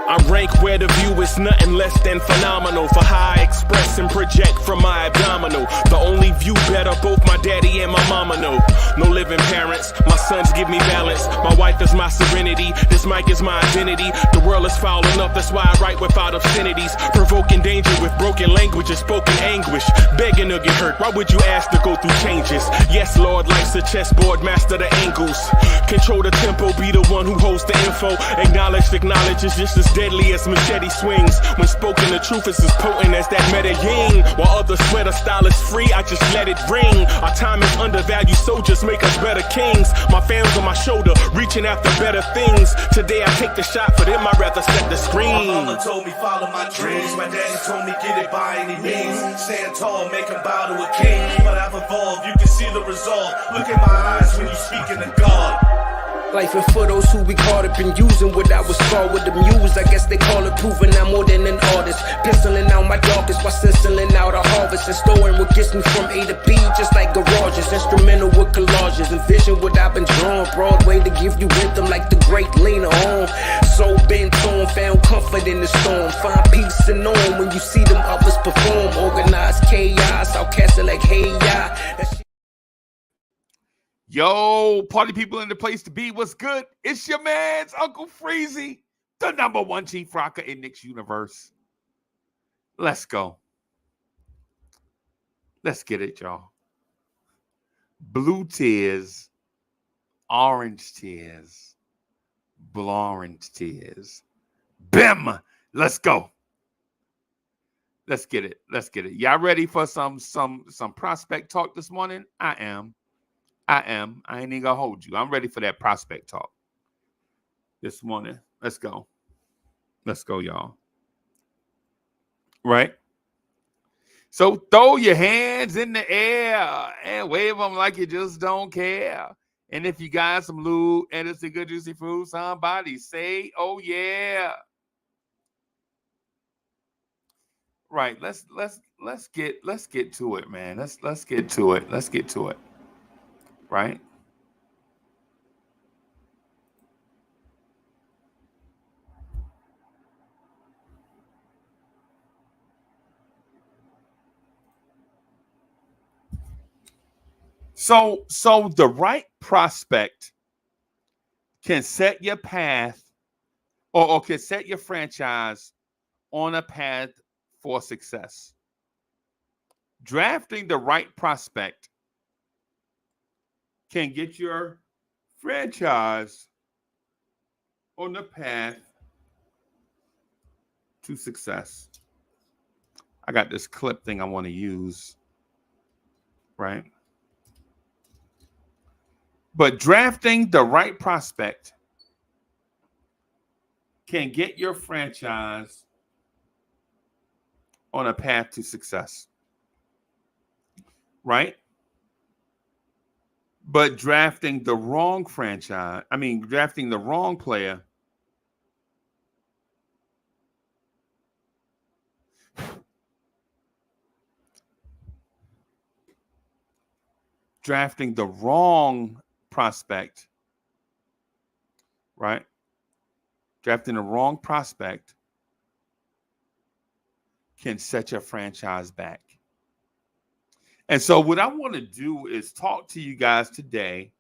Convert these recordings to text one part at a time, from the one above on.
I rank where the view is nothing less than phenomenal. For how I express and project from my abdominal. The only view better, both my daddy and my mama know. No living parents, my sons give me balance. My wife is my serenity, this mic is my identity. The world is foul enough, that's why I write without obscenities. Provoking danger with broken language and spoken anguish. Begging to get hurt, why would you ask to go through changes? Yes, Lord, life's a chessboard, master the angles. Control the tempo, be the one who holds the info. Acknowledge is just as deadly as machete swings. When spoken, the truth is as potent as that Medellin. While others swear the style is free, I just let it ring. Our time is undervalued, soldiers make us better kings. My family's on my shoulder, reaching after better things. Today I take the shot, for them I'd rather set the screen. My mama told me follow my dreams. My daddy told me get it by any means. Stand tall, make him bow to a king. But I've evolved, you can see the resolve. Look in my eyes when you speaking to God. Life and for those who we caught up in using what I was taught with the muse. I guess they call it proving I'm more than an artist. Penciling out my darkest while stenciling out a harvest. And storing what gets me from A to B, just like garages. Instrumental with collages. Envision what I've been drawing. Broadway to give you rhythm like the great Lena Horne. So bent on, found comfort in the storm. Find peace and on when you see them others perform. Organized chaos, outcasted like hey ya. Yo, party people in the place to be. What's good? It's your man's Uncle Freezy, the #1 chief rocker in Nick's universe. Let's go. Let's get it, y'all. Blue tears, orange tears, orange tears. Bim! Let's go. Let's get it. Let's get it. Y'all ready for some prospect talk this morning? I am. I ain't even gonna hold you. I'm ready for that prospect talk this morning. Let's go. Let's go, y'all. Right? So throw your hands in the air and wave them like you just don't care. And if you got some lube and it's a good juicy fruit, somebody say, oh yeah. Right. Let's get to it, man. Let's get to it. Let's get to it. Right? So the right prospect can set your path or can set your franchise on a path for success. Drafting the right prospect can get your franchise on the path to success. I got this clip thing I want to use, right? But drafting the right prospect can get your franchise on a path to success, right? But drafting the wrong drafting the wrong player drafting the wrong prospect, right? Drafting the wrong prospect can set your franchise back. And so what I want to do is talk to you guys today.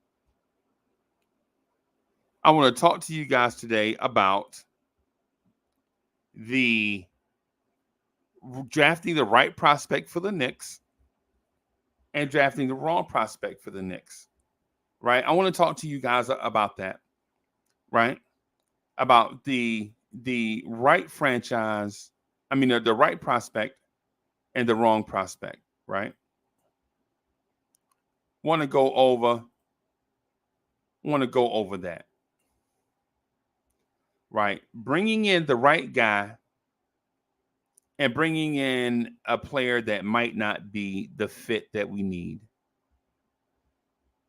I want to talk to you guys today about the drafting the right prospect for the Knicks and drafting the wrong prospect for the Knicks, right? I want to talk to you guys about that, right? About the right franchise, the right prospect and the wrong prospect, right? Want to go over that, right? Bringing in the right guy and bringing in a player that might not be the fit that we need,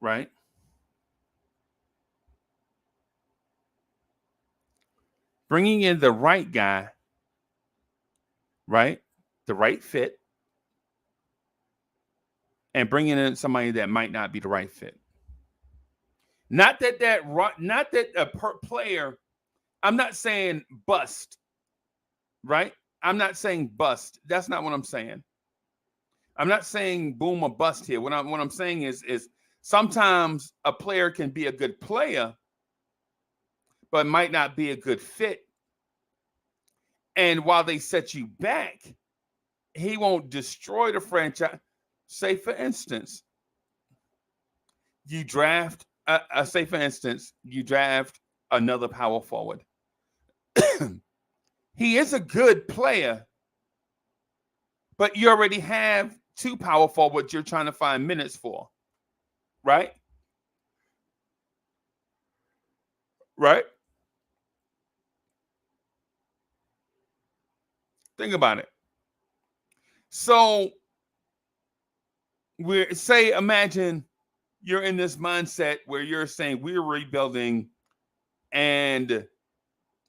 right? Bringing in the right guy, right? The right fit and bringing in somebody that might not be the right fit. Not that a player, I'm not saying bust, right? I'm not saying bust. That's not what I'm saying. I'm not saying boom or bust here. What I'm saying is sometimes a player can be a good player, but might not be a good fit. And while they set you back, he won't destroy the franchise. Say, for instance, you draft, say, for instance, you draft another power forward. He is a good player, but you already have two power forwards you're trying to find minutes for, right? Right? Think about it. So imagine you're in this mindset where you're saying we're rebuilding and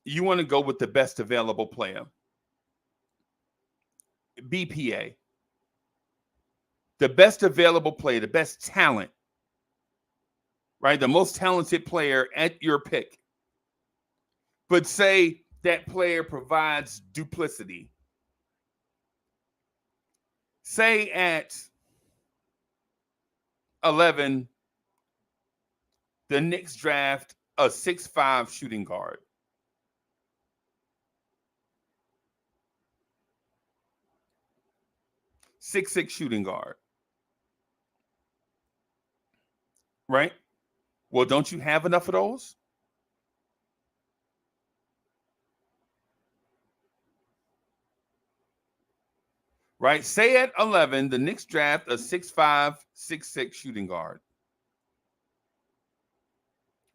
you want to go with the best available player. BPA. The best available player, the best talent, right? The most talented player at your pick. But say that player provides duplicity. Say at 11, the Knicks draft a 6'5" shooting guard. Six shooting guard. Right? Well, don't you have enough of those? Right? Say at 11, the Knicks draft a 6'5", 6'6" shooting guard.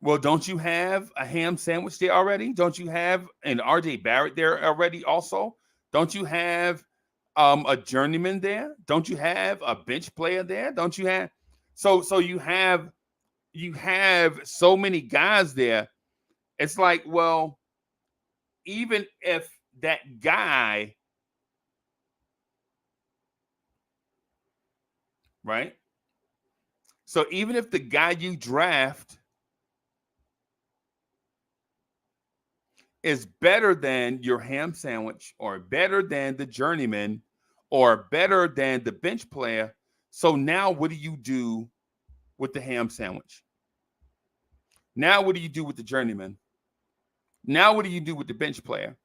Well, don't you have a ham sandwich there already? Don't you have an RJ Barrett there already also? Don't you have a journeyman there? Don't you have a bench player there? Don't you have so you have so many guys there. It's like, well, even if that guy, right? So even if the guy you draft is better than your ham sandwich or better than the journeyman or better than the bench player, so now what do you do with the ham sandwich? Now what do you do with the journeyman? Now what do you do with the bench player?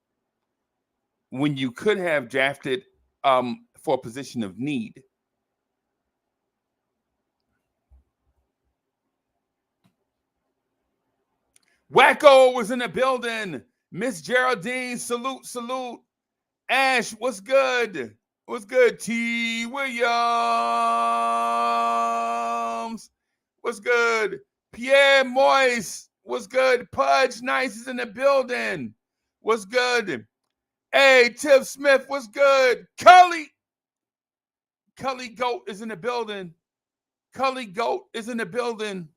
When you could have drafted for a position of need. Wacko was in the building. Miss Geraldine, salute. Ash, what's good? What's good? T. Williams, what's good? Pierre Moise, what's good? Pudge Nice is in the building. What's good? Hey, Tiff Smith, what's good? Cully Goat is in the building. Cully Goat is in the building.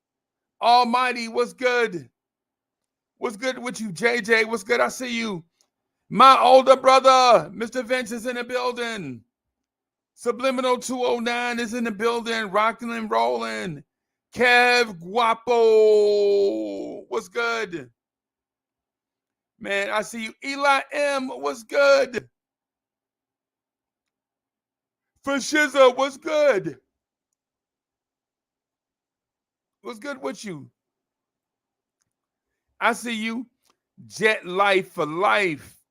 Almighty, what's good? What's good with you, JJ? What's good? I see you. My older brother, Mr. Vince, is in the building. Subliminal 209 is in the building. Rocking and rolling. Kev Guapo, what's good? Man, I see you. Eli M, what's good? Fashiza, what's good? What's good with you? I see you. Jet Life for Life.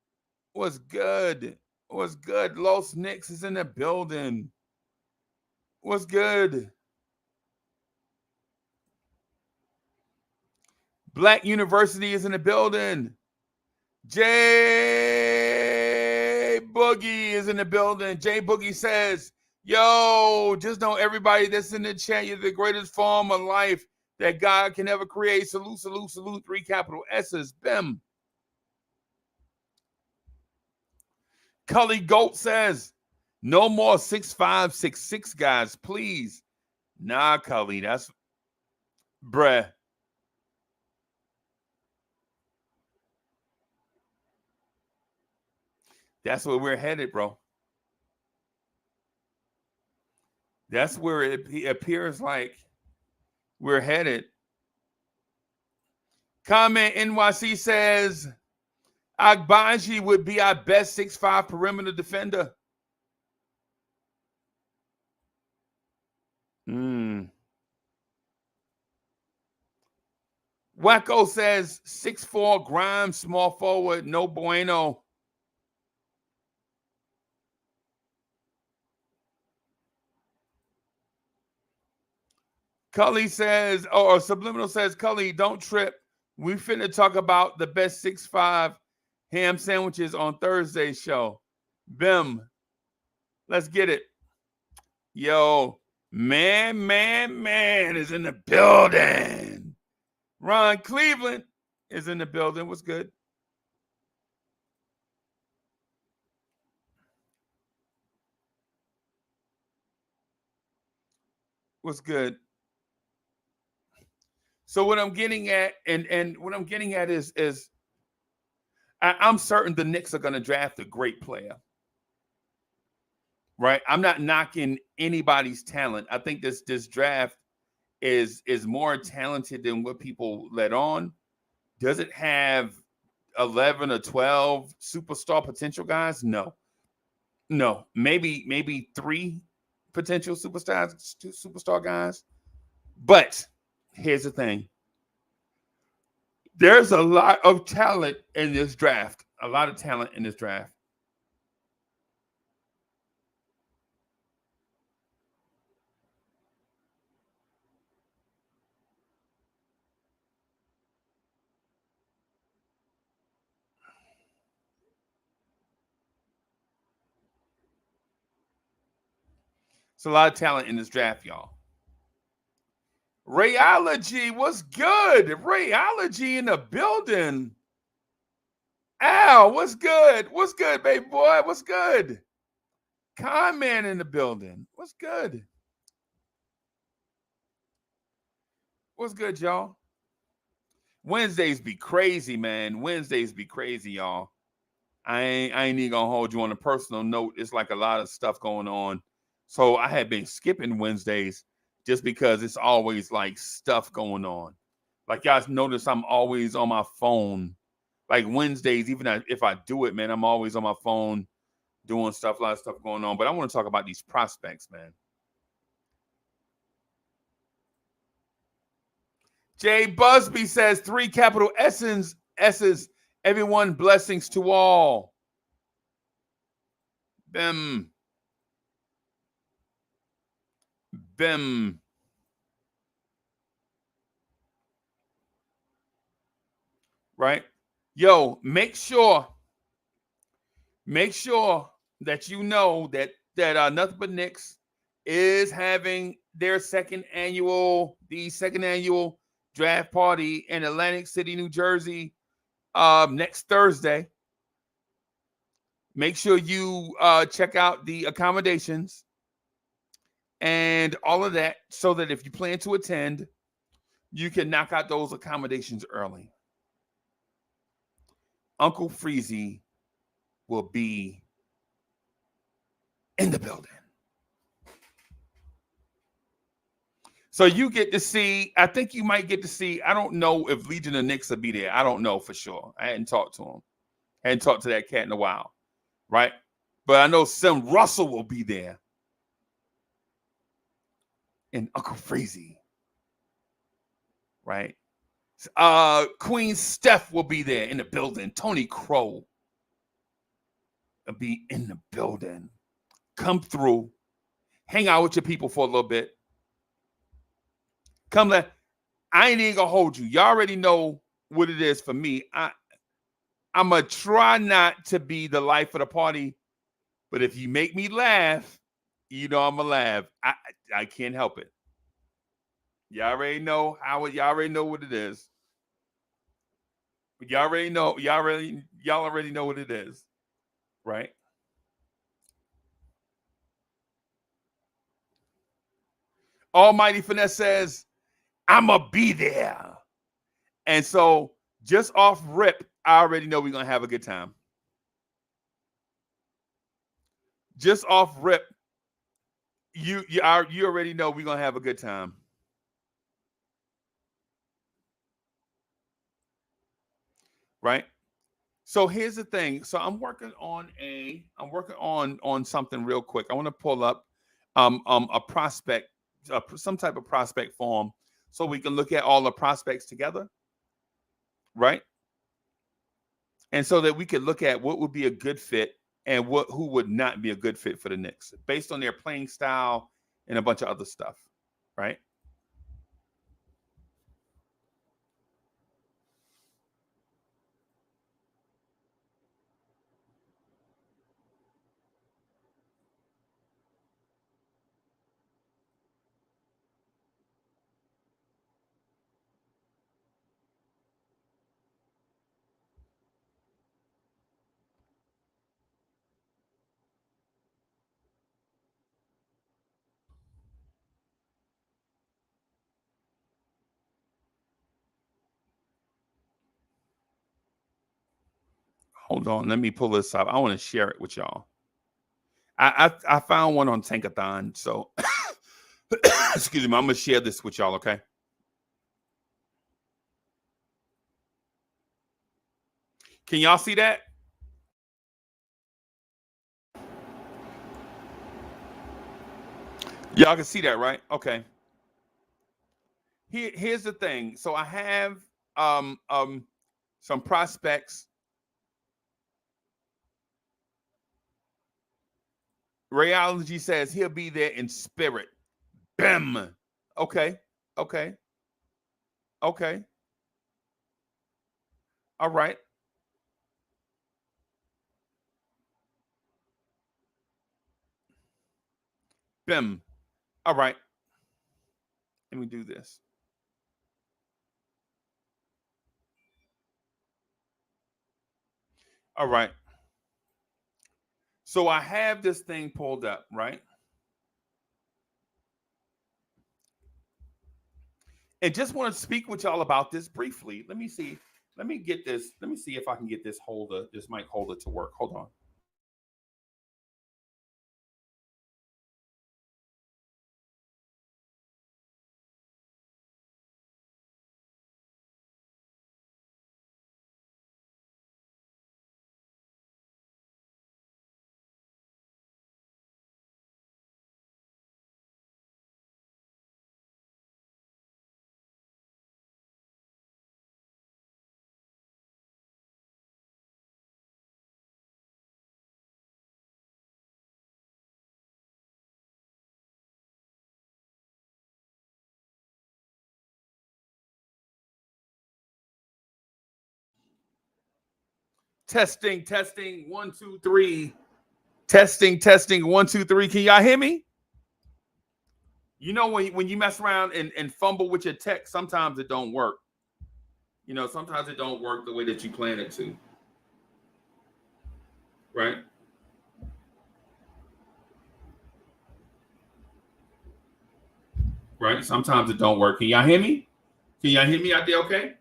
What's good? What's good? Los Knicks is in the building. What's good? Black University is in the building. Jay Boogie is in the building. Jay Boogie says, yo, just know everybody that's in the chat, you're the greatest form of life that God can ever create. Salute, 3 capital S's. Bim. Cully Goat says, no more 6'5", 6'6" guys, please. Nah, Cully, that's bruh. That's where we're headed, bro. That's where it appears like we're headed. Comment NYC says Agbaji would be our best 6'5" perimeter defender. Wacko says 6'4" Grimes, small forward, no bueno. Cully says, or Subliminal says, Cully, don't trip. We finna talk about the best 6'5" ham sandwiches on Thursday's show. Bim. Let's get it. Yo, man is in the building. Ron Cleveland is in the building. What's good? What's good? So what I'm getting at, and what I'm getting at is I'm certain the Knicks are going to draft a great player. Right? I'm not knocking anybody's talent. I think this draft is more talented than what people let on. Does it have 11 or 12 superstar potential guys? No. Maybe 3 potential superstar guys. But here's the thing. There's a lot of talent in this draft. A lot of talent in this draft. It's a lot of talent in this draft, y'all. Rayology, what's good? Rayology in the building. Al, what's good? What's good, baby boy? What's good? Con-Man in the building. What's good? What's good, y'all? Wednesdays be crazy, man. Wednesdays be crazy, y'all. I ain't even gonna hold you on a personal note. It's like a lot of stuff going on. So I had been skipping Wednesdays just because it's always like stuff going on. Like y'all notice I'm always on my phone. Like Wednesdays, even if I do it, man, I'm always on my phone doing stuff, a lot of stuff going on. But I want to talk about these prospects, man. Jay Busby says 3 capital S's. Everyone, blessings to all. Bim. Right? Yo, make sure that you know that Nothing But Knicks is having their second annual draft party in Atlantic City, New Jersey, next Thursday. Make sure you check out the accommodations and all of that so that if you plan to attend, you can knock out those accommodations early. Uncle Freezy will be in the building. So you get to see, I think you might get to see, I don't know if Legion of Knicks will be there. I don't know for sure. I hadn't talked to him. I hadn't talked to that cat in a while. Right? But I know Sim Russell will be there. And Uncle Freezy. Right? Queen Steph will be there in the building. Tony Crow will be in the building. Come through. Hang out with your people for a little bit. I ain't even gonna hold you. Y'all already know what it is for me. I'm gonna try not to be the life of the party, but if you make me laugh, you know I'm gonna laugh. I can't help it. Y'all already know what it is. Y'all already know what it is, right? Almighty Finesse says, I'ma be there. And so just off rip, I already know we're gonna have a good time. Just off rip, you already know we're gonna have a good time. Right? So here's the thing. So I'm working on something real quick. I want to pull up a prospect, some type of prospect form, so we can look at all the prospects together, right? And so that we could look at what would be a good fit and who would not be a good fit for the Knicks based on their playing style and a bunch of other stuff, right? Hold on, let me pull this up. I want to share it with y'all. I found one on Tankathon, so excuse me. I'm gonna share this with y'all. Okay. Can y'all see that? Y'all can see that, right? Okay. Here's the thing. So I have some prospects. Rayology says he'll be there in spirit. Bam. Okay. Okay. Okay. All right. Bim. All right. Let me do this. All right. So I have this thing pulled up, right? And just want to speak with y'all about this briefly. Let me see. Let me get this. Let me see if I can get this mic holder to work. Hold on. Testing, testing, 1, 2, 3. Testing, testing, 1, 2, 3. Can y'all hear me? You know when you mess around and fumble with your text, sometimes it don't work. You know, sometimes it don't work the way that you plan it to. Right? Right? Sometimes it don't work. Can y'all hear me? Can y'all hear me out there okay?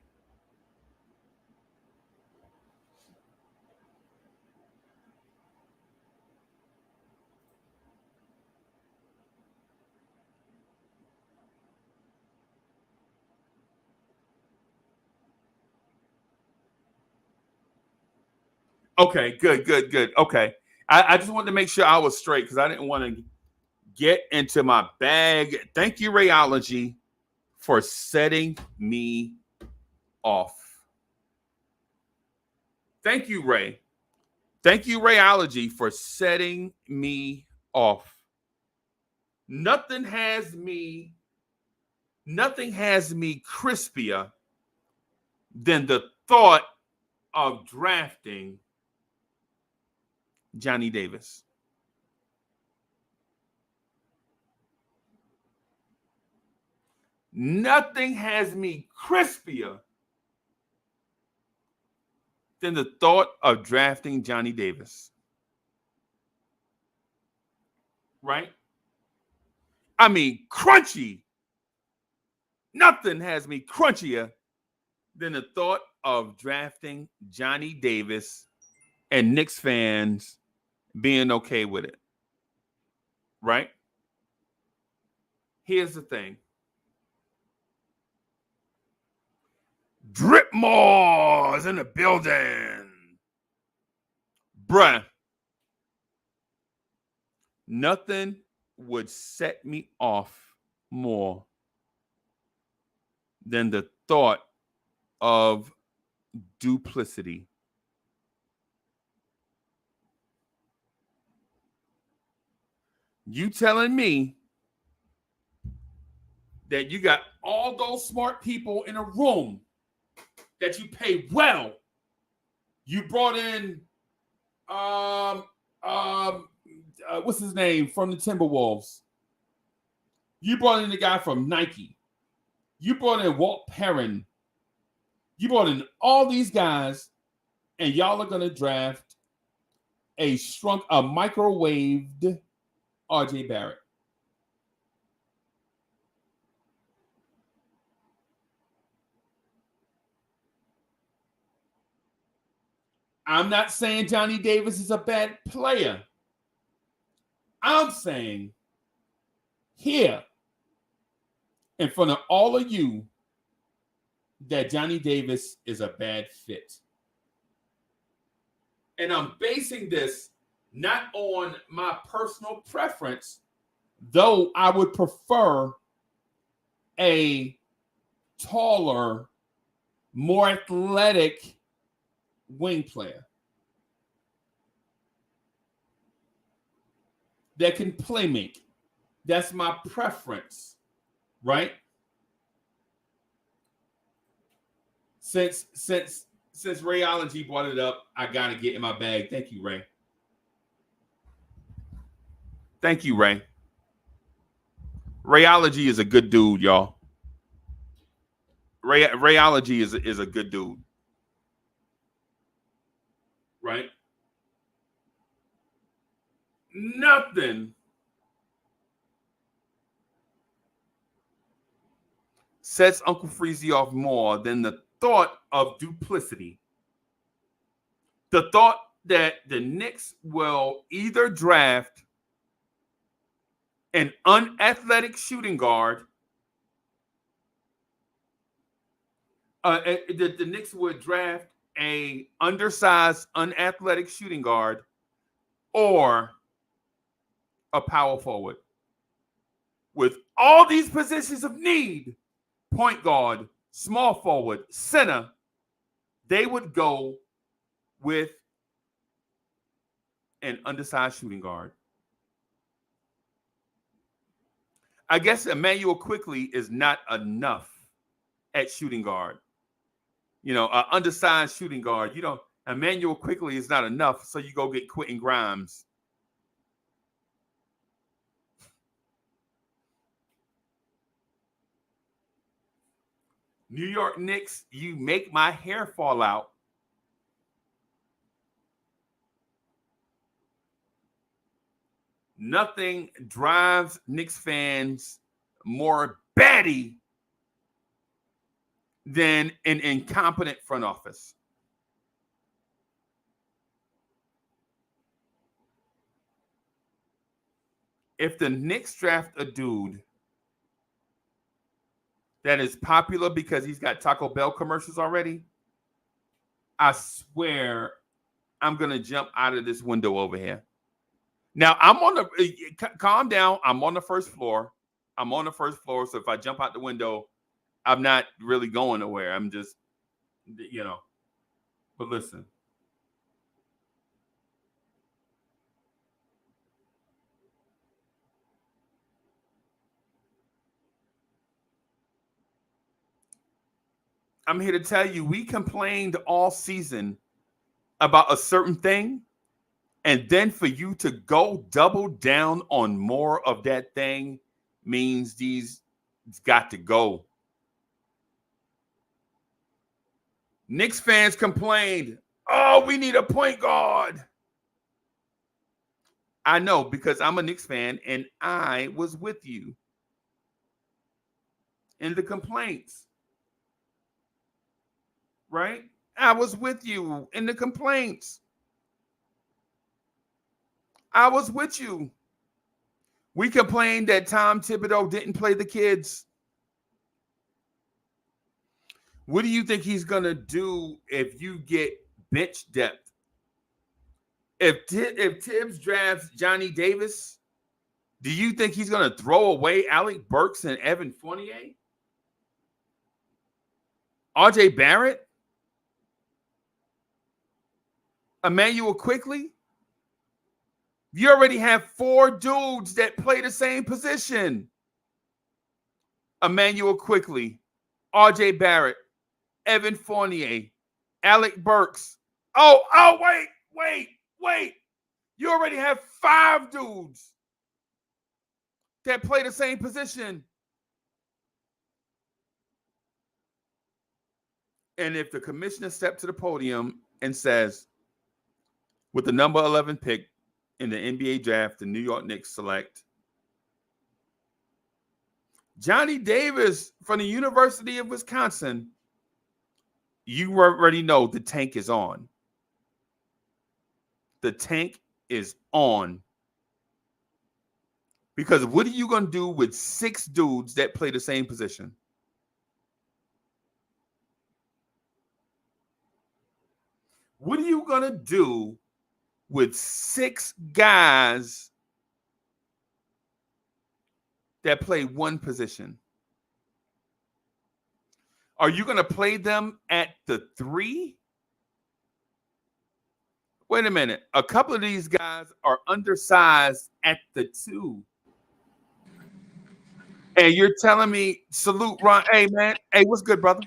Okay, good. Okay. I just wanted to make sure I was straight because I didn't want to get into my bag. Thank you, Rayology, for setting me off. Thank you, Ray. Thank you, Rayology, for setting me off. Nothing has me crispier than the thought of drafting Johnny Davis. Nothing has me crispier than the thought of drafting Johnny Davis. Right? I mean, crunchy. Nothing has me crunchier than the thought of drafting Johnny Davis and Knicks fans being okay with it. Right? Here's the thing. Drip Moors in the building. Bruh. Nothing would set me off more than the thought of duplicity. You telling me that you got all those smart people in a room that you pay well. You brought in what's his name from the Timberwolves. You brought in the guy from Nike. You brought in Walt Perrin. You brought in all these guys, and y'all are gonna draft a microwaved RJ Barrett. I'm not saying Johnny Davis is a bad player. I'm saying here, in front of all of you, that Johnny Davis is a bad fit. And I'm basing this not on my personal preference, though I would prefer a taller, more athletic wing player that can play make. That's my preference, right? Since Rayology brought it up, I gotta get in my bag. Thank you, Ray. Thank you, Ray. Rayology is a good dude, y'all. Rayology is a good dude. Right? Nothing sets Uncle Freezy off more than the thought of duplicity. The thought that the Knicks will either draft an unathletic shooting guard. The Knicks would draft a undersized, unathletic shooting guard or a power forward. With all these positions of need, point guard, small forward, center, they would go with an undersized shooting guard. I guess Emmanuel Quickly is not enough at shooting guard. You know, an undersized shooting guard. You know, Emmanuel Quickly is not enough, so you go get Quentin Grimes. New York Knicks, you make my hair fall out. Nothing drives Knicks fans more batty than an incompetent front office. If the Knicks draft a dude that is popular because he's got Taco Bell commercials already, I swear I'm going to jump out of this window over here. Now, I'm on the, calm down. I'm on the first floor. So if I jump out the window, I'm not really going nowhere. I'm just, you know, but listen. I'm here to tell you, we complained all season about a certain thing. And then for you to go double down on more of that thing means it's got to go. Knicks fans complained, oh, we need a point guard. I know, because I'm a Knicks fan and I was with you in the complaints. Right? I was with you in the complaints. I was with you. We complained that Tom Thibodeau didn't play the kids. What do you think he's going to do if you get bench depth? If Tibbs drafts Johnny Davis, do you think he's going to throw away Alec Burks and Evan Fournier? RJ Barrett? Emmanuel Quickly? You already have 4 dudes that play the same position. Emmanuel Quickly, RJ Barrett, Evan Fournier, Alec Burks. Oh, wait. You already have 5 dudes that play the same position. And if the commissioner steps to the podium and says, with the number 11 pick in the NBA draft, the New York Knicks select Johnny Davis from the University of Wisconsin, you already know the tank is on. The tank is on. Because what are you going to do with 6 dudes that play the same position? What are you going to do with 6 guys that play one position? Are you going to play them at the 3? Wait a minute. A couple of these guys are undersized at the 2. And you're telling me, salute Ron. Hey, man. Hey, what's good, brother?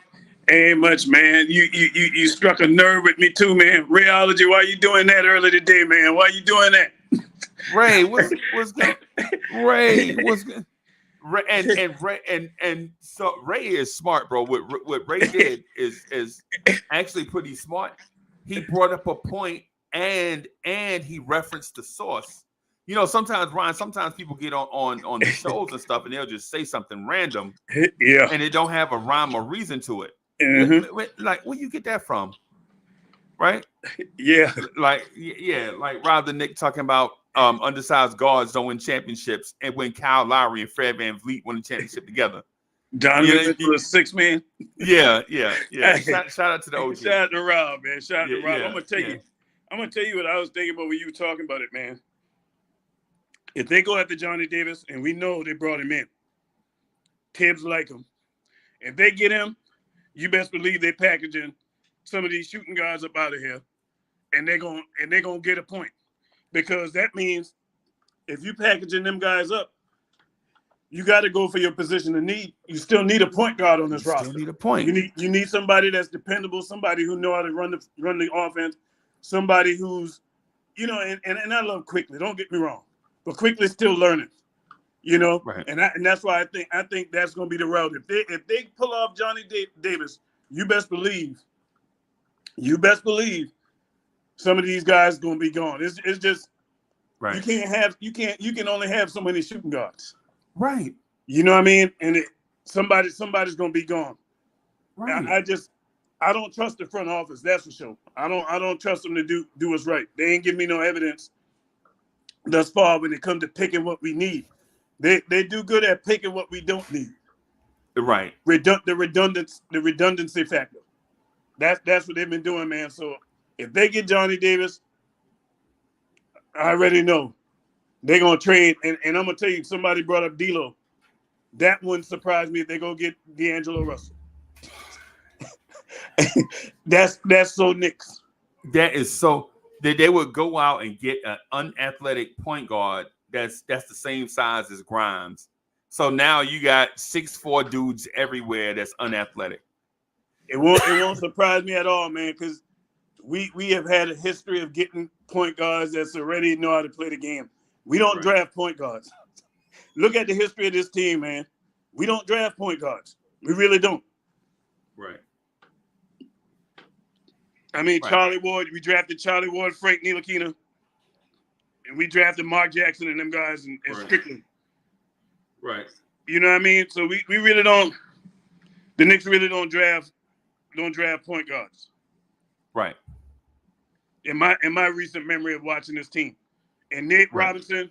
Ain't much, man. You struck a nerve with me too, man. Rayology, why you doing that early today, man? Why you doing that? Ray, what's good? Ray, what's good? Ray, and so Ray is smart, bro. What Ray did is actually pretty smart. He brought up a point and he referenced the source. You know, sometimes Ryan, people get on the shows and stuff, and they'll just say something random, yeah, and it don't have a rhyme or reason to it. Mm-hmm. Like, where you get that from? Right? Yeah. Like Rob the Nick talking about undersized guards don't win championships, and when Kyle Lowry and Fred VanVleet won the championship together. Donovan was a 6 man. Yeah. Shout out to the OG. Shout out to Rob, man. Shout out to Rob. Yeah, I'm gonna tell you what I was thinking about when you were talking about it, man. If they go after Johnny Davis, and we know they brought him in, Tibbs like him. If they get him, you best believe they're packaging some of these shooting guards up out of here, and they're gonna get a point, because that means if you packaging them guys up, you got to go for your position of need. You still need a point guard on this roster. Still need a point. You need somebody that's dependable, somebody who know how to run the offense, somebody who's, you know, and I love Quickly. Don't get me wrong, but Quickly's still learning. You know, right. And that's why I think that's going to be the route. If they pull off Johnny Davis, you best believe some of these guys going to be gone. It's just right. You can only have so many shooting guards. Right. You know what I mean? And somebody's going to be gone. Right. I don't trust the front office. That's for sure. I don't trust them to do what's right. They ain't give me no evidence thus far when it comes to picking what we need. They do good at picking what we don't need. Right. The redundancy factor. That's what they've been doing, man. So if they get Johnny Davis, I already know they're gonna trade. And I'm gonna tell you, somebody brought up D'Lo. That wouldn't surprise me if they go get D'Angelo Russell. that's so Knicks. That is so that they would go out and get an unathletic point guard that's the same size as Grimes. So now you got 6'4" dudes everywhere that's unathletic. It won't surprise me at all, man, because we have had a history of getting point guards that's already know how to play the game. We don't draft point guards. Look at the history of this team, man. We don't draft point guards. We really don't. Right. I mean, right. Charlie Ward, we drafted Charlie Ward, Frank Ntilikina, and we drafted Mark Jackson and them guys and Strickland. Right. You know what I mean? So we really don't. The Knicks really don't draft point guards. Right. In my recent memory of watching this team, and Nate Robinson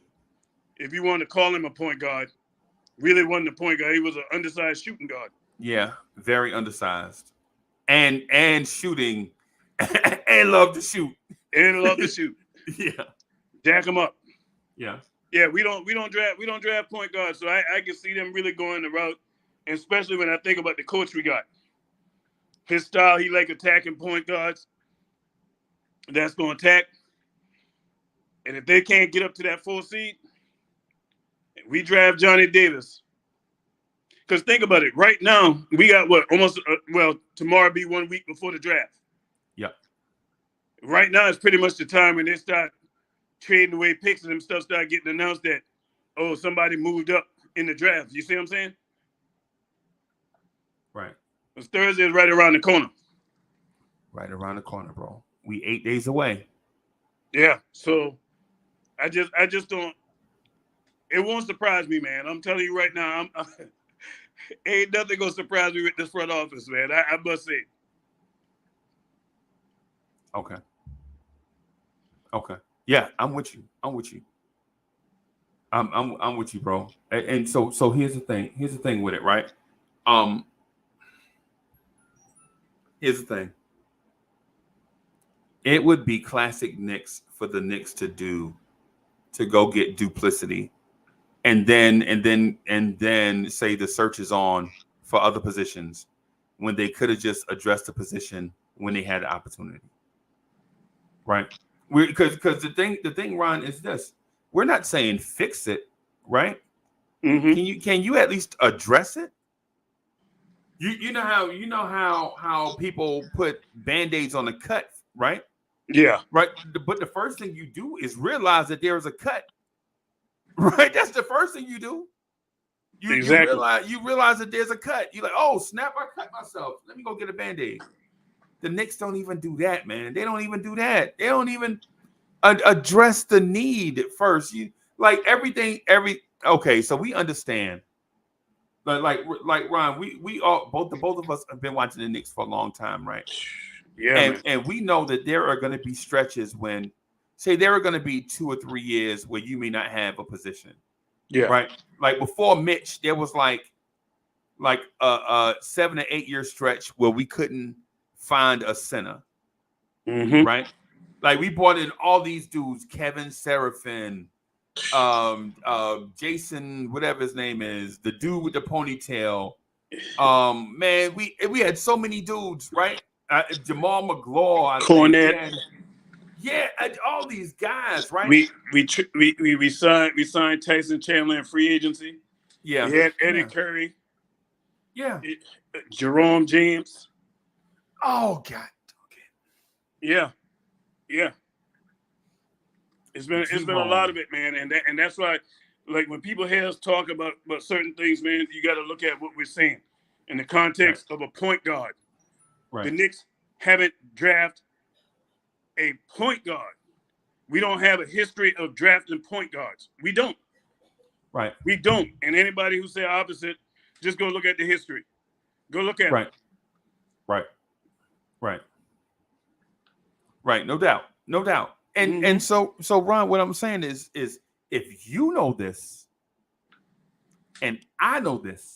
if you want to call him a point guard, really wasn't a point guard. He was an undersized shooting guard. Yeah, very undersized, and shooting, and love to shoot, and love to shoot. Yeah, jack him up. Yeah, yeah. We don't draft point guards, so I can see them really going the route, and especially when I think about the coach we got. His style, he like attacking point guards. That's going to attack, and if they can't get up to that 4 seed, we draft Johnny Davis. Because think about it. Right now, we got what? Almost, tomorrow be 1 week before the draft. Yeah. Right now, it's pretty much the time when they start trading away picks and them stuff start getting announced that, oh, somebody moved up in the draft. You see what I'm saying? Right. Because Thursday is right around the corner. Right around the corner, bro. We 8 days away. Yeah. So I just don't. It won't surprise me, man. I'm telling you right now, ain't nothing gonna surprise me with this front office, man. I must say. Okay. Yeah, I'm with you. I'm with you, bro. And so here's the thing. Here's the thing with it, right? Here's the thing. It would be classic Knicks for the Knicks to go get duplicity, and then say the search is on for other positions when they could have just addressed the position when they had the opportunity. Right? Because the thing, Ron, is this: we're not saying fix it, right? Mm-hmm. Can you at least address it? You know how people put Band-Aids on a cut, right? Yeah. Right. But the first thing you do is realize that there is a cut. Right. That's the first thing you do. Exactly. You realize that there's a cut. You're like, oh snap! I cut myself. Let me go get a Band-Aid. The Knicks don't even do that, man. They don't even do that. They don't even address the need first. You like everything. Okay, so we understand. Like Ron, we all both of us have been watching the Knicks for a long time, right? Yeah, and we know that there are going to be stretches when, say, there are going to be 2 or 3 years where you may not have a position. Yeah. Right. Like before Mitch, there was like a 7 to 8 year stretch where we couldn't find a center. Mm-hmm. Right. Like we brought in all these dudes, Kevin Seraphin, Jason, whatever his name is, the dude with the ponytail. Man, we had so many dudes, right? Jamal McGlaw, Cornette. All these guys, right? We signed Tyson Chandler in free agency. Yeah, we had Eddie Curry. Yeah, Jerome James. Oh God. Okay. Yeah. It's been a lot of it, man, and that's why, like when people hear us talk about certain things, man, you got to look at what we're saying in the context of a point guard. Right. The Knicks haven't drafted a point guard. We don't have a history of drafting point guards. We don't. Right. We don't. And anybody who say opposite, just go look at the history. Go look at it. Right. No doubt. And so Ron, what I'm saying is if you know this and I know this,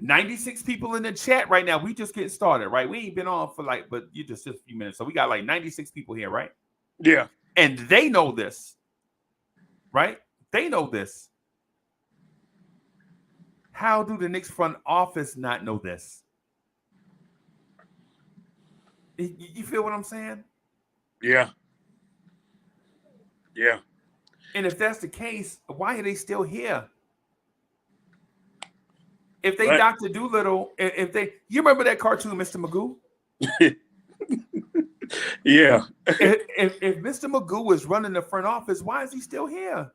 96 people in the chat right now. We just getting started, right? We ain't been on for but you just a few minutes. So we got like 96 people here, right? Yeah. And they know this, right? They know this. How do the Knicks front office not know this? You feel what I'm saying? Yeah. And if that's the case, why are they still here? If they Dr. Doolittle, you remember that cartoon, Mr. Magoo? Yeah. if Mr. Magoo was running the front office, why is he still here?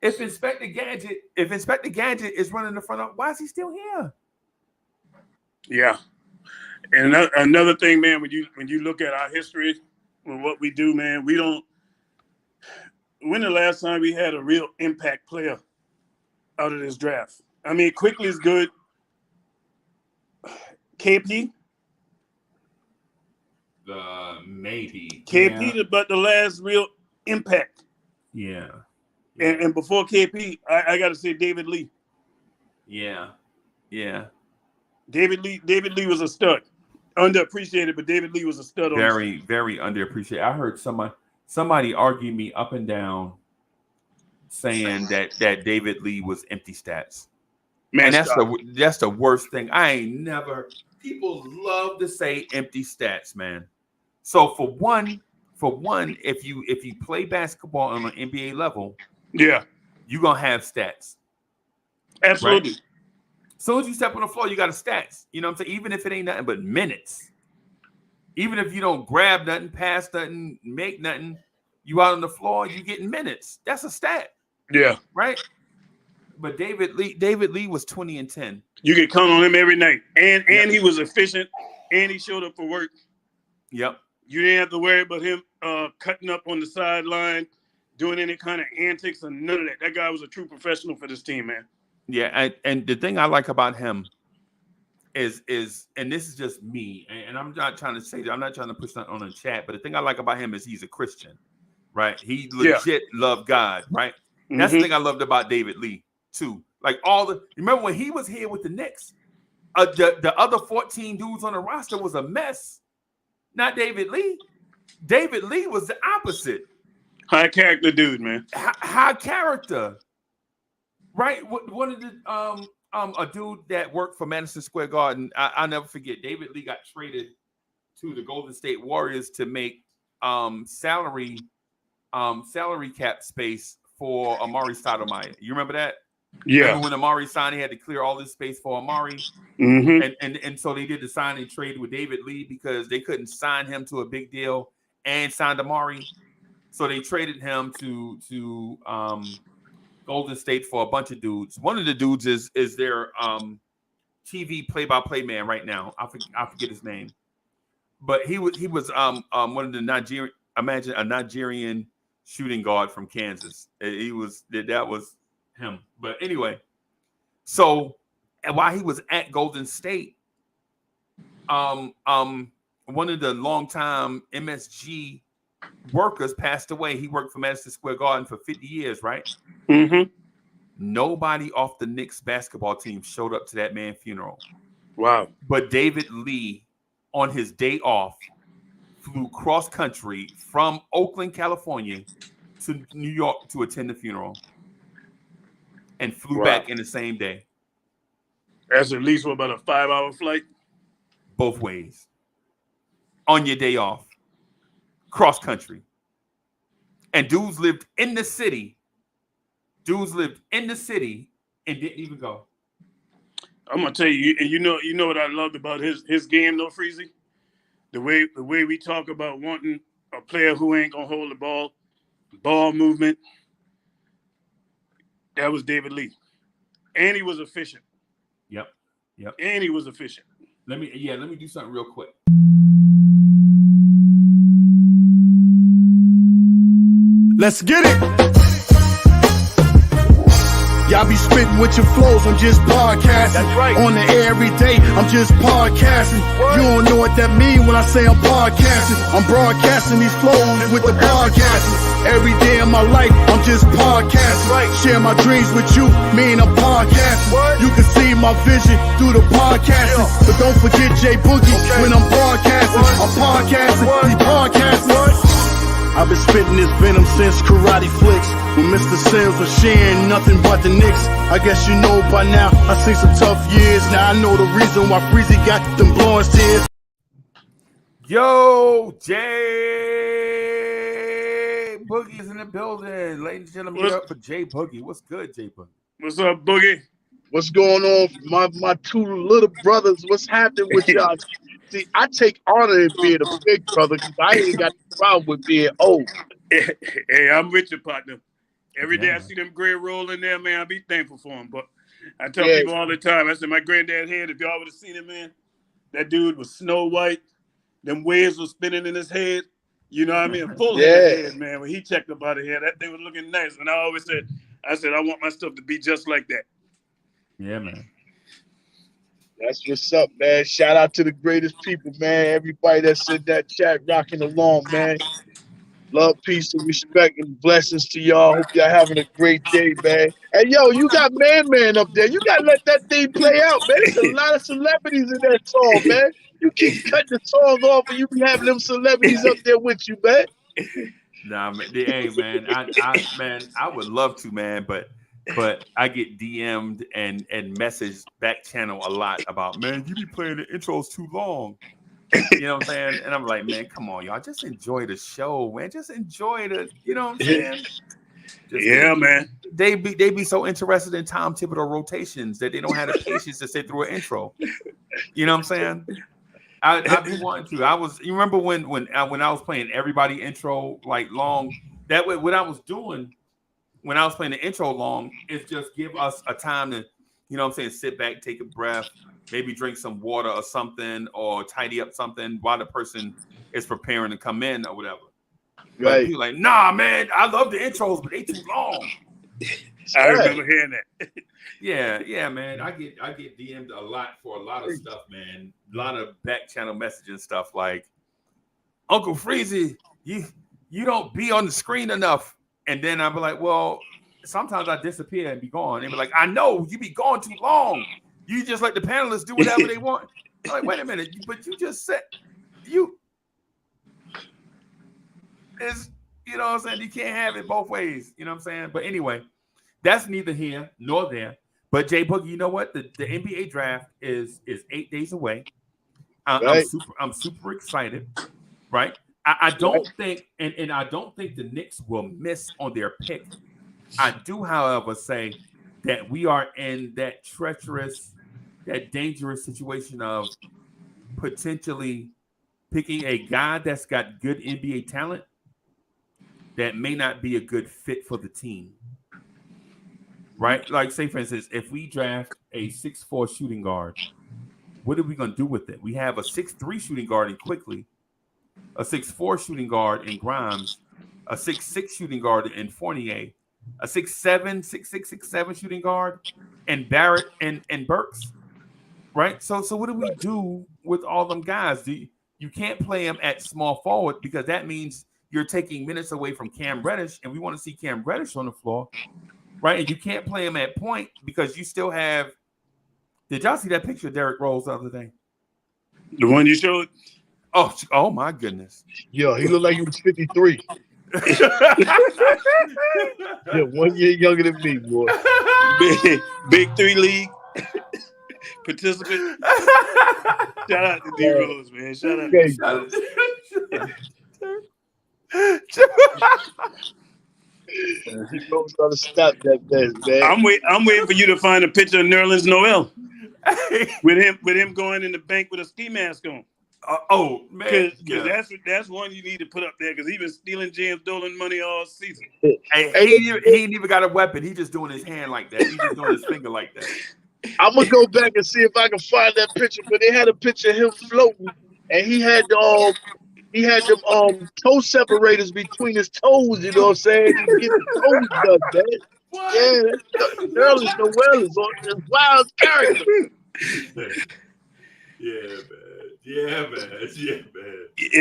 If Inspector Gadget is running the front office, why is he still here? Yeah. And another thing, man, when you look at our history and what we do, man, we don't. When the last time we had a real impact player out of this draft? I mean, Quickly is good. KP? Maybe. KP, but the last real impact. Yeah. And before KP, I got to say David Lee. Yeah. David Lee was a stud. Underappreciated, but David Lee was a stud. Very, very underappreciated. I heard somebody argue me up and down saying that David Lee was empty stats. Man, and that's the worst thing. I ain't never. People love to say empty stats, man. So for one, if you play basketball on an NBA level, yeah, you're gonna have stats. Absolutely. Right? As soon as you step on the floor, you got a stats. You know what I'm saying? Even if it ain't nothing but minutes. Even if you don't grab nothing, pass nothing, make nothing, you out on the floor, you getting minutes. That's a stat. Yeah. Right? But David Lee was 20 and 10. You could count on him every night. And he was efficient and he showed up for work. Yep. You didn't have to worry about him cutting up on the sideline, doing any kind of antics or none of that. That guy was a true professional for this team, man. Yeah, and the thing I like about him is, and this is just me, and I'm not trying to say that, I'm not trying to push that on the chat, but the thing I like about him is he's a Christian, right? He legit loved God, right? Mm-hmm. That's the thing I loved about David Lee too. Like remember when he was here with the Knicks, the other 14 dudes on the roster was a mess. Not David Lee. David Lee was the opposite. High character dude, man. High character. Right, one of the a dude that worked for Madison Square Garden. I'll never forget. David Lee got traded to the Golden State Warriors to make salary cap space for Amari Stoudemire. You remember that? Yeah. Remember when Amari signed, he had to clear all this space for Amari, and so they did the sign and trade with David Lee because they couldn't sign him to a big deal and signed Amari, so they traded him to Golden State for a bunch of dudes. One of the dudes is their TV play-by-play man right now. I forget his name, but he was one of the Nigerian. Imagine a Nigerian shooting guard from Kansas. That was him. But anyway, so while he was at Golden State, one of the longtime MSG workers passed away. He worked for Madison Square Garden for 50 years, right? Mm-hmm. Nobody off the Knicks basketball team showed up to that man's funeral. Wow. But David Lee, on his day off, flew cross country from Oakland, California to New York to attend the funeral and flew back in the same day. That's at least about a 5-hour flight? Both ways. On your day off. Cross country. And dudes lived in the city. And didn't even go. I'm gonna tell you, and you know what I loved about his game, though, Freezy? The way we talk about wanting a player who ain't gonna hold the ball movement. That was David Lee, and he was efficient. Yep. And he was efficient. Let me do something real quick. Let's get it. Y'all be spitting with your flows, I'm just podcasting. That's right. On the air every day, I'm just podcasting. You don't know what that mean when I say I'm podcasting. I'm broadcasting these flows with the podcasting. Every day of my life, I'm just podcasting. Right. Share my dreams with you, mean I'm podcasting. You can see my vision through the podcasting. But don't forget J Boogie when I'm broadcasting. I'm podcasting, he's podcasting. I've been spitting this venom since Karate Flicks. When Mr. Sims was sharing nothing but the Knicks. I guess you know by now, I seen some tough years. Now I know the reason why Freezy got them blowing tears. Yo, Jay Boogie is in the building. Ladies and gentlemen, get up for Jay Boogie. What's good, Jay Boogie? What's up, Boogie? What's going on, my two little brothers? What's happening with y'all? See, I take honor in being a big brother because I ain't got a problem with being old. Hey, I'm with you, partner. Every day I see them gray roll in there, man, I be thankful for them. But I tell people all the time, I said, my granddad head, if y'all would have seen him, man, that dude was snow white. Them waves was spinning in his head. You know what I mean? Full head, man. When he checked up out of here, that thing was looking nice. And I always said, I want my stuff to be just like that. Yeah, man. That's what's up, man. Shout out to the greatest people, man. Everybody that's in that chat rocking along, man. Love, peace, and respect, and blessings to y'all. Hope y'all having a great day, man. And yo, you got Man up there. You gotta let that thing play out, man. There's a lot of celebrities in that song, man. You keep cutting the song off, and you be having them celebrities up there with you, man. Nah, man. Hey, man. I would love to, man, but I get DM'd and message back channel a lot about, man, you be playing the intros too long. You know what I'm saying? And I'm like, man, come on, y'all. Just enjoy the show, man. Just enjoy the, you know what I'm saying? Man. They be so interested in Tom Thibodeau rotations that they don't have the patience to sit through an intro. You know what I'm saying? I'd be wanting to. You remember when I was playing everybody intro like long? That way, what I was doing when I was playing the intro long is just give us a time to, you know what I'm saying, sit back, take a breath, maybe drink some water or something, or tidy up something while the person is preparing to come in or whatever. But Right. people like, nah, man, I love the intros, but they too long. I remember hearing that. Yeah, man. I get DM'd a lot for a lot of stuff, man. A lot of back channel messaging stuff like, Uncle Freezy, you don't be on the screen enough. And then I'll be like, well, sometimes I disappear and be gone. And be like, I know you be gone too long. You just let the panelists do whatever they want. I'm like, wait a minute, but you just said you is, you know what I'm saying? You can't have it both ways. You know what I'm saying? But anyway, that's neither here nor there. But Jay Boogie, you know what? The NBA draft is 8 days away. I'm super excited, right? I don't think, and I don't think the Knicks will miss on their pick. I do, however, say that we are in that treacherous, that dangerous situation of potentially picking a guy that's got good NBA talent that may not be a good fit for the team. Right? Like, say, for instance, if we draft a 6'4" shooting guard, what are we going to do with it? We have a 6'3" shooting guard in Quickly, a 6'4" shooting guard in Grimes, a 6'6" shooting guard in Fournier, a 6'7", 6'6", 6'7" shooting guard, and Barrett and Burks. Right? So what do we do with all them guys? You can't play them at small forward because that means you're taking minutes away from Cam Reddish, and we want to see Cam Reddish on the floor. Right? And you can't play him at point because you still have. Did y'all see that picture of Derrick Rose the other day? The one you showed? Oh my goodness. Yo, he looked like he was 53. Yeah, 1 year younger than me, boy. Big 3 league participant. Shout out to D Rose, man. Shout out. You don't try to stop that mess, man. I'm waiting for you to find a picture of Nerlens Noel with him going in the bank with a ski mask on. Man, because that's one you need to put up there because he been stealing James Dolan money all season. He ain't even got a weapon. He just doing his hand like that. He just doing his finger like that. I'm gonna go back and see if I can find that picture. But they had a picture of him floating, and he had them toe separators between his toes. You know what I'm saying? He get the toes done, man. What? Yeah, Nerlens Noel is on this wild character. Yeah,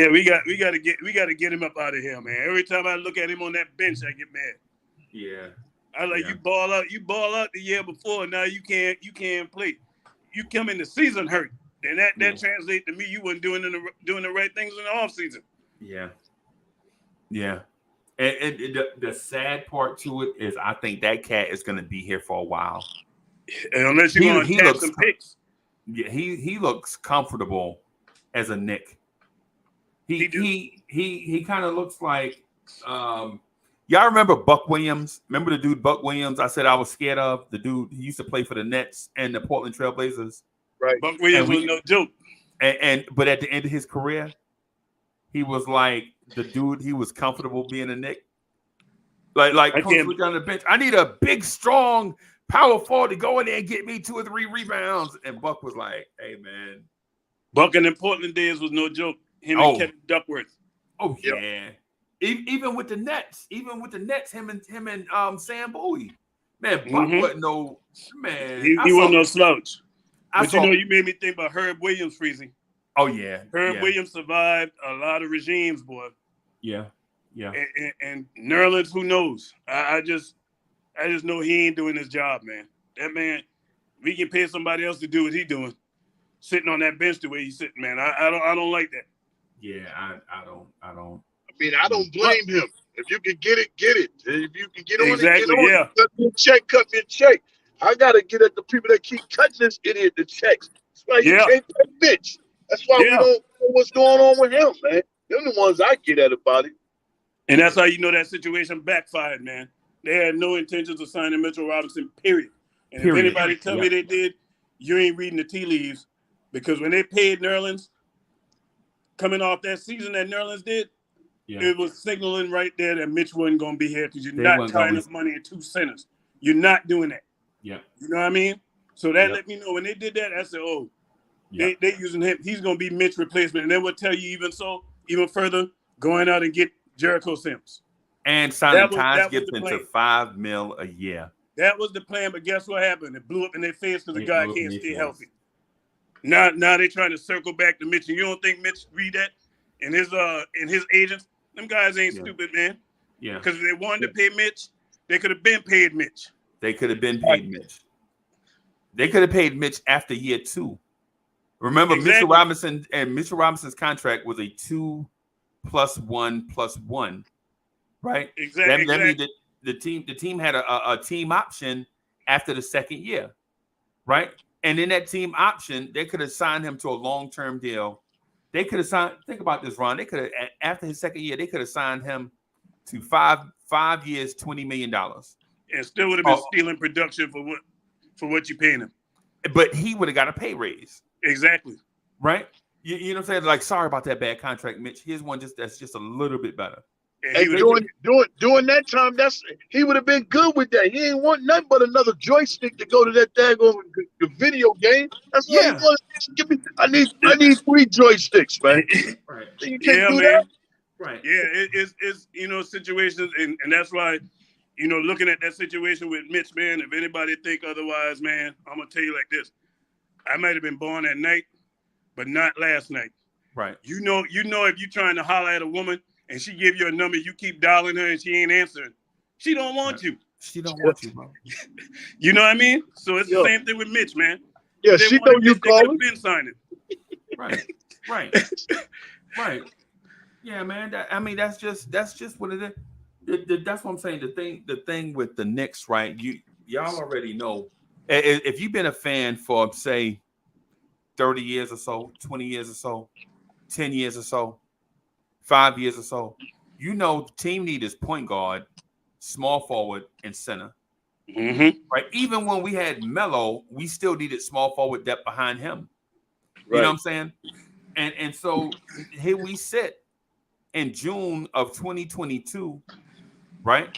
we got to get him up out of here, man. Every time I look at him on that bench, I get mad. Yeah. I you ball out the year before. Now you can't play. You come in the season hurt. And that translates to me you weren't doing the right things in the off season. Yeah. And the sad part to it is I think that cat is going to be here for a while. And unless you want to catch some picks. Yeah, he looks comfortable as a Knick. He kind of looks like y'all remember Buck Williams? Remember the dude Buck Williams? I said I was scared of the dude. He used to play for the Nets and the Portland Trailblazers. Right. Buck Williams was no joke. But at the end of his career, he was like the dude. He was comfortable being a Knick. Like Coach was on the bench. I need a big, strong power forward to go in there and get me 2 or 3 rebounds. And Buck was like, "Hey, man." Buck in the Portland days was no joke. Him and Kevin Duckworth. Oh yeah. Even with the Nets, him and Sam Bowie. Man, Buck wasn't no man. He wasn't no slouch. But you made me think about Herb Williams freezing. Oh yeah. Herb Williams survived a lot of regimes, boy. Yeah. Yeah. And Nerlens, who knows? I just know he ain't doing his job, man. That man, we can pay somebody else to do what he's doing, sitting on that bench the way he's sitting, man. I don't like that. Yeah, I don't. I mean, I don't blame him. If you can get it, get it. If you can get on Exactly, it, get on yeah. it. Cut me a check, cut me a check. I gotta get at the people that keep cutting this idiot the checks. That's why he Yeah. can't pay bitch. That's why we Yeah. don't know what's going on with him, man. They're the ones I get at about it. And that's how you know that situation backfired, man. They had no intentions of signing Mitchell Robinson, period. And if anybody tell me they did, you ain't reading the tea leaves. Because when they paid Nerlens, coming off that season that Nerlens did, it was signaling right there that Mitch wasn't going to be here because you're not tying up money in 2 centers. You're not doing that. Yeah. You know what I mean? So that let me know. When they did that, I said, oh, they using him. He's going to be Mitch's replacement. And then we'll tell you even further, going out and get Jericho Sims. And signing Taj Gibson to $5 million a year. That was the plan, but guess what happened? It blew up in their face because the guy can't stay healthy. Now they're trying to circle back to Mitch. And you don't think Mitch read that? And his agents, them guys ain't stupid, man. Yeah. Because if they wanted to pay Mitch, they could have been paid Mitch. They could have been paid Mitch. They could have paid Mitch after year 2. Remember, Mitchell Robinson's contract was a 2+1+1, right? Exactly. That means that the team had a team option after the second year, right? And in that team option, they could have signed him to a long-term deal. They could have signed. Think about this, Ron. They could have, after his second year, they could have signed him to 5 years, $20 million, and still would have been stealing production for what you paying him. But he would have got a pay raise. Exactly. Right. You know what I'm saying? Like, sorry about that bad contract, Mitch. Here's one that's just a little bit better. Hey, during that time, he would have been good with that. He ain't want nothing but another joystick to go to that daggone video game. That's what he wanted. Give me. I need 3 joysticks, man. Right. You can't do that. Right. Yeah, it's situations, and that's why, looking at that situation with Mitch, man. If anybody think otherwise, man, I'm gonna tell you like this: I might have been born that night, but not last night. Right. You know, if you're trying to holler at a woman and she give you a number, you keep dialing her and she ain't answering. She don't want you. She don't want you, bro. You know what I mean? So it's the same thing with Mitch, man. Yeah, she know you calling. Been signing. Right. Yeah, man. That's just what it is. That's what I'm saying. The thing with the Knicks, right? Y'all already know. If you've been a fan for, say, 30 years or so, 20 years or so, 10 years or so, 5 years or so, the team need is point guard, small forward, and center. Mm-hmm. Right? Even when we had Melo, we still needed small forward depth behind him. Right. You know what I'm saying? And so here we sit in June of 2022, right?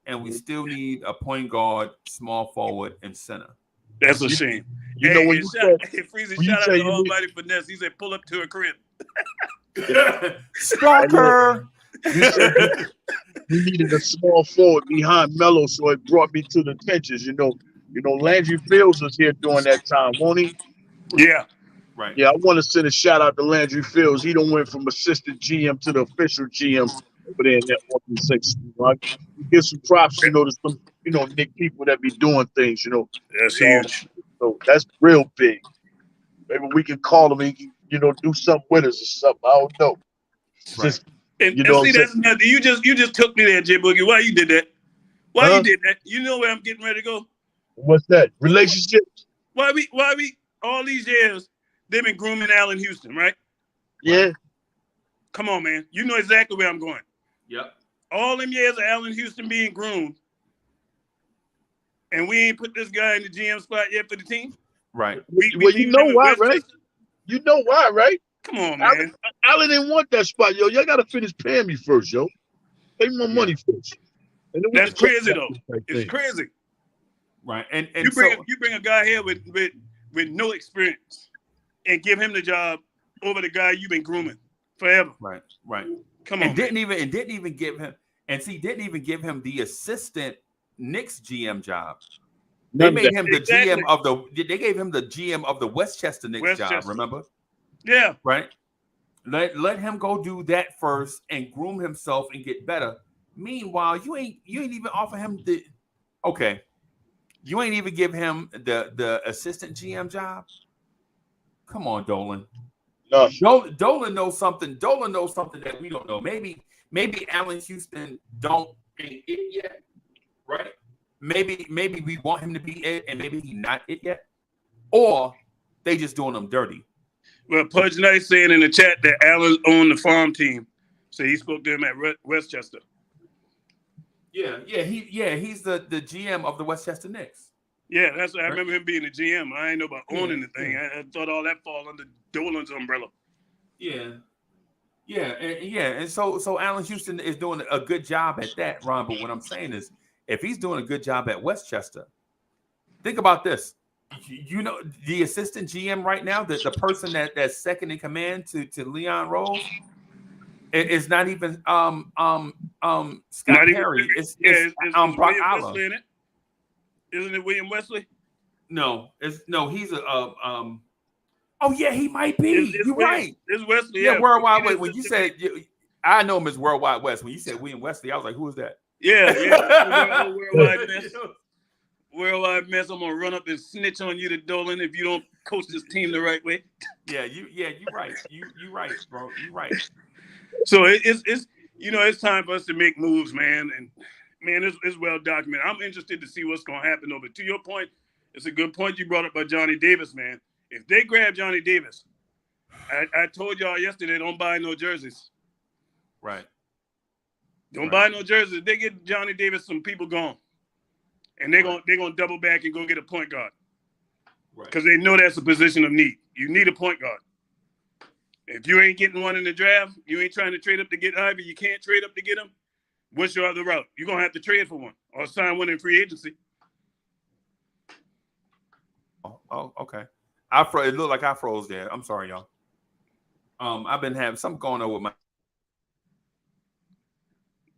And we still need a point guard, small forward, and center. That's a shame. You know when you said, Freezy, shout out to Almighty Finesse. He said, pull up to a crib. Stalker. You said you needed a small forward behind Melo, so it brought me to the trenches. Landry Fields was here during that time, won't he? Yeah. Right. Yeah, I want to send a shout out to Landry Fields. He done went from assistant GM to the official GM over there in that organization. Give some props, to some, Nick people that be doing things, That's huge. So that's real big. Maybe we can call him and he can, do something with us or something. I don't know. Right. And see, that's nothing. You just took me there, J Boogie. Why you did that? Why you did that? You know where I'm getting ready to go? What's that? Relationships? Why we all these years they've been grooming Allen Houston, right? Yeah. Come on, man. You know exactly where I'm going. Yep. All them years of Allen Houston being groomed, and we ain't put this guy in the GM spot yet for the team. Right. You know why, right? You know why, right? Come on, man. Allen didn't want that spot, yo. Y'all got to finish paying me first, yo. Pay me my money first. That's crazy, though. It's crazy. Right. And you bring a guy here with no experience and give him the job over the guy you've been grooming forever. Right. Come on. Didn't even give him the assistant Knicks GM job. They made him the GM of the. They gave him the GM of the Westchester Knicks job. Remember? Yeah. Right. Let him go do that first and groom himself and get better. Meanwhile, you ain't even offer him the okay. You ain't even give him the assistant GM job. Come on, Dolan. No. Dolan knows something. Dolan knows something that we don't know. Maybe Allen Houston ain't it yet, right? Maybe we want him to be it, and maybe he's not it yet, or they just doing him dirty. Well, Pudge Knight saying in the chat that Allen owned the farm team, so he spoke to him at Westchester. He's the GM of the Westchester Knicks. Yeah, that's what I remember him being the GM. I ain't know about owning the thing. I thought all that fall under Dolan's umbrella. And so Allen Houston is doing a good job at that, Ron. But what I'm saying is, if he's doing a good job at Westchester, think about this. You know, the assistant GM right now, the person that's second in command to Leon Rose, it's not even Scott Perry. It's Brock Island. In it? Isn't it William Wesley? No, he's a oh yeah, he might be. You're right. It's Wesley. Yeah, Worldwide West. When you said I know him as Worldwide West. When you said William Wesley, I was like, who is that? Yeah. Worldwide Mess. Worldwide Mess. I'm gonna run up and snitch on you to Dolan if you don't coach this team the right way. You're right. You right, bro. You're right. So it's time for us to make moves, man. And man, it's well documented. I'm interested to see what's gonna happen though. But to your point, it's a good point you brought up about Johnny Davis, man. If they grab Johnny Davis, I told y'all yesterday, don't buy no jerseys. Right. Don't buy no jerseys. If they get Johnny Davis, some people gone. And they're gonna double back and go get a point guard. Right. Because they know that's a position of need. You need a point guard. If you ain't getting one in the draft, you ain't trying to trade up to get Ivy, you can't trade up to get him. What's your other route? You're gonna have to trade for one or sign one in free agency. Oh, okay. It looked like I froze there. I'm sorry, y'all. I've been having something going on with my.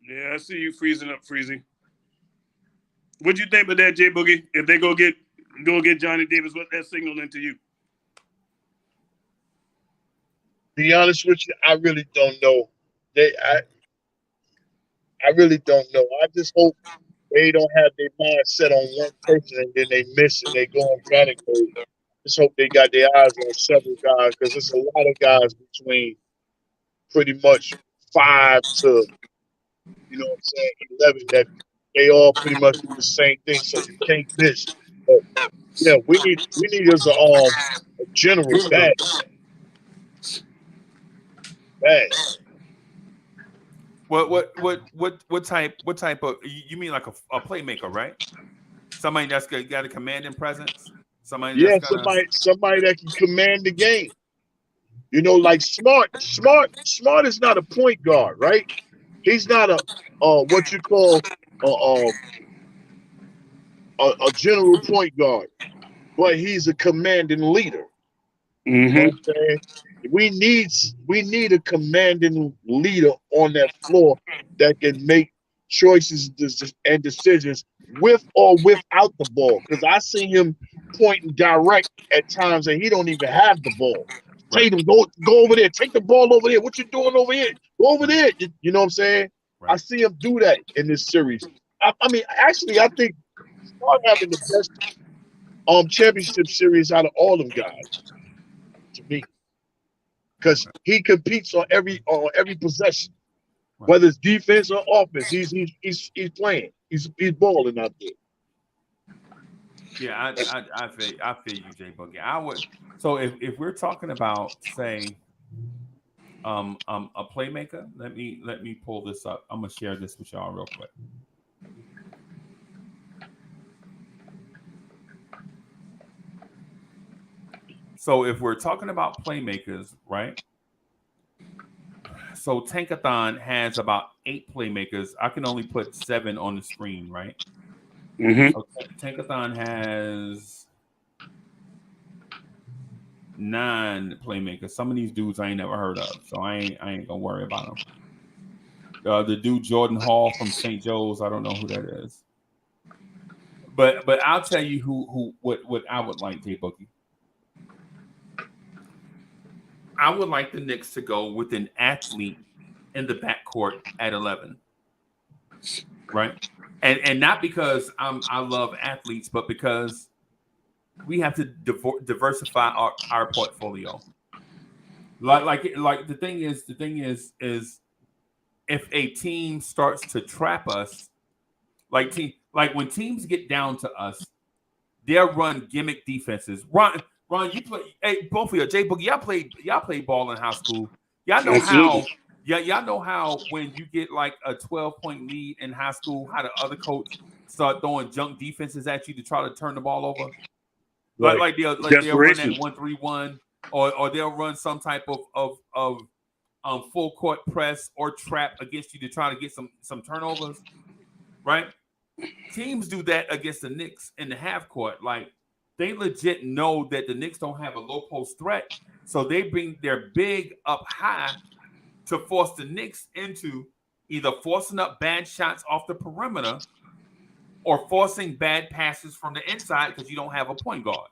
Yeah, I see you freezing up, Freezy. What'd you think about that, J Boogie? If they go get Johnny Davis, what that signal into you? Be honest with you, I really don't know. I really don't know. I just hope they don't have their mind set on one person and then they miss and they go on panic mode. Just hope they got their eyes on several guys because there's a lot of guys between pretty much 5 to, 11 that they all pretty much do the same thing. So you can't miss. But yeah, we need as a general bad. What type of you mean like a playmaker, right? Somebody that's got a commanding presence. Somebody that can command the game. Like Smart is not a point guard, right? He's not a what you call a general point guard, but he's a commanding leader. You know what I'm saying? We need a commanding leader on that floor that can make choices and decisions with or without the ball. Because I see him pointing direct at times and he don't even have the ball. Right. Tatum, go over there. Take the ball over there. What you doing over here? Go over there. You know what I'm saying? Right. I see him do that in this series. I think Smart having the best championship series out of all them guys to me. Because he competes on every possession, right. Whether it's defense or offense. He's playing. He's balling out there. Yeah, I feel you, Jay Boogie. I would. So if we're talking about say, a playmaker, let me pull this up. I'm gonna share this with y'all real quick. So if we're talking about playmakers, right? So Tankathon has about 8 playmakers. I can only put 7 on the screen, right? So Tankathon has 9 playmakers. Some of these dudes I ain't never heard of, so I ain't gonna worry about them. The dude Jordan Hall from St. Joe's, I don't know who that is. But I'll tell you what I would like, J Boogie. I would like the Knicks to go with an athlete in the backcourt at 11, right? And not because I love athletes, but because we have to diversify our portfolio. Like the thing is if a team starts to trap us, like when teams get down to us, they'll run gimmick defenses. Ron, you play. Hey, both of you, Jay Boogie, y'all played ball in high school. Y'all know Absolutely. how. Yeah, y'all know how when you get like a 12-point lead in high school, how the other coach start throwing junk defenses at you to try to turn the ball over. Right. Like they'll run that 1-3-1, or they'll run some type of full court press or trap against you to try to get some turnovers, right? Teams do that against the Knicks in the half court. Like they legit know that the Knicks don't have a low post threat, so they bring their big up high to force the Knicks into either forcing up bad shots off the perimeter or forcing bad passes from the inside because you don't have a point guard,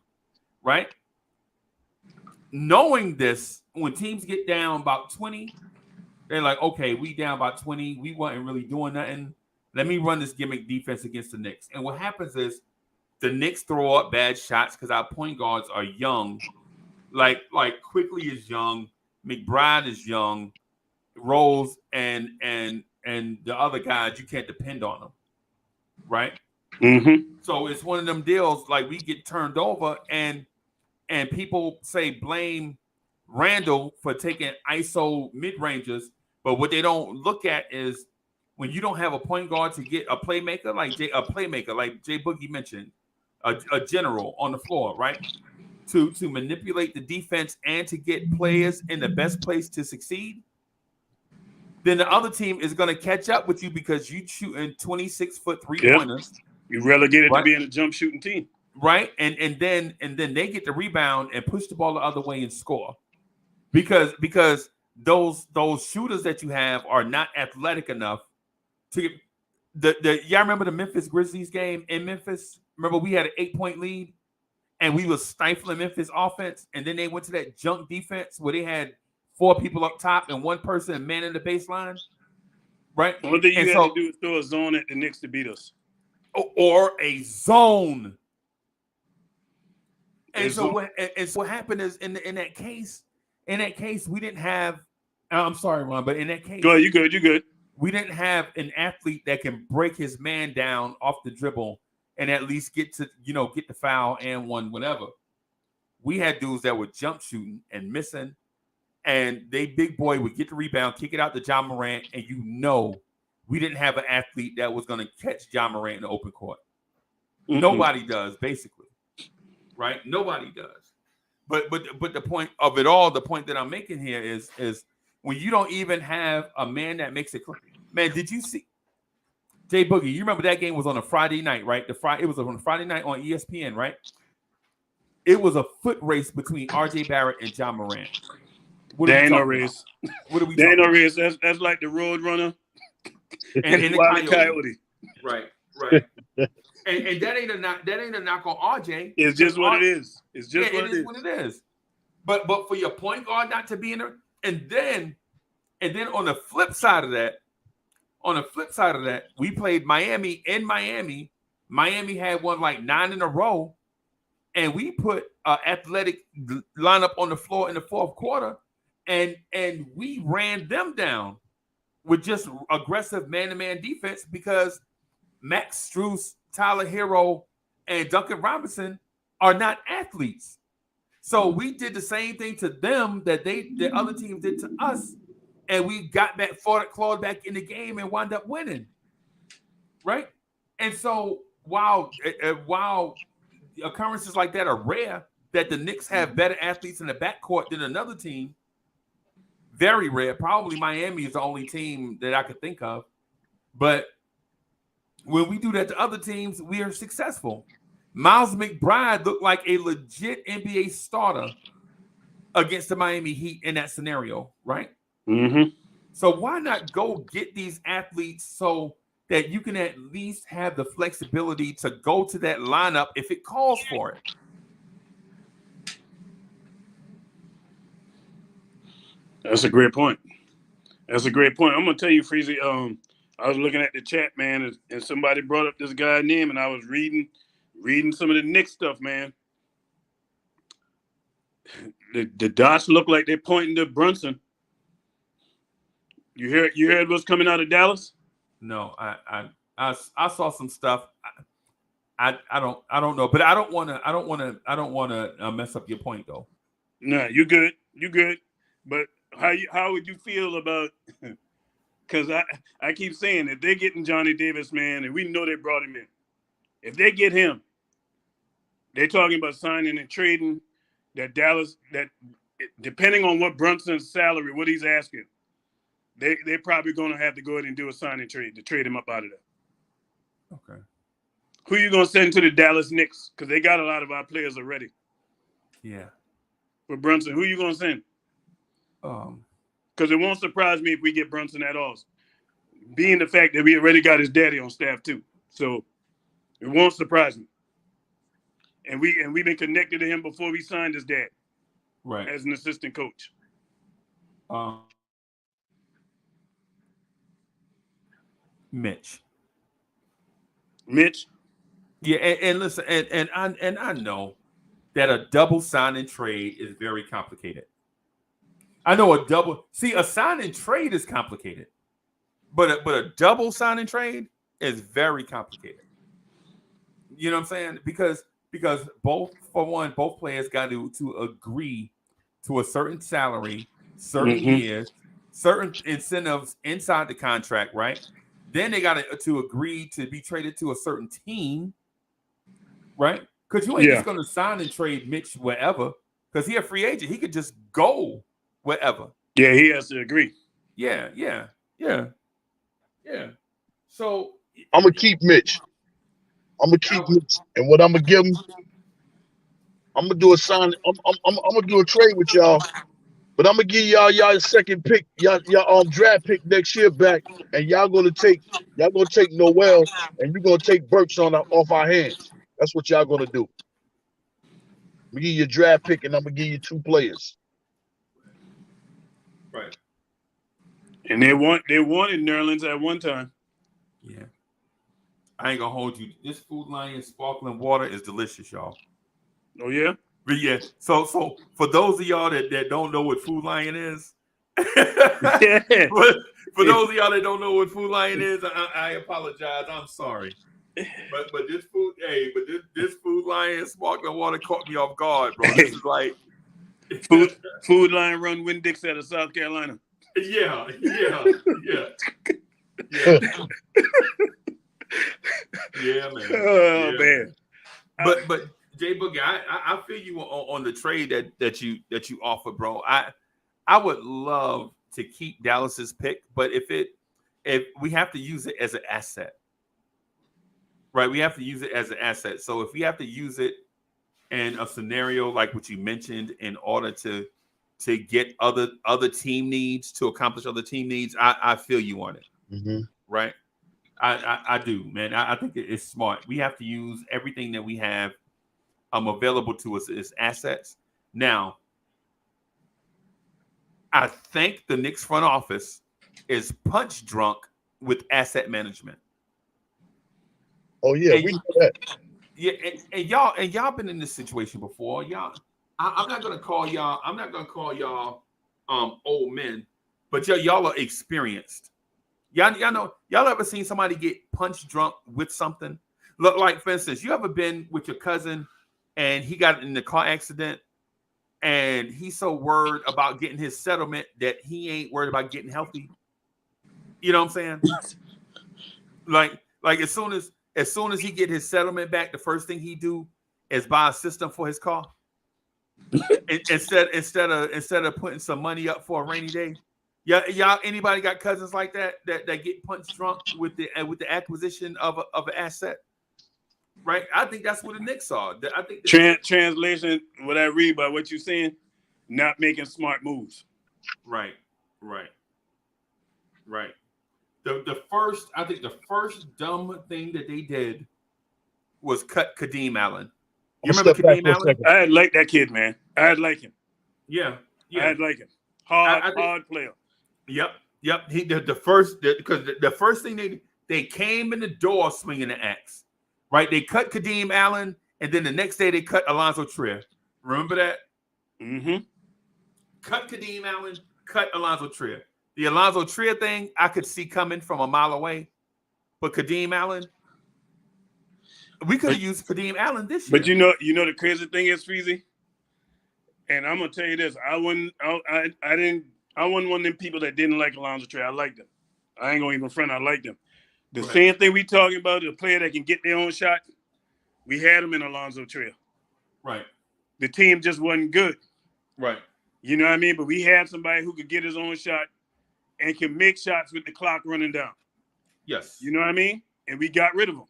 right? Knowing this, when teams get down about 20, they're like, okay, we down about 20. We wasn't really doing nothing. Let me run this gimmick defense against the Knicks. And what happens is the Knicks throw up bad shots because our point guards are young. Like Quickly is young, McBride is young, Rose and the other guys, you can't depend on them, right? Mm-hmm. So it's one of them deals like we get turned over and people say blame Randall for taking ISO mid-rangers, but what they don't look at is when you don't have a point guard to get a playmaker like Jay Boogie mentioned, a general on the floor, right? To manipulate the defense and to get players in the best place to succeed, then the other team is going to catch up with you because you shooting 26-foot 3-pointers. You relegated right? to being a jump shooting team. Right. And then they get the rebound and push the ball the other way and score. Because those shooters that you have are not athletic enough to get y'all remember the Memphis Grizzlies game in Memphis? Remember we had an 8-point lead and we was stifling Memphis offense, and then they went to that junk defense where they had 4 people up top and 1 person manning the baseline, right? One thing you had to do is throw a zone at the Knicks to beat us, or a zone. And so what happened is in that case we didn't have. I'm sorry, Ron, but in that case, go ahead, you good. We didn't have an athlete that can break his man down off the dribble and at least get the foul and one whatever. We had dudes that were jump shooting and missing. And they big boy would get the rebound, kick it out to John Morant, and we didn't have an athlete that was going to catch John Morant in the open court. Mm-hmm. Nobody does, basically, right? Nobody does. But the point of it all, the point that I'm making here is when you don't even have a man that makes it. Man, did you see Jay Boogie? You remember that game was on a Friday night, right? It was on a Friday night on ESPN, right? It was a foot race between RJ Barrett and John Morant. There ain't no race. What are we? There ain't no race. That's like the Road Runner and the Coyote. Right. and that ain't a knock on RJ. It's just what it is. It's just what it is. But for your point guard not to be in there, and then on the flip side of that, we played Miami in Miami. Miami had won like 9 in a row, and we put an athletic lineup on the floor in the fourth quarter. And we ran them down with just aggressive man-to-man defense because Max Strus, Tyler Hero, and Duncan Robinson are not athletes. So we did the same thing to them that the other teams did to us, and we got back, clawed back in the game and wound up winning, right? And so while occurrences like that are rare, that the Knicks have better athletes in the backcourt than another team, very rare. Probably Miami is the only team that I could think of. But when we do that to other teams, we are successful. Miles McBride looked like a legit NBA starter against the Miami Heat in that scenario, right? Mm-hmm. So why not go get these athletes so that you can at least have the flexibility to go to that lineup if it calls for it? That's a great point. That's a great point. I'm gonna tell you, Freezy. I was looking at the chat, man, and somebody brought up this guy's name, and I was reading some of the Knicks stuff, man. The dots look like they're pointing to Brunson. You heard what's coming out of Dallas? No, I saw some stuff. I don't know, but I don't want to mess up your point though. Nah, you good. But how would you feel about? Because I keep saying if they're getting Johnny Davis, man, and we know they brought him in. If they get him, they're talking about signing and trading. That Dallas, that depending on what Brunson's salary, what he's asking, they're probably going to have to go ahead and do a sign and trade to trade him up out of there. Okay. Who you going to send to the Dallas Knicks? Because they got a lot of our players already. Yeah. For Brunson, who you going to send? Because it won't surprise me if we get Brunson at all. Being the fact that we already got his daddy on staff too. So it won't surprise me. And we've been connected to him before we signed his dad. Right. As an assistant coach. Mitch. Yeah, and listen, and I know that a double sign and trade is very complicated. I know a sign and trade is complicated, but a double sign and trade is very complicated. You know what I'm saying? Because both players got to agree to a certain salary, certain years, certain incentives inside the contract, right? Then they got to agree to be traded to a certain team, right? Because you ain't just going to sign and trade Mitch wherever, because he's a free agent. He could just go wherever. Yeah, he has to agree. Yeah. So I'm gonna keep Mitch. And what I'm gonna give him, I'm gonna do a sign. I'm gonna do a trade with y'all, but I'm gonna give y'all second pick, y'all draft pick next year back, and y'all gonna take Noel, and you're gonna take Burks off our hands. That's what y'all gonna do. I'm gonna give you a draft pick, and I'm gonna give you 2 players. Right. And they wanted Nerlens at one time. Yeah. I ain't gonna hold you. This Food Lion sparkling water is delicious, y'all. Oh yeah? But yeah. So for those of y'all that don't know what Food Lion is, for those of y'all that don't know what Food Lion is, I apologize. I'm sorry. But this Food Lion sparkling water caught me off guard, bro. This is like Food Lion run Winn-Dixie out of South Carolina. Yeah. Yeah, man. Oh man. But Jay Boogie, I feel you on the trade that you offer, bro. I would love to keep Dallas's pick, but if we have to use it as an asset, right? We have to use it as an asset. So if we have to use it in a scenario like what you mentioned in order to get other team needs, to accomplish other team needs, I feel you on it, right? I do, man. I think it's smart. We have to use everything that we have available to us as assets. Now, I think the Knicks front office is punch drunk with asset management. Oh yeah, we know that. Yeah, and y'all been in this situation before. I'm not gonna call y'all old men, but y'all are experienced. Y'all know, y'all ever seen somebody get punch drunk with something? Look, like for instance, you ever been with your cousin and he got in the car accident and he's so worried about getting his settlement that he ain't worried about getting healthy? You know what I'm saying? like as soon as he get his settlement back, the first thing he do is buy a system for his car. instead of putting some money up for a rainy day. Y'all anybody got cousins like that get punch drunk with the acquisition of an asset? Right? I think that's what the Knicks are. I think translation, what I read by what you're saying, not making smart moves. Right. The first dumb thing that they did was cut Kadeem Allen. You remember Kadeem Allen? I like that kid, man. I like him. Yeah. I like him. Hard player. Yep. He the first because the first thing they came in the door swinging the axe, right? They cut Kadeem Allen, and then the next day they cut Alonzo Trier. Remember that? Mm-hmm. Cut Kadeem Allen, cut Alonzo Trier. The Alonzo Trier thing I could see coming from a mile away, but Kadeem Allen, we could have used Kadeem Allen this year. But you know the crazy thing is, Feezy, and I'm gonna tell you this: I wasn't one of them people that didn't like Alonzo Trier. I liked him. I ain't gonna even front. I liked him. The same thing we talking about, the player that can get their own shot. We had him in Alonzo Trier. Right. The team just wasn't good. Right. You know what I mean? But we had somebody who could get his own shot and can make shots with the clock running down. Yes. You know what I mean? And we got rid of him.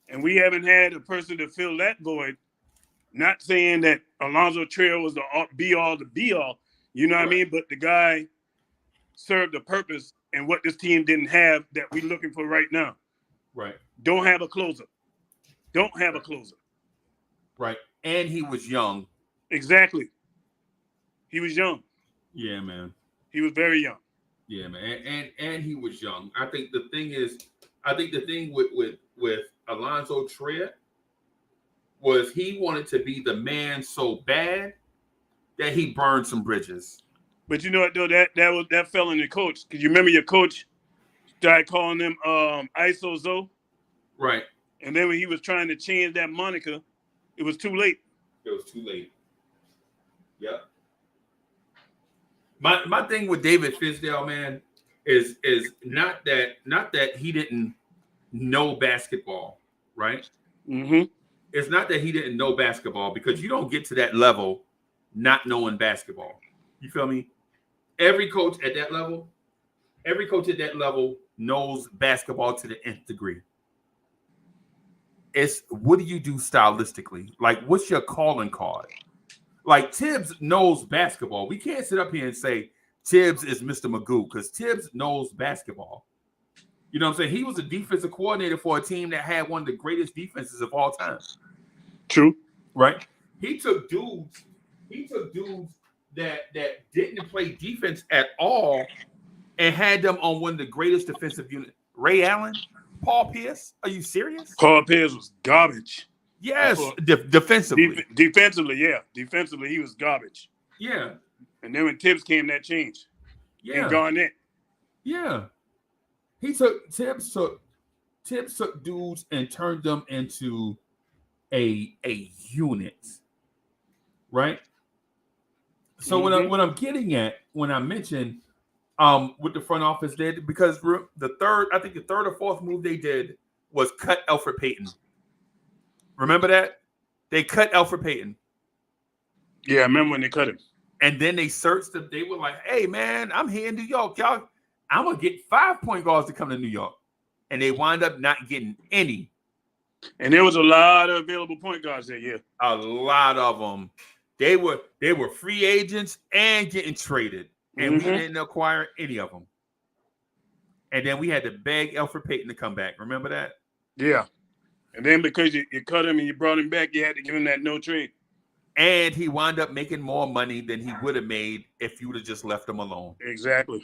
And we haven't had a person to fill that void. Not saying that Alonzo Trier was the be-all, the be-all. You know what I mean? But the guy served a purpose and what this team didn't have that we're looking for right now. Right. Don't have a closer. Don't have a closer. Right. And he was young. Exactly. He was young. Yeah, man. He was very young. Yeah, man. And he was young. I think the thing with Alonzo Trier was he wanted to be the man so bad that he burned some bridges. But you know what though, that fell in the coach. Because you remember your coach started calling them ISO Zo. Right. And then when he was trying to change that moniker, it was too late. It was too late. Yep. My thing with David Fizdale, man, is not that he didn't know basketball, right? Mm-hmm. It's not that he didn't know basketball, because you don't get to that level not knowing basketball. You feel me? Every coach at that level knows basketball to the nth degree. It's what do you do stylistically? Like, what's your calling card? Like, Tibbs knows basketball. We can't sit up here and say Tibbs is Mr. Magoo, because Tibbs knows basketball. You know what I'm saying? He was a defensive coordinator for a team that had one of the greatest defenses of all time. True. Right? He took dudes that didn't play defense at all and had them on one of the greatest defensive units. Ray Allen, Paul Pierce. Are you serious? Paul Pierce was garbage. Yes, defensively. Defensively, yeah. Defensively, he was garbage. Yeah. And then when Tibbs came, that changed. Yeah. And Garnett. Yeah. Tibbs took dudes and turned them into a unit. Right? So what I'm getting at when I mentioned what the front office did, because the third or fourth move they did was cut Elfrid Payton. Remember that? They cut Elfrid Payton. Yeah, I remember when they cut him. And then they searched them. They were like, hey, man, I'm here in New York. Y'all, I'm going to get 5 point guards to come to New York. And they wind up not getting any. And there was a lot of available point guards that year. A lot of them. They were free agents and getting traded. And we didn't acquire any of them. And then we had to beg Elfrid Payton to come back. Remember that? Yeah. And then because you cut him and you brought him back, you had to give him that no trade. And he wound up making more money than he would have made if you would have just left him alone. Exactly.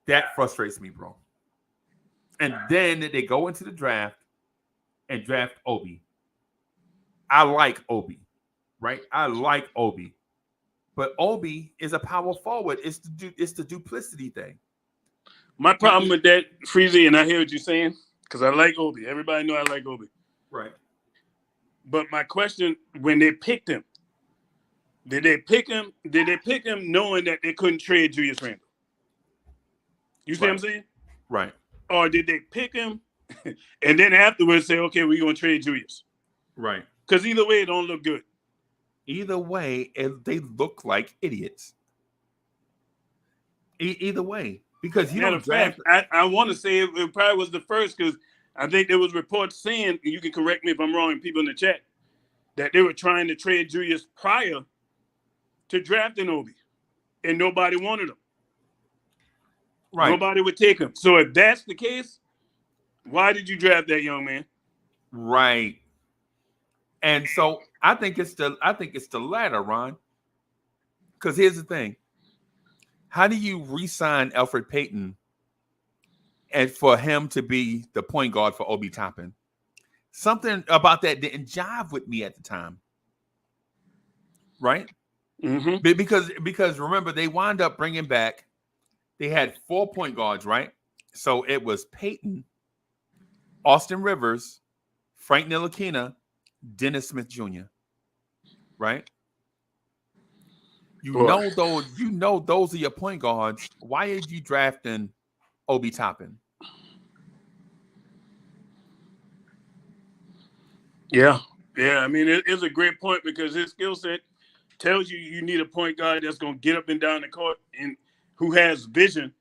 That frustrates me, bro. And then they go into the draft and draft Obi. I like Obi, right? I like Obi. But Obi is a power forward. It's the duplicity thing. My problem with that, Freezy, and I hear what you're saying, because I like Obi. Everybody know I like Obi. Right. But my question, when they picked him, did they pick him knowing that they couldn't trade Julius Randle? You see what I'm saying? Right. Or did they pick him and then afterwards say, okay, we're going to trade Julius? Right. Because either way, it don't look good. Either way, they look like idiots. Either way. Because you don't draft. I want to say it probably was the first, because I think there was reports saying, and you can correct me if I'm wrong, people in the chat, that they were trying to trade Julius prior to drafting Obi, and nobody wanted him. Right. Nobody would take him. So if that's the case, why did you draft that young man? Right. And so I think it's the latter, Ron. Because here's the thing: how do you re-sign Alfred Payton and for him to be the point guard for Obi Toppin? Something about that didn't jive with me at the time, right? Mm-hmm. Because remember, they wound up bringing back. They had 4 point guards, right? So it was Payton, Austin Rivers, Frank Ntilikina, Dennis Smith Jr. Right? You know those are your point guards. Why are you drafting Obi Toppin? Yeah. I mean, it's a great point because his skill set tells you need a point guard that's going to get up and down the court and who has vision.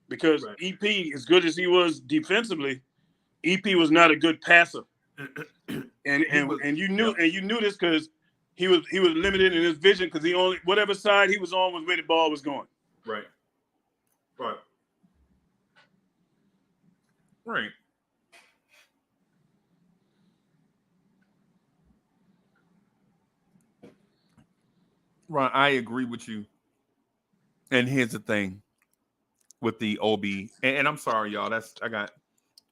Because Right. EP, as good as he was defensively, EP was not a good passer, and you knew this because he was limited in his vision because he only whatever side he was on was where the ball was going. Right. Ron, I agree with you. And here's the thing with the OB, and I'm sorry, y'all. I got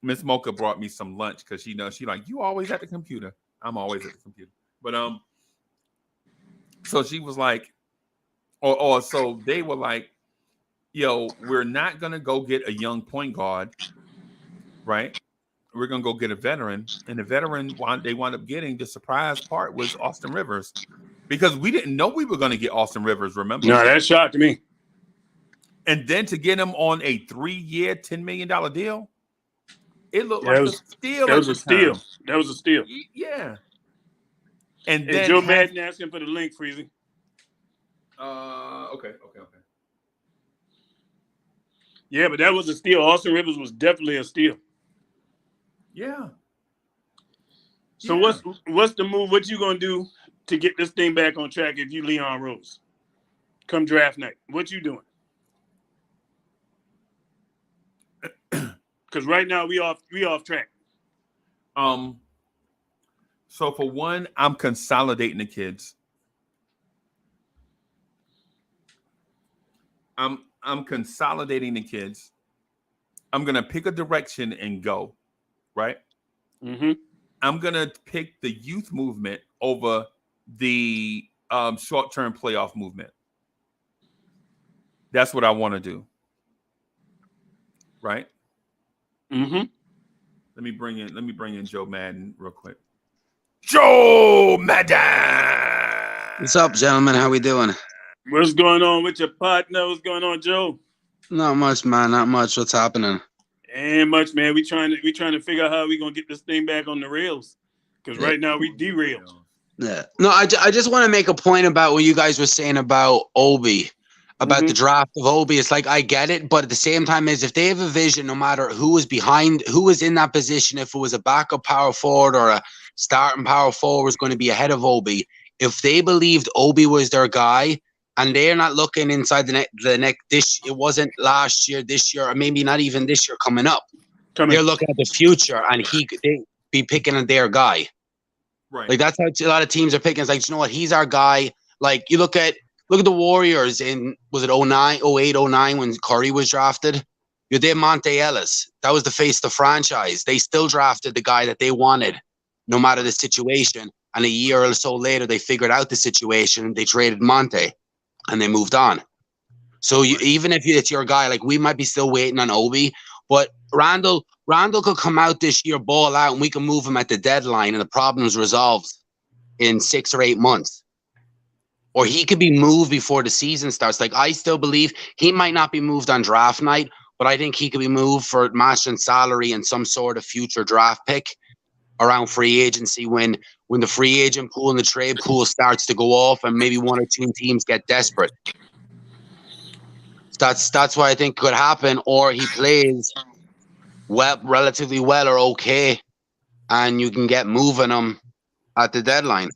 Miss Mocha brought me some lunch because she knows she like you always at the computer. I'm always at the computer. But so she was like, or so they were like, yo, we're not gonna go get a young point guard, right? We're gonna go get a veteran, and the veteran they wound up getting the surprise part was Austin Rivers. Because we didn't know we were going to get Austin Rivers, remember? No, that shocked me. And then to get him on a 3-year, $10 million deal, it looked like a steal. That was a steal. That was a steal. Yeah. And hey, then Joe Madden asking for the link, Freezy. Okay. Yeah, but that was a steal. Austin Rivers was definitely a steal. Yeah. So what's the move? What you gonna do to get this thing back on track if you Leon Rose? Come draft night. What you doing? Because right now we off track. So for one, I'm consolidating the kids. I'm consolidating the kids. I'm gonna pick a direction and go, right? Mm-hmm. I'm gonna pick the youth movement over the short-term playoff movement. That's what I want to do. Right? Mm-hmm. Let me bring in Joe Madden real quick. Joe Madden! What's up, gentlemen? How we doing? What's going on with your partner? What's going on, Joe? Not much, man. Not much. What's happening? Ain't much, man. We trying to figure out how we gonna get this thing back on the rails. Because right now we derailed. Yeah. No, I just want to make a point about what you guys were saying about Obi, about the draft of Obi. It's like I get it, but at the same time, is if they have a vision, no matter who was in that position, if it was a backup power forward or a starting power forward was going to be ahead of Obi, if they believed Obi was their guy, and they're not looking inside the next it wasn't last year, this year, or maybe not even this year coming up. They're looking at the future, and they be picking their guy. Right. Like that's how a lot of teams are picking. It's like, you know what, he's our guy. Like you look at the Warriors in, was it 08, 09 when Curry was drafted? You did Monte Ellis. That was the face of the franchise. They still drafted the guy that they wanted, no matter the situation. And a year or so later, they figured out the situation. They traded Monte, and they moved on. So even if it's your guy, like we might be still waiting on Obi, but Randall could come out this year, ball out, and we can move him at the deadline, and the problem's resolved in 6 or 8 months. Or he could be moved before the season starts. Like I still believe he might not be moved on draft night, but I think he could be moved for matching salary and some sort of future draft pick around free agency when the free agent pool and the trade pool starts to go off and maybe 1 or 2 teams get desperate. That's what I think could happen. Or he plays relatively well or okay, and you can get moving him at the deadline.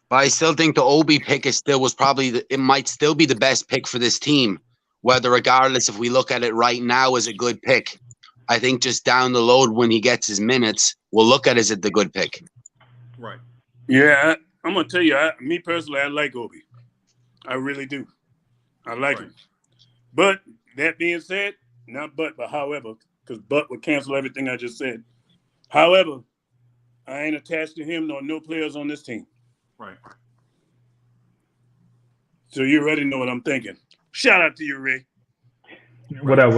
But I still think the Obi pick it might still be the best pick for this team, whether regardless if we look at it right now as a good pick. I think just down the road when he gets his minutes, we'll look at it as the good pick. Right. Yeah, I'm gonna tell you. Me personally, I like Obi. I really do. I like him. But that being said, not but however, because but would cancel everything I just said. However, I ain't attached to him nor no players on this team. Right. So you already know what I'm thinking. Shout out to you, Ray. What up,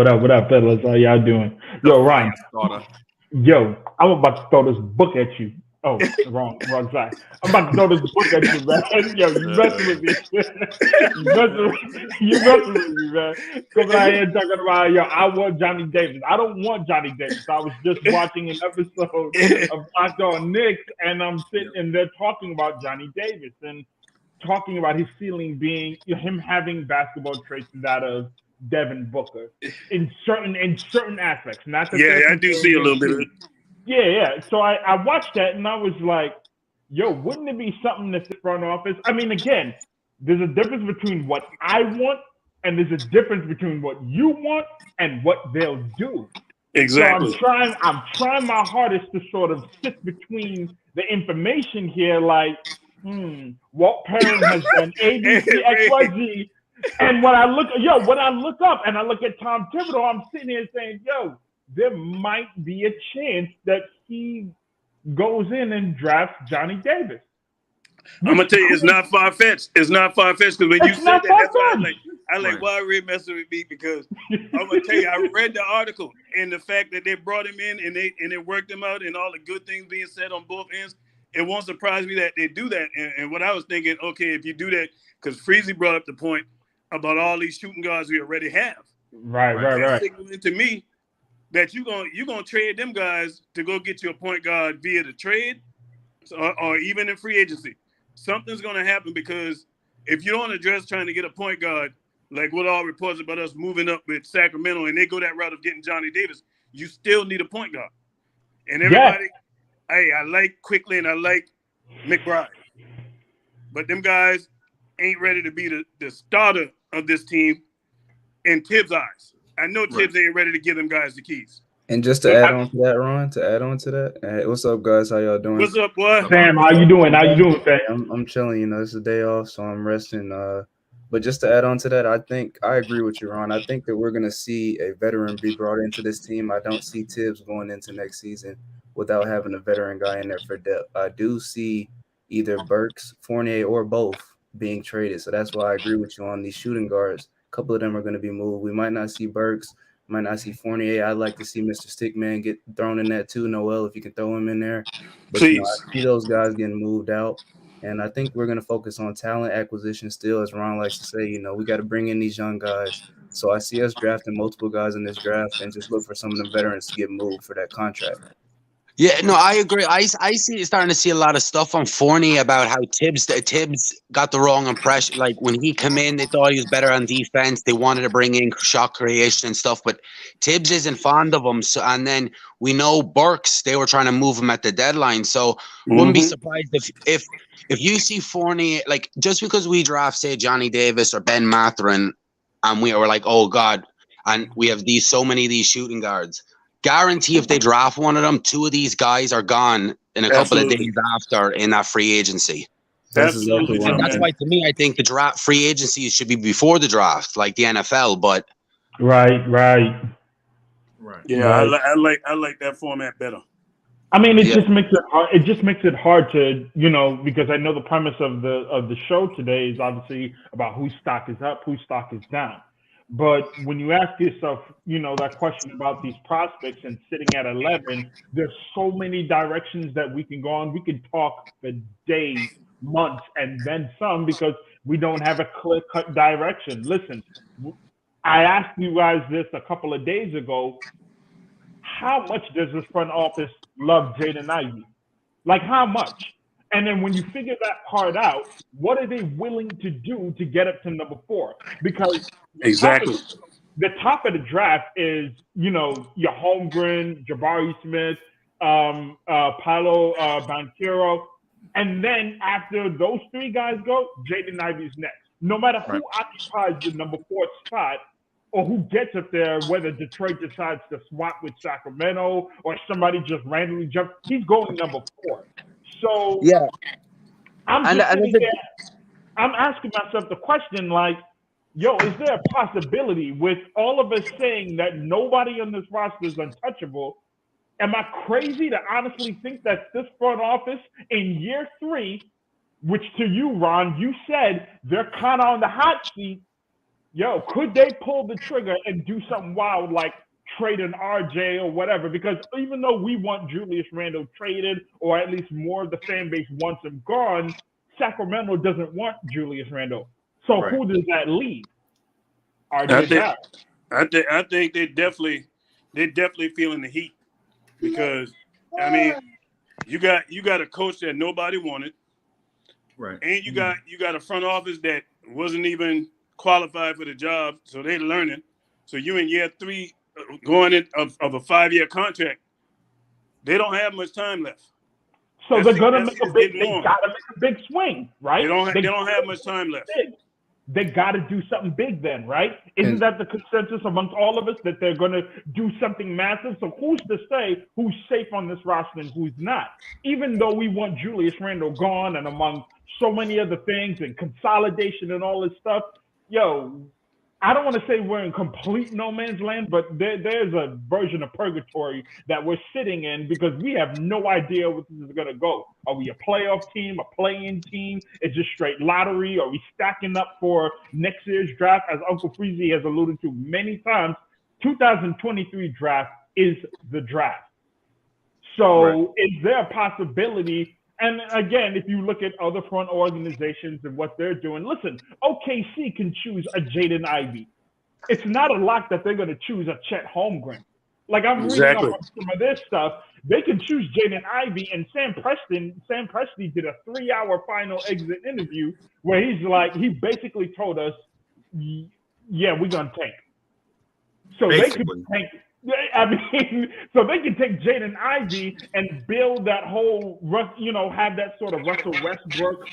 fellas? How y'all doing? The Yo, Ron. starter. Yo, I'm about to throw this book at you. Oh, wrong side. I'm about to throw this book at you, man. Yo, you messing with me. you messing with me, man. Coming out here talking about, yo, I want Johnny Davis. I don't want Johnny Davis. I was just watching an episode of Locked On Knicks, and I'm sitting and they're talking about Johnny Davis and talking about his ceiling being him having basketball traits that of Devin Booker in certain aspects. Not that yeah, I do see a little bit of it. Yeah. So I watched that and I was like, yo, wouldn't it be something that the front office? I mean, again, there's a difference between what I want and there's a difference between what you want and what they'll do. Exactly. So I'm trying my hardest to sort of sit between the information here, like, Walt Perrin has done ABC, XYZ. And when I look up and I look at Tom Thibodeau, I'm sitting here saying, yo, there might be a chance that he goes in and drafts Johnny Davis. I'm gonna tell you, it's not far fetched. It's not far fetched because when you said that, that's why I like why Ray messing with me because I'm gonna tell you, I read the article and the fact that they brought him in and they worked him out and all the good things being said on both ends. It won't surprise me that they do that. And what I was thinking, okay, if you do that, because Freezy brought up the point about all these shooting guards we already have. Right. Signaling to me that you're gonna trade them guys to go get you a point guard via the trade or even in free agency. Something's gonna happen because if you don't address trying to get a point guard, like what all reports about us moving up with Sacramento and they go that route of getting Johnny Davis, you still need a point guard. And everybody, hey, I like Quickly and I like McBride. But them guys ain't ready to be the starter of this team in Tibbs' eyes. I know Tibbs ain't ready to give them guys the keys. And just to add on to that, Ron, hey, what's up, guys? How y'all doing? What's up, boy? Sam, how you doing, Sam? I'm chilling. You know, it's a day off, so I'm resting. But just to add on to that, I agree with you, Ron. I think that we're going to see a veteran be brought into this team. I don't see Tibbs going into next season without having a veteran guy in there for depth. I do see either Burks, Fournier, or both being traded. So that's why I agree with you on these shooting guards. A couple of them are going to be moved. We might not see Burks, might not see Fournier. I'd like to see Mr. Stickman get thrown in that too. Noel, if you can throw him in there. But please, I see those guys getting moved out. And I think we're going to focus on talent acquisition still, as Ron likes to say. You know, we got to bring in these young guys. So I see us drafting multiple guys in this draft and just look for some of the veterans to get moved for that contract. Yeah, no, I agree. I see starting to see a lot of stuff on Fournier about how Tibbs got the wrong impression. Like when he came in, they thought he was better on defense. They wanted to bring in shot creation and stuff, but Tibbs isn't fond of him. So, and then we know Burks, they were trying to move him at the deadline. So wouldn't be surprised if you see Fournier, like just because we draft, say, Johnny Davis or Ben Mathurin, and we were like, oh God, and we have so many of these shooting guards. Guarantee if they draft one of them, two of these guys are gone in a couple of days after in that free agency. That's exactly and that's why, to me, I think the draft free agency should be before the draft, like the NFL. But right. Yeah, right. I like that format better. I mean, it just makes it hard. It just makes it hard to, because I know the premise of the show today is obviously about whose stock is up, whose stock is down. But when you ask yourself, that question about these prospects and sitting at 11, there's so many directions that we can go on. We can talk for days, months, and then some because we don't have a clear-cut direction. Listen, I asked you guys this a couple of days ago. How much does this front office love Jaden Ivey? Like how much? And then when you figure that part out, what are they willing to do to get up to number 4? Because exactly the top of the draft is, your Holmgren, Jabari Smith, Paolo Banchero. And then after those 3 guys go, Jaden Ivey's next. No matter who occupies the number 4 spot or who gets up there, whether Detroit decides to swap with Sacramento or somebody just randomly jumps, he's going number 4. So I'm just sitting there. I'm asking myself the question, like, yo, is there a possibility with all of us saying that nobody on this roster is untouchable? Am I crazy to honestly think that this front office in year 3, which to you, Ron, you said they're kind of on the hot seat. Yo, could they pull the trigger and do something wild like trade an RJ or whatever? Because even though we want Julius Randle traded, or at least more of the fan base wants him gone, Sacramento doesn't want Julius Randle. So who does that leave? RJ. I think they're definitely feeling the heat, because I mean, you got a coach that nobody wanted, right? And you got a front office that wasn't even qualified for the job, so they're learning. So you in year 3 going in of a 5-year contract, they don't have much time left. So they're gonna make a big. They gotta make a big swing, right? They don't have much time left. They got to do something big then, right? Isn't that the consensus amongst all of us, that they're going to do something massive? So who's to say who's safe on this roster and who's not? Even though we want Julius Randle gone, and among so many other things and consolidation and all this stuff, yo, I don't want to say we're in complete no man's land, but there's a version of purgatory that we're sitting in, because we have no idea what this is going to go. Are we a playoff team, a play-in team? Is it straight lottery? Are we stacking up for next year's draft? As Uncle Freezy has alluded to many times, 2023 draft is the draft. So is there a possibility? And again, if you look at other front organizations and what they're doing, listen, OKC can choose a Jaden Ivey. It's not a lock that they're going to choose a Chet Holmgren. Like, I'm reading up on some of this stuff. They can choose Jaden Ivey, and Sam Presti did a 3-hour final exit interview where he basically told us, yeah, we're going to tank. So basically. They could tank. I mean, so they can take Jaden Ivey and build that whole, have that sort of Russell Westbrook,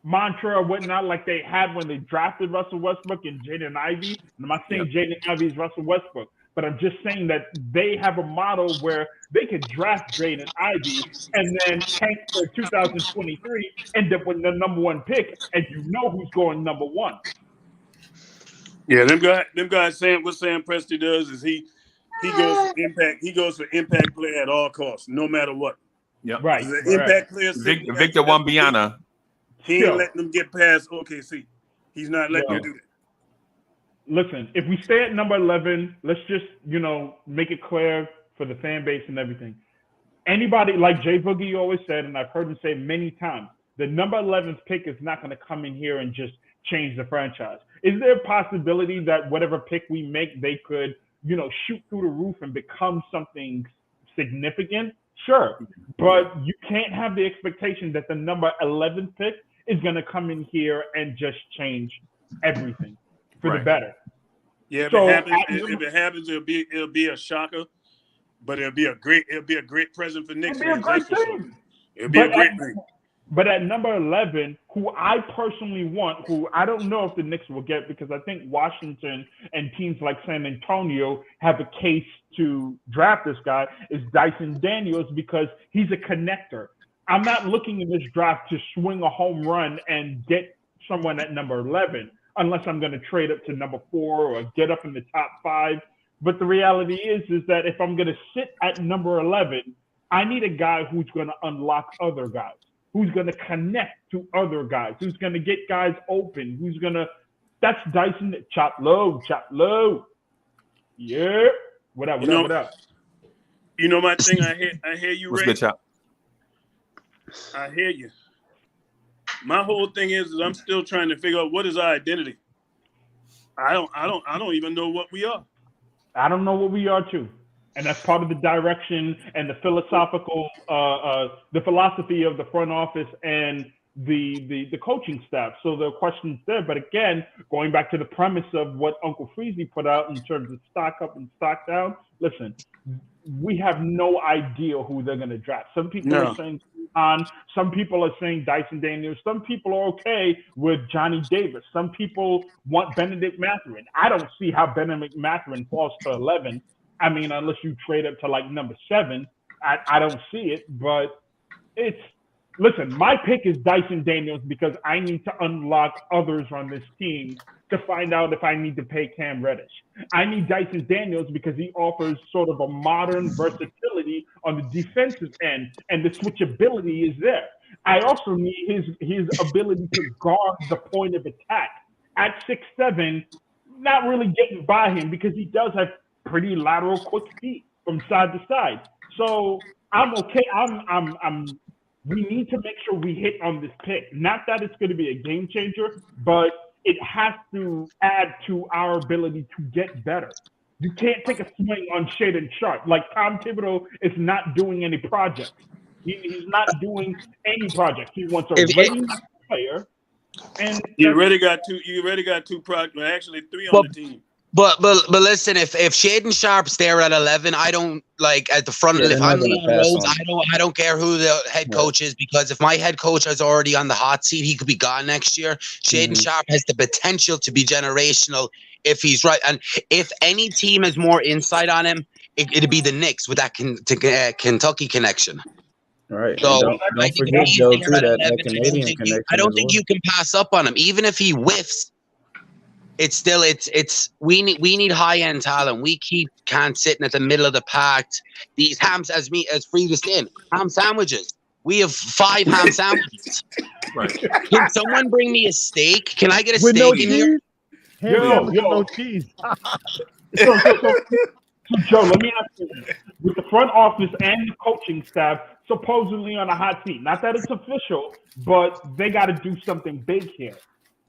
mantra or whatnot, like they had when they drafted Russell Westbrook and Jaden Ivey. And I'm not saying Jaden Ivey is Russell Westbrook, but I'm just saying that they have a model where they could draft Jaden Ivey and then tank for 2023, end up with the number 1 pick, and you know who's going number 1. Yeah, them guys saying what Sam Presti does is he goes for impact. He goes for impact player at all costs, no matter what. Yep. Right. Impact player. Victor Wembanyama. He ain't letting them get past OKC. He's not letting them do that. Listen, if we stay at number 11, let's just, make it clear for the fan base and everything. Anybody, like Jay Boogie always said, and I've heard him say many times, the number 11th pick is not going to come in here and just change the franchise. Is there a possibility that whatever pick we make, they could, shoot through the roof and become something significant? Sure. But you can't have the expectation that the number 11th pick is going to come in here and just change everything for the better. Yeah, if it happens, it'll be a shocker, but it'll be a great present for Knicks fans. It'll be a great thing. But at number 11, who I personally want, who I don't know if the Knicks will get, because I think Washington and teams like San Antonio have a case to draft this guy, is Dyson Daniels, because he's a connector. I'm not looking in this draft to swing a home run and get someone at number 11, unless I'm going to trade up to number 4 or get up in the top 5. But the reality is that if I'm going to sit at number 11, I need a guy who's going to unlock other guys, who's going to connect to other guys, who's going to get guys open, that's Dyson. Chop low. Yeah. What up? You know my thing, I hear you, What's Ray. good, Chop? I hear you. My whole thing is I'm still trying to figure out what is our identity. I don't even know what we are. I don't know what we are too. And that's part of the direction and the philosophical, the philosophy of the front office and the coaching staff. So there are questions there. But again, going back to the premise of what Uncle Freezy put out in terms of stock up and stock down, listen, we have no idea who they're going to draft. Some people are saying some people are saying Dyson Daniels. Some people are okay with Johnny Davis. Some people want Benedict Mathurin. I don't see how Benedict Mathurin falls to 11. I mean, unless you trade up to like number 7, I don't see it. But Listen, my pick is Dyson Daniels because I need to unlock others on this team to find out if I need to pay Cam Reddish. I need Dyson Daniels because he offers sort of a modern versatility on the defensive end, and the switchability is there. I also need his ability to guard the point of attack. At 6'7", not really getting by him because he does have pretty lateral quick feet from side to side. So I'm okay. We need to make sure we hit on this pick. Not that it's going to be a game changer, but it has to add to our ability to get better. You can't take a swing on Shaden Sharp. Like Tom Thibodeau is not doing any projects. He's not doing any projects. He wants a ready player. And you already got two projects. Actually, 3 on the team. But listen, if Shaden Sharp's there at 11, I don't like at the front of the. If I'm Leon Rose, I don't care who the head coach is, because if my head coach is already on the hot seat, he could be gone next year. Shaden Sharp has the potential to be generational if he's right. And if any team has more insight on him, it'd be the Knicks with that Kentucky connection. Right. So don't forget, Joe, too, that Canadian connection. I don't think you can pass up on him, even if he whiffs. It's still we need high end talent. We can't sitting at the middle of the pack. These hams, as Free was saying, ham sandwiches. We have 5 ham sandwiches. Right. Can someone bring me a steak? Can I get a with steak no in cheese? here? With no cheese. So, Joe, let me ask you, with the front office and the coaching staff supposedly on a hot seat, not that it's official, but they got to do something big here.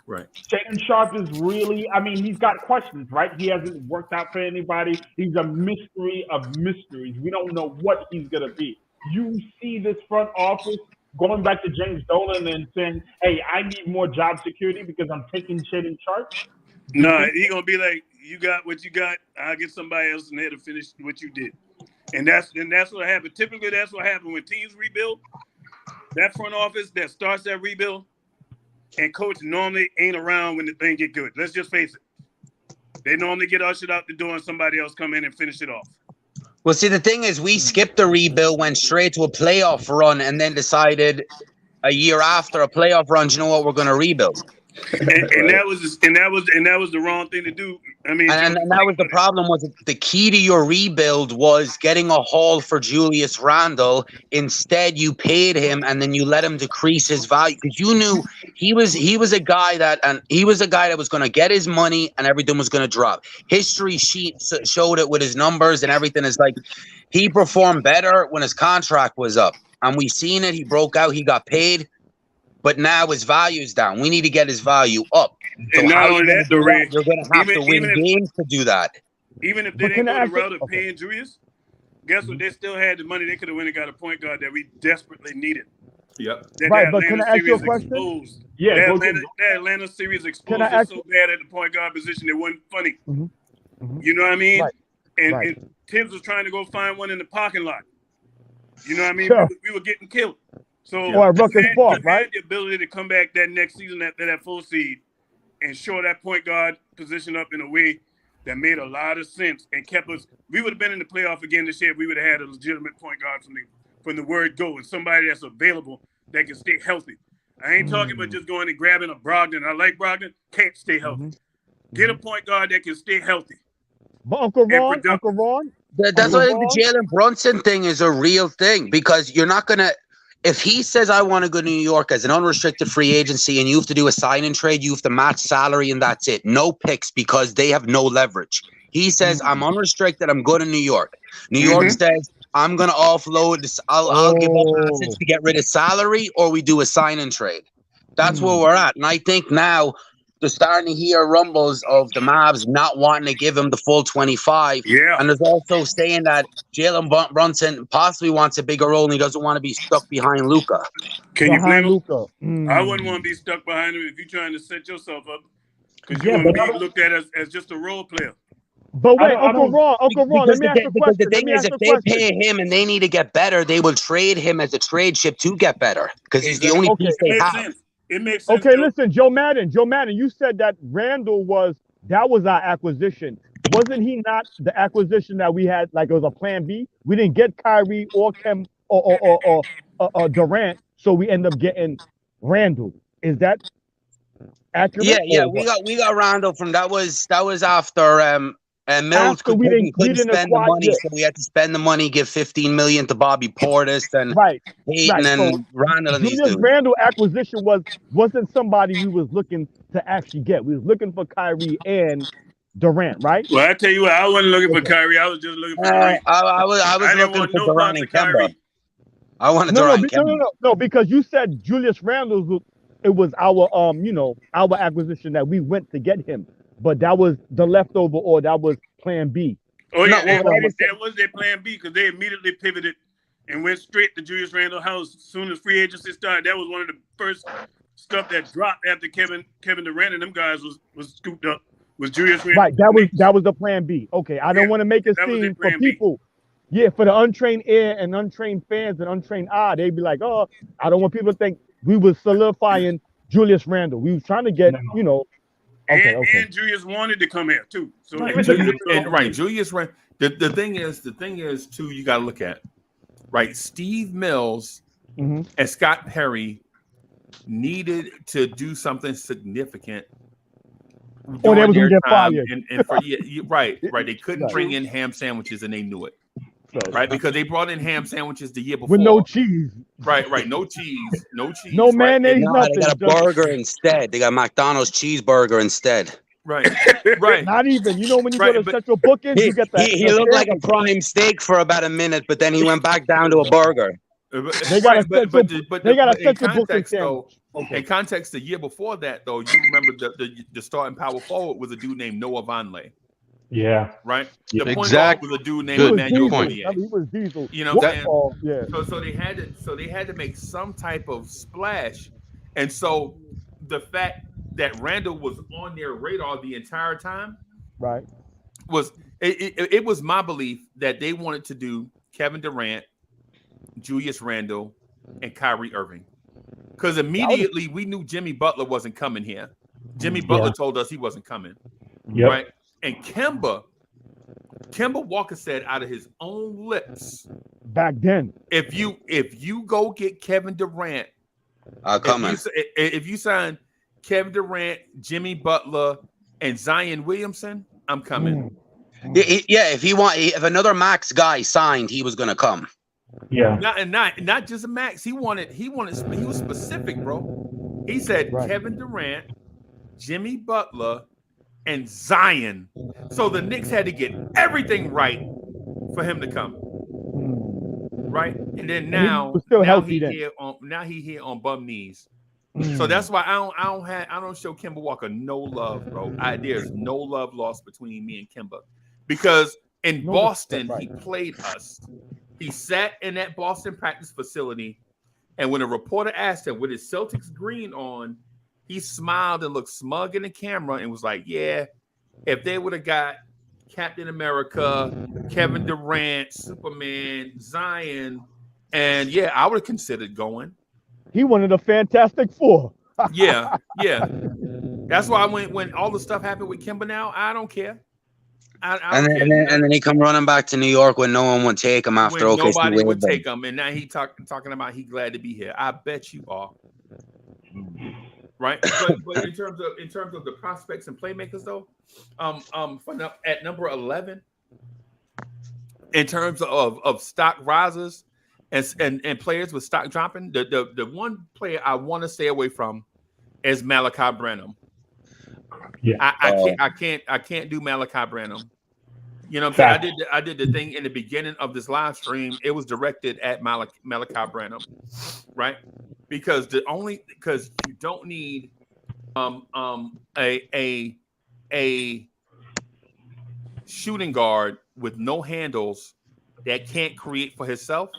Right. Shaden Sharp is really, he's got questions, right? He hasn't worked out for anybody. He's a mystery of mysteries. We don't know what he's going to be. You see this front office going back to James Dolan and saying, hey, I need more job security because I'm taking Shaden Sharp? No, he's going to be like, you got what you got. I'll get somebody else in there to finish what you did. And that's what happened. Typically, that's what happened when teams rebuild. That front office that starts that rebuild, and coach normally ain't around when the thing get good. Let's just face it. They normally get ushered out the door and somebody else come in and finish it off. Well, see, the thing is, we skipped the rebuild, went straight to a playoff run, and then decided a year after a playoff run, you know what, we're going to rebuild. And that was the wrong thing to do. And that was the problem. Was the key to your rebuild was getting a haul for Julius Randle. Instead, you paid him and then you let him decrease his value because you knew he was a guy that was going to get his money and everything was going to drop. History sheets showed it with his numbers and everything. Is like he performed better when his contract was up, and we seen it. He broke out. He got paid. But now his value is down. We need to get his value up. So and not only that, you're going to have to win games to do that. Even if they didn't go the route of paying Julius, guess what? They still had the money. They could have went and got a point guard that we desperately needed. Yep. Right, but can I ask you a question? Exposed. Yeah, that Atlanta series exposed us so bad at the point guard position, it wasn't funny. Mm-hmm. You know what I mean? Right. And Tibbs was trying to go find one in the parking lot. You know what I mean? Sure. We were getting killed. So or at Rutgers Park, right? Had the ability to come back that next season at that full seed and shore that point guard position up in a way that made a lot of sense and kept us. We would have been in the playoff again this year if we would have had a legitimate point guard from the word go and somebody that's available that can stay healthy. I ain't talking about just going and grabbing a Brogdon. I like Brogdon, can't stay healthy. Get a point guard that can stay healthy. But Uncle Ron, that's why I think the Jalen Brunson thing is a real thing because you're not going to. If he says, I want to go to New York as an unrestricted free agency and you have to do a sign and trade, you have to match salary and that's it. No picks because they have no leverage. He says, I'm unrestricted. I'm going to New York. New York says, I'm going to offload this. I'll give up assets to get rid of salary or we do a sign and trade. That's where we're at. And I think now they're starting to hear rumbles of the Mavs not wanting to give him the full 25. Yeah. And there's also saying that Jalen Brunson possibly wants a bigger role and he doesn't want to be stuck behind Luka. Can you blame Luka? I wouldn't want to be stuck behind him if you're trying to set yourself up. Because you want to be looked at as just a role player. But wait, Uncle Ron, let me ask you a question. The thing is, if they pay him and they need to get better, they will trade him as a trade chip to get better because he's the only piece they have. It makes sense. Okay, listen, Joe Madden, you said that Randall was our acquisition. Wasn't he not the acquisition that we had? Like it was a plan B. We didn't get Kyrie or Durant, so we end up getting Randall. Is that accurate? Yeah. Or what? We got Randall from that was after Mills After we couldn't didn't spend the acquire, money, so we had to spend the money, give 15 million to Bobby Portis and right. Peyton So and Randall and these Julius dudes. Randle acquisition wasn't somebody we was looking to actually get. We was looking for Kyrie and Durant, right? Well, I tell you what, I wasn't looking for Okay. Kyrie. I was just looking for Durant. I was didn't looking want for no Durant parts and of Kemba. Kyrie. I wanted No, Durant and Kemba. no, because you said Julius Randle. It was our our acquisition that we went to get him, but that was the leftover, or that was Plan B. Oh yeah, No, what I was that was their Plan B because they immediately pivoted and went straight to Julius Randle house as soon as free agency started. That was one of the first stuff that dropped after Kevin Durant and them guys was scooped up. Was Julius Randle? Right, that was the Plan B. Okay, I don't want to make it that was their seem for Plan B. people. Yeah, for the untrained ear and untrained fans and untrained eye, they'd be like, "Oh, I don't want people to think we was solidifying Julius Randle. We was trying to get, Okay. And Julius wanted to come here too. So Right, Julius Randle. The thing is too, you got to look at, right? Steve Mills and Scott Perry needed to do something significant. Or they was gonna get fired. And for right. They couldn't bring in ham sandwiches, and they knew it. Right, because they brought in ham sandwiches the year before with no cheese. Right, no cheese, no right? mayonnaise, They got a nothing. burger instead. They got McDonald's cheeseburger instead. Right. Not even. When you go to Central Bookings, you get that. He looked like a prime steak for about a minute, but then he went back down to a burger. They got a Central Booking sandwich. In context, the year before that, though, you remember the starting power forward was a dude named Noah Vonleh. Yeah. Right. The point Exact- guard was a dude named Good Emmanuel point. Fournier. He was Diesel. You know what I'm saying? Yeah. So they had to make some type of splash, and so the fact that Randall was on their radar the entire time, right, was it was my belief that they wanted to do Kevin Durant, Julius Randle, and Kyrie Irving, because immediately we knew Jimmy Butler wasn't coming here. Jimmy Butler told us he wasn't coming. Yep. Right. And Kemba Walker said out of his own lips back then, if you go get Kevin Durant, I'll come in. If you sign Kevin Durant, Jimmy Butler, and Zion Williamson, I'm coming. Yeah, if another max guy signed, he was gonna come. Yeah. Not just a max. He was specific, bro. He said Kevin Durant, Jimmy Butler, and Zion. So the Knicks had to get everything right for him to come. Right? And then now he here on bum knees. So that's why I don't show Kemba Walker no love, bro. There's no love lost between me and Kemba. Because in Boston, he played us. He sat in that Boston practice facility, and when a reporter asked him with his Celtics green on, he smiled and looked smug in the camera and was like, yeah, if they would have got Captain America, Kevin Durant, Superman, Zion, and yeah, I would have considered going. He wanted a Fantastic Four. yeah. That's why when all the stuff happened with Kemba now, I don't care. And then he come running back to New York when no one would take him after OKC. Nobody would take him, and now he talking about he glad to be here. I bet you are. Right, but in terms of the prospects and playmakers, though, at number 11, in terms of stock risers and players with stock dropping, the one player I want to stay away from is Malachi Branham. Yeah, I can't do Malachi Branham. You know what I'm saying? I did the thing in the beginning of this live stream. It was directed at Malachi Branham, right? Because you don't need a shooting guard with no handles that can't create for himself.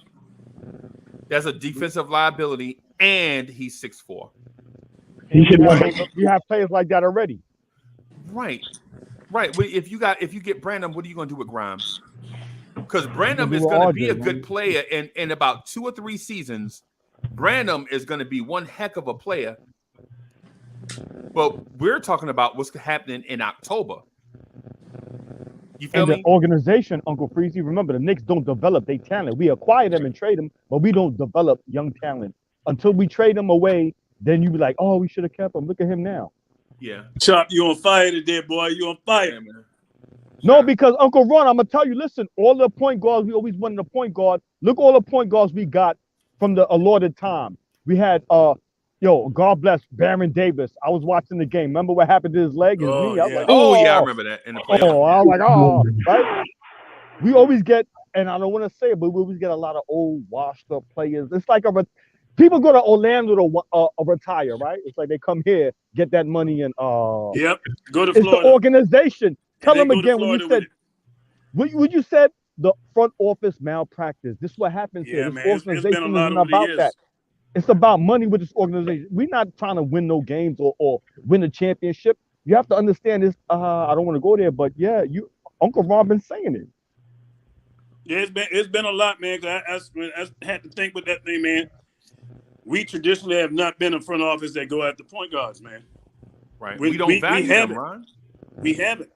That's a defensive liability, and he's 6'4". You have players like that already. Right. If you get Branham, what are you going to do with Grimes? Because Branham is going to be a good player in about 2 or 3 seasons. Branham is going to be one heck of a player. But we're talking about what's happening in October. You feel me? The organization, Uncle Freezy, remember the Knicks don't develop their talent. We acquire them and trade them, but we don't develop young talent until we trade him away, then you be like, oh, we should have kept him. Look at him now. Yeah. Chop, you on fire today, boy. You on fire. Yeah, man. No, because Uncle Ron, I'm gonna tell you, listen, all the point guards, we always wanted a point guard. Look all the point guards we got from the allotted time. We had God bless Baron Davis. I was watching the game. Remember what happened to his leg, his knee? I was like, Oh yeah, I remember that in the playoffs. Oh, I was like, oh, right. We always get, and I don't want to say it, but we always get a lot of old, washed-up players. It's like people go to Orlando to retire, right? It's like they come here, get that money, and yep, go to Florida. It's the organization. Tell them again when you said the front office malpractice. This is what happens here. This organization isn't about that. It's about money with this organization. We're not trying to win no games or win a championship. You have to understand this. I don't want to go there, but yeah, Uncle Ron been saying it. Yeah, it's been a lot, man. I had to think with that thing, man. We traditionally have not been a front office that go after point guards, man. Right. We don't value them, Ron. We haven't.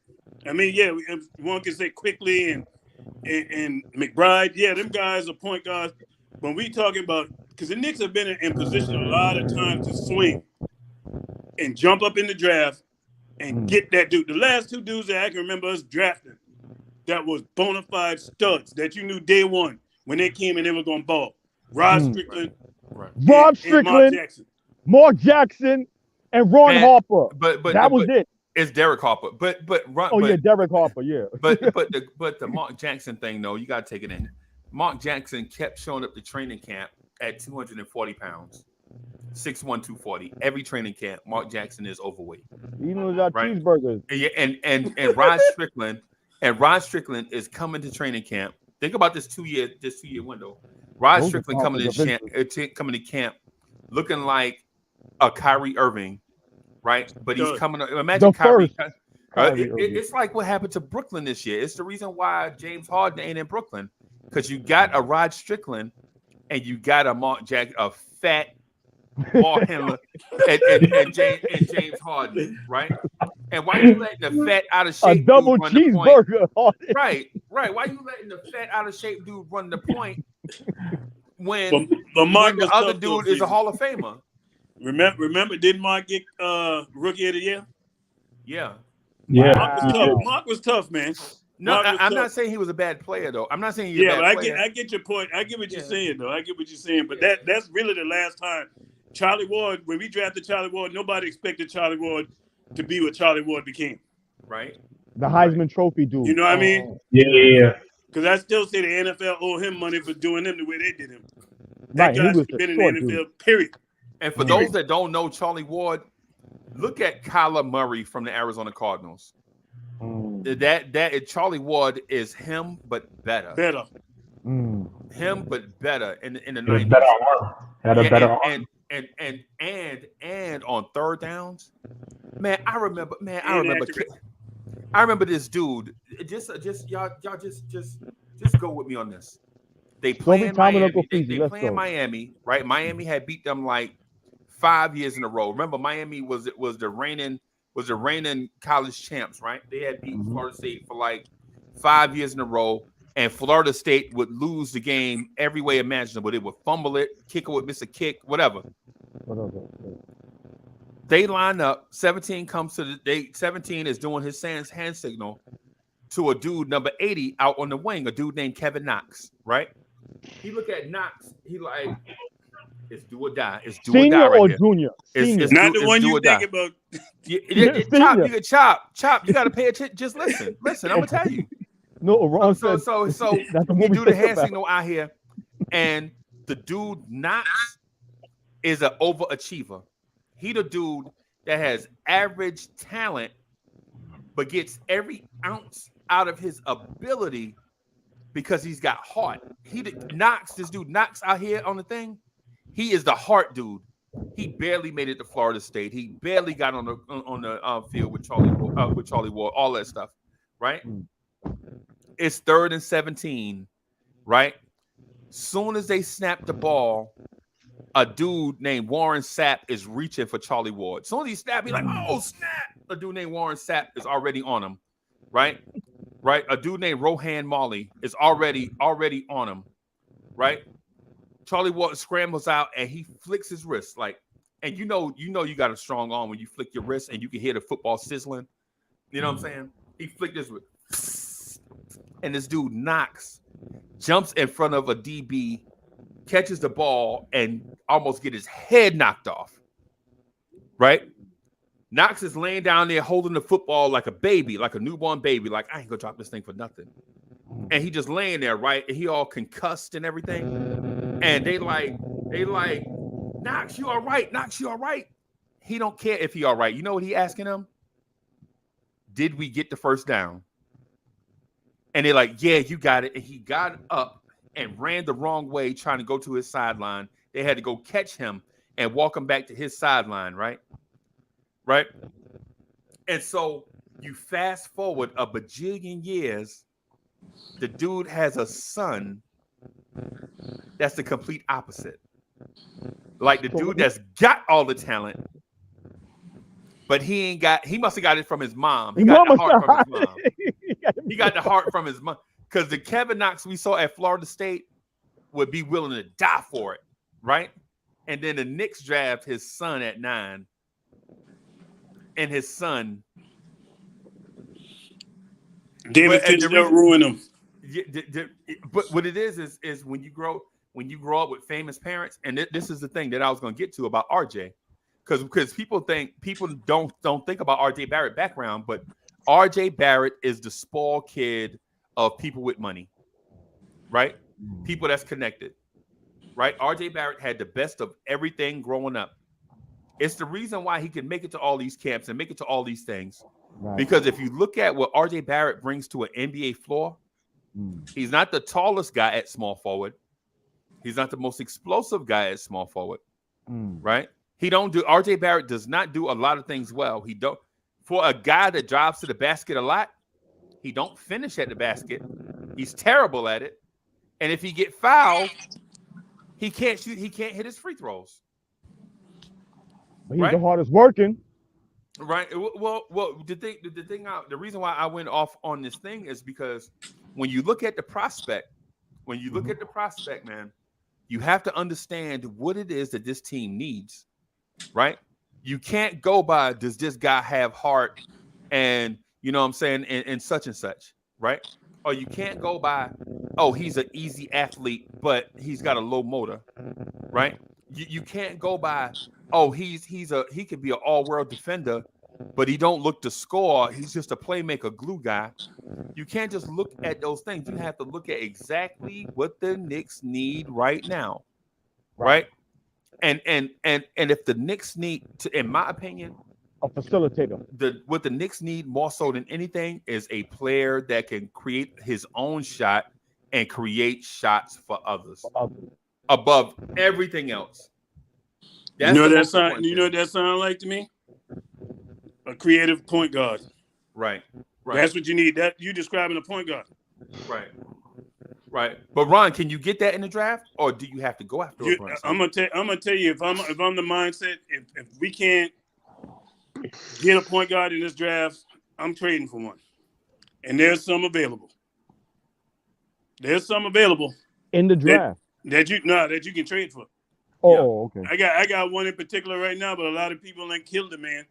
I mean, yeah, one can say Quickly and McBride. Yeah, them guys are point guards. When we talking about, because the Knicks have been in position a lot of times to swing and jump up in the draft and get that dude. The last two dudes that I can remember us drafting that was bona fide studs that you knew day one when they came and they were going to ball. Rod Strickland. Right. Rod Strickland, Mark Jackson, and Ron Harper. But that was it. It's Derek Harper. But Ron. Oh, yeah, Derek Harper, yeah. but the Mark Jackson thing, though, you got to take it in. Mark Jackson kept showing up to training camp at 240 pounds. 6'1", 240. Every training camp, Mark Jackson is overweight. Even without cheeseburgers. Yeah, and Rod Strickland is coming to training camp. Think about this two-year window. Rod Strickland coming to camp looking like a Kyrie Irving, right? But he's coming. Imagine Kyrie. It's like what happened to Brooklyn this year. It's the reason why James Harden ain't in Brooklyn, because you got a Rod Strickland and you got a Mark Jackson, a fat ball handler, and James Harden, right? And why you letting the fat out of shape a double cheeseburger? Right. Why you letting the fat out of shape dude run the point when the other dude is a Hall of Famer? Remember, didn't Mark get Rookie of the Year? Yeah. Mark was tough, man. No, I'm not saying he was a bad player, though. I'm not saying he's a bad player. I get your point. I get what you're saying, though. I get what you're saying. But that's really the last time. Charlie Ward, when we drafted Charlie Ward, nobody expected Charlie Ward to be what Charlie Ward became. Right. The Heisman Trophy dude. You know what I mean? Yeah. Because I still say the NFL owe him money for doing him the way they did him. That guy's been in the NFL, period. And for those that don't know Charlie Ward, look at Kyler Murray from the Arizona Cardinals. That Charlie Ward is him, but better. Him, but better in the 90s. Better arm. Had a better arm. And on third downs, man, I remember this dude. Just y'all just go with me on this. They play in Miami. They play in Miami, right? Miami had beat them like 5 years in a row. Remember, Miami was the reigning college champs, right? They had beat Florida State for like 5 years in a row. And Florida State would lose the game every way imaginable. They would fumble it, kicker would miss a kick, whatever. They line up. 17 comes to 17 is doing his hand signal to a dude number 80 out on the wing, a dude named Kevin Knox, right? He look at Knox. He like, it's do or die. It's do Senior or die right or here. Junior? It's not the one you think about. Chop. You got to pay attention. Just listen. I'm gonna tell you. No, Ron so he do the hand signal out here, and the dude Knox is an overachiever. He the dude that has average talent, but gets every ounce out of his ability because he's got heart. This dude Knox out here on the thing, he is the heart dude. He barely made it to Florida State. He barely got on the field with Charlie Ward, all that stuff, right? It's 3rd and 17, right? Soon as they snap the ball, a dude named Warren Sapp is reaching for Charlie Ward. Soon as he snaps, he's like, oh, snap. A dude named Warren Sapp is already on him, right? A dude named Rohan Marley is already on him, right? Charlie Ward scrambles out and he flicks his wrist like, and you know you got a strong arm when you flick your wrist and you can hear the football sizzling. You know what I'm saying? He flicked his wrist, and this dude jumps in front of a DB, catches the ball, and almost get his head knocked off. Right? Knox is laying down there holding the football like a baby, like a newborn baby. Like, I ain't gonna drop this thing for nothing. And he just laying there, right? And he all concussed and everything. And they like, Knox, you all right? Knox, you all right? He don't care if he all right. You know what he asking him? Did we get the first down? And they're like, yeah, you got it. And he got up and ran the wrong way, trying to go to his sideline. They had to go catch him and walk him back to his sideline, right? Right? And so you fast forward a bajillion years, the dude has a son that's the complete opposite. Like the dude that's got all the talent, but he must have got it from his mom. He got the heart from his mom. He got the heart from his mom. Because the Kevin Knox we saw at Florida State would be willing to die for it, right? And then the Knicks draft his son at 9. And his son, David Fitzgerald ruined him. But what it is when you grow up with famous parents, and this is the thing that I was going to get to about RJ, because people don't think about RJ Barrett background, but RJ Barrett is the spoiled kid of people with money, right? People that's connected, right? RJ Barrett had the best of everything growing up. It's the reason why he can make it to all these camps and make it to all these things. Right. Because if you look at what RJ Barrett brings to an NBA floor, he's not the tallest guy at small forward. He's not the most explosive guy at small forward. Right? RJ Barrett does not do a lot of things well. For a guy that drives to the basket a lot, he don't finish at the basket. He's terrible at it. And if he get fouled, he can't shoot, he can't hit his free throws. But he's the hardest working. Right. Well, the reason why I went off on this thing is because when you look at the prospect, man, you have to understand what it is that this team needs, right? You can't go by, does this guy have heart and, you know what I'm saying, and such and such, right? Or you can't go by, oh, he's an easy athlete, but he's got a low motor, right? You can't go by, oh, he could be an all-world defender, but he don't look to score. He's just a playmaker glue guy. You can't just look at those things. You have to look at exactly what the Knicks need right now, right? And if the Knicks need to, in my opinion, a facilitator. What the Knicks need more so than anything is a player that can create his own shot and create shots for others. Above everything else. You know what that sound like to me? A creative point guard. Right. That's what you need. That you describing a point guard. Right. But Ron, can you get that in the draft, or do you have to go after a Brunson? I'm gonna tell you if I'm the mindset, if we can't get a point guard in this draft, I'm trading for one. And there's some available. In the draft. That you can trade for. Oh, okay. I got one in particular right now, but a lot of people ain't killed the man.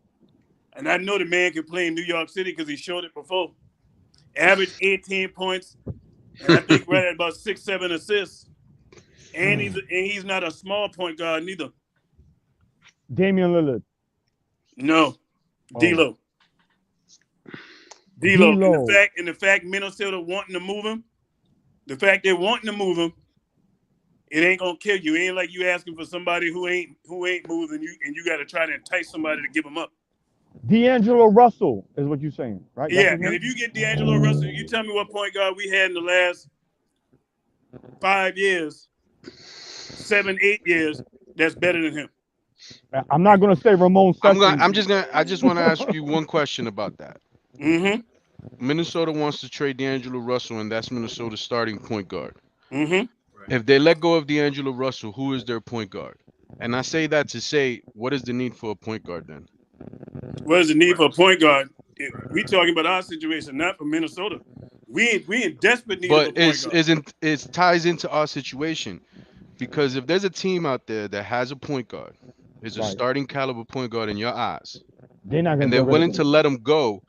And I know the man can play in New York City because he showed it before. Average 18 points, and I think right at about 6-7 assists. And he's not a small point guard neither. Damian Lillard. No. D'Lo. And the fact Minnesota wanting to move him, the fact they're wanting to move him, it ain't gonna kill you. It ain't like you asking for somebody who ain't moving you, and you got to try to entice somebody to give him up. D'Angelo Russell is what you're saying, right? Yeah, and if you get D'Angelo Russell, you tell me what point guard we had in the last 5 years, 7-8 years that's better than him. I'm not gonna say Ramon. I just want to ask you one question about that. Mm-hmm. Minnesota wants to trade D'Angelo Russell, and that's Minnesota's starting point guard. Mm-hmm. If they let go of D'Angelo Russell, who is their point guard? And I say that to say, what is the need for a point guard then? What is the need for a point guard? We talking about our situation, not for Minnesota. We in desperate need of a point guard. But it ties into our situation Because if there's a team out there that has a point guard, is a starting caliber point guard in your eyes, they're not gonna and get they're rid of willing him. to let him go,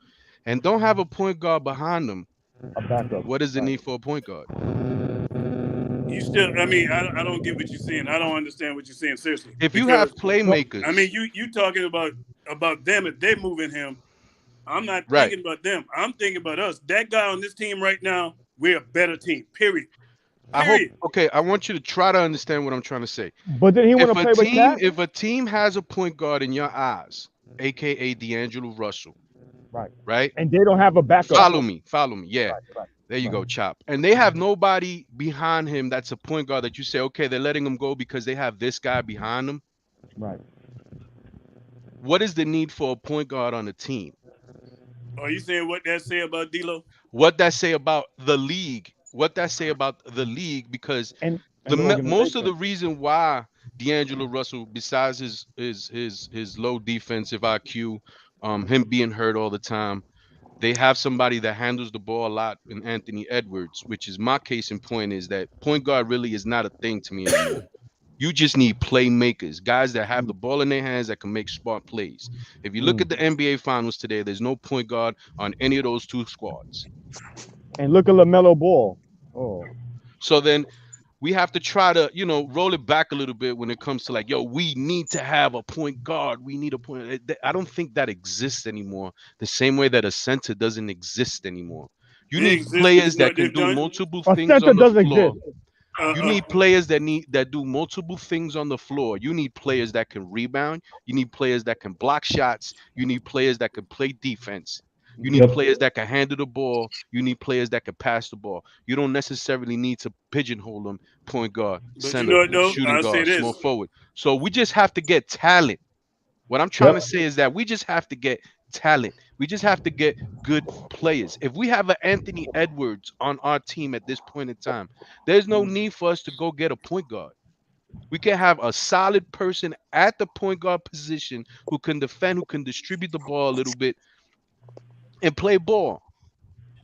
and don't have a point guard behind them, A backup. what is the need for a point guard? You still, I mean, I don't get what you're saying. I don't understand what you're saying, seriously. If you have playmakers, I mean, you talking about them if they're moving him. I'm not Right. thinking about them. I'm thinking about us. That guy on this team right now, we're a better team. Period. I hope. Okay, I want you to try to understand what I'm trying to say. But then he want to play with Cat. If a team has a point guard in your eyes, aka D'Angelo Russell, right, and they don't have a backup. Follow me. Yeah, there you go, Chop. And they have nobody behind him that's a point guard that you say, okay, they're letting him go because they have this guy behind them. Right. What is the need for a point guard on the team? Are you saying what that say about D'Lo? What that say about the league? What that say about the league? Because most of the reason why D'Angelo Russell, besides his low defensive IQ, him being hurt all the time, they have somebody that handles the ball a lot in Anthony Edwards, which is my case in point, is that point guard really is not a thing to me anymore. You just need playmakers, guys that have the ball in their hands that can make smart plays. If you look at the NBA Finals today, there's no point guard on any of those two squads. And look at LaMelo Ball. Oh. So then we have to try to, roll it back a little bit when it comes to like, yo, we need to have a point guard. We need a point. I don't think that exists anymore. The same way that a center doesn't exist anymore. You need players that can do multiple things on the floor. You need players that do multiple things on the floor. You need players that can rebound. You need players that can block shots. You need players that can play defense. You need players that can handle the ball. You need players that can pass the ball. You don't necessarily need to pigeonhole them point guard, center, shooting guard, small forward. So we just have to get talent. What I'm trying to say is that we just have to get talent. We just have to get good players. If we have an Anthony Edwards on our team at this point in time, there's no need for us to go get a point guard. We can have a solid person at the point guard position who can defend, who can distribute the ball a little bit and play ball.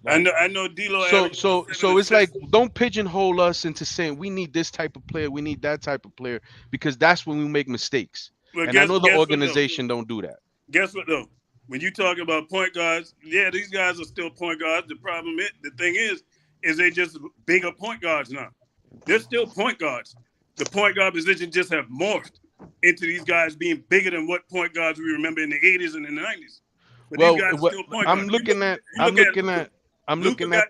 I know D'Lo. So it's like, don't pigeonhole us into saying we need this type of player, we need that type of player, because that's when we make mistakes. And I know the organization don't do that. Guess what though? When you talk about point guards, yeah, these guys are still point guards. The thing is they just bigger point guards now. They're still point guards. The point guard position just have morphed into these guys being bigger than what point guards we remember in the 80s and in the 90s. But these guys are still point I'm guards. looking at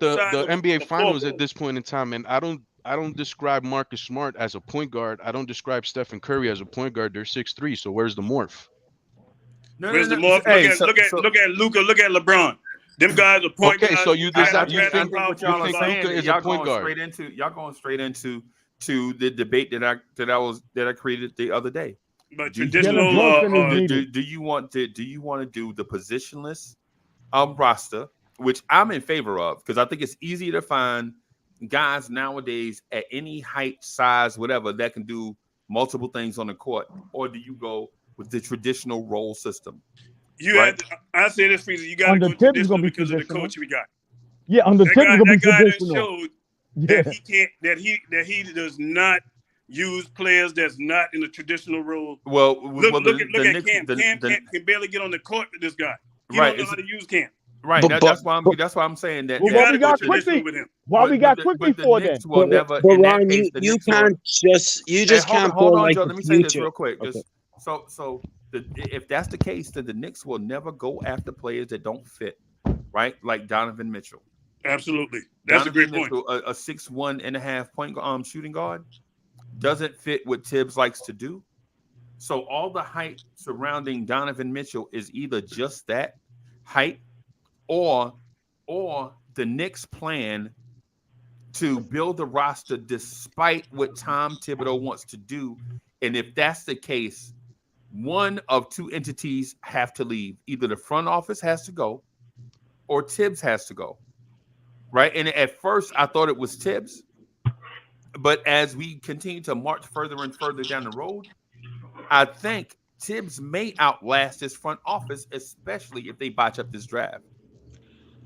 the NBA Finals at this point in time, and I don't describe Marcus Smart as a point guard. I don't describe Stephen Curry as a point guard. They're 6'3", so where's the morph? Where's the morph? Look at Luka. Look at LeBron. Them guys are point guards. Okay, so you think y'all are saying Luka is a point guard? Y'all going straight into the debate that I created the other day. But traditional, do you want to do the positionless roster, which I'm in favor of, because I think it's easier to find guys nowadays at any height, size, whatever, that can do multiple things on the court, or do you go with the traditional role system? I say this, Freezer, you got to go traditional because of the coach we got. Yeah, on the tip is gonna be traditional. Showed that he can't, that he does not use players that's not in the traditional role. Well, look at Cam. Cam can barely get on the court with this guy. He don't know how to use Cam. Right, that's why I'm saying that. Why we got Quickly? Why we got Quickly for that? But Ron, you just can't hold go on, like Joe. the Let me say this future. real quick. Okay. If that's the case, then the Knicks will never go after players that don't fit, right? Like Donovan Mitchell. Absolutely, that's a great point. A 6'1.5" point shooting guard doesn't fit what Tibbs likes to do. So all the hype surrounding Donovan Mitchell is either just that hype, or the Knicks' plan to build the roster despite what Tom Thibodeau wants to do. And if that's the case, one of two entities have to leave. Either the front office has to go or Tibbs has to go, right? And at first, I thought it was Tibbs. But as we continue to march further and further down the road, I think Tibbs may outlast his front office, especially if they botch up this draft.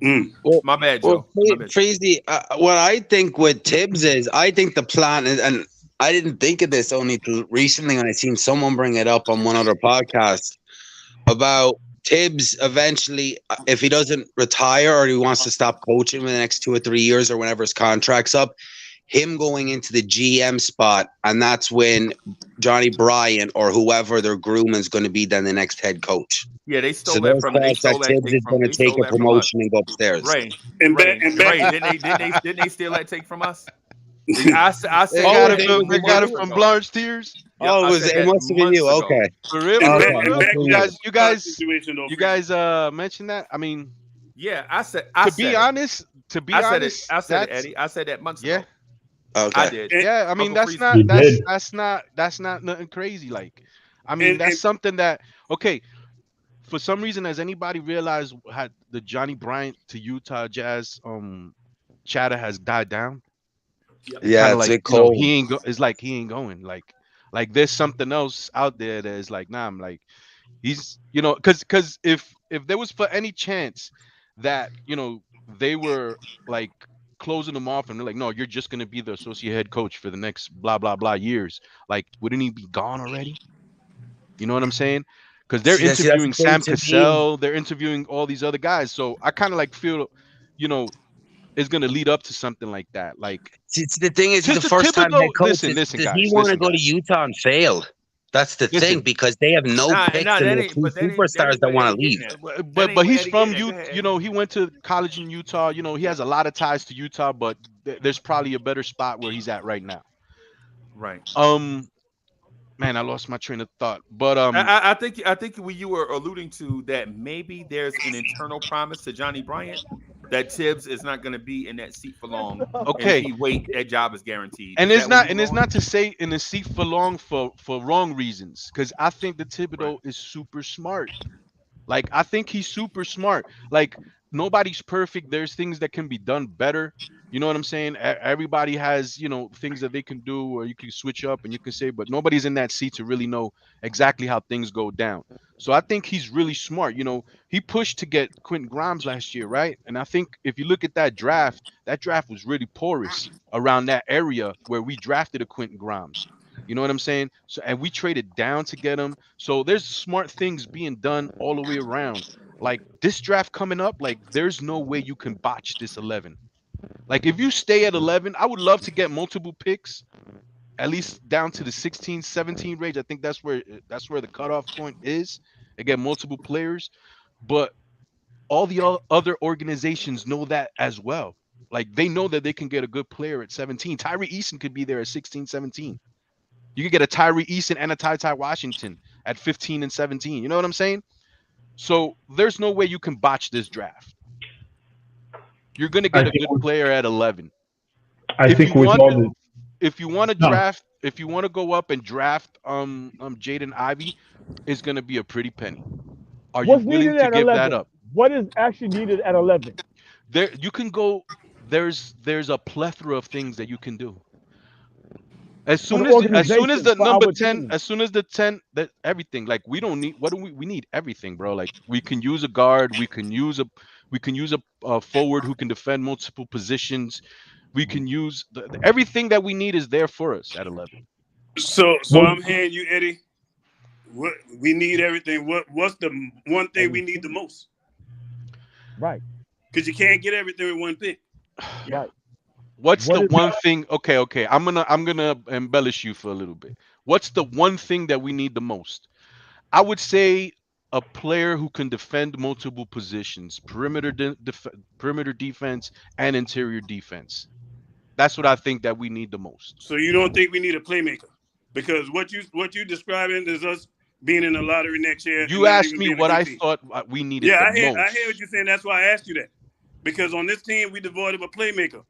Well, my bad, Joe. Crazy. What I think with Tibbs is, I think the plan is, and I didn't think of this only recently when I seen someone bring it up on one other podcast about Tibbs eventually, if he doesn't retire or he wants to stop coaching in the next 2 or 3 years or whenever his contract's up, him going into the GM spot, and that's when Johnny Bryant or whoever their groom is going to be then the next head coach. Yeah, they stole that from. They stole that Tibbs is going to take a promotion and go upstairs. Ray, Ray, didn't they steal that take from us? I said they got it from Blanche Tears. Yep, it must have been you. ago. Okay, for real. You guys mentioned that. I mean, yeah, I said. To be honest, I said it, Eddie. I said that months ago. Okay. I did. Yeah, I mean that's not nothing crazy. Like, I mean that's something that for some reason, has anybody realized how the Johnny Bryant to Utah Jazz chatter has died down? Yeah, it's like cold. He ain't it's like he ain't going. Like there's something else out there that is like, nah, I'm like, he's because if there was for any chance that they were like closing him off and they're like, no, you're just gonna be the associate head coach for the next blah blah blah years, like wouldn't he be gone already? You know what I'm saying? Because they're interviewing Sam Cassell, they're interviewing all these other guys. So I kind of like feel, it's gonna lead up to something like that. Like, the thing is, the first time head coach. Does he want to go to Utah and fail? That's the thing, because they have no picks and they have two superstars that want to leave. But he's from Utah. He went to college in Utah. He has a lot of ties to Utah, but there's probably a better spot where he's at right now. Right. Man, I lost my train of thought. But I think when you were alluding to that, maybe there's an internal promise to Johnny Bryant that Tibbs is not going to be in that seat for long. Okay, and if he wait, that job is guaranteed. And it's not to say in the seat for long for wrong reasons, because I think the Thibodeau is super smart. Like, I think he's super smart. Like, nobody's perfect. There's things that can be done better. You know what I'm saying? Everybody has, things that they can do, or you can switch up and you can say, but nobody's in that seat to really know exactly how things go down. So I think he's really smart. He pushed to get Quentin Grimes last year, right? And I think if you look at that draft was really porous around that area where we drafted a Quentin Grimes. You know what I'm saying? So, and we traded down to get him. So there's smart things being done all the way around. Like, this draft coming up, like, there's no way you can botch this 11. Like, if you stay at 11, I would love to get multiple picks, at least down to the 16, 17 range. I think that's where the cutoff point is. They get multiple players, but all the other organizations know that as well. Like, they know that they can get a good player at 17. Tyree Eason could be there at 16, 17. You could get a Tyree Eason and a Ty Washington at 15 and 17. You know what I'm saying? So there's no way you can botch this draft. You're going to get a good player at 11. If you want to draft, if you want to go up and draft Jaden Ivey, it's going to be a pretty penny. Are you willing to give that up? What is actually needed at 11? There you can go. There's a plethora of things that you can do. As soon as the number 10, as soon as the 10, that everything, like, we don't need, we need everything, bro. Like, we can use a guard, we can use a forward who can defend multiple positions. We can use everything that we need is there for us at 11. So I'm hearing you, Eddie. What we need everything. What's the one thing we need the most? Right. Because you can't get everything in one pick. Right. What's the one thing? Okay. I'm gonna embellish you for a little bit. What's the one thing that we need the most? I would say a player who can defend multiple positions, perimeter defense and interior defense. That's what I think that we need the most. So you don't think we need a playmaker? Because what you describing is us being in the lottery next year. You asked me what I thought we needed. Yeah, I hear what you're saying. That's why I asked you that. Because on this team, we devoid of a playmaker.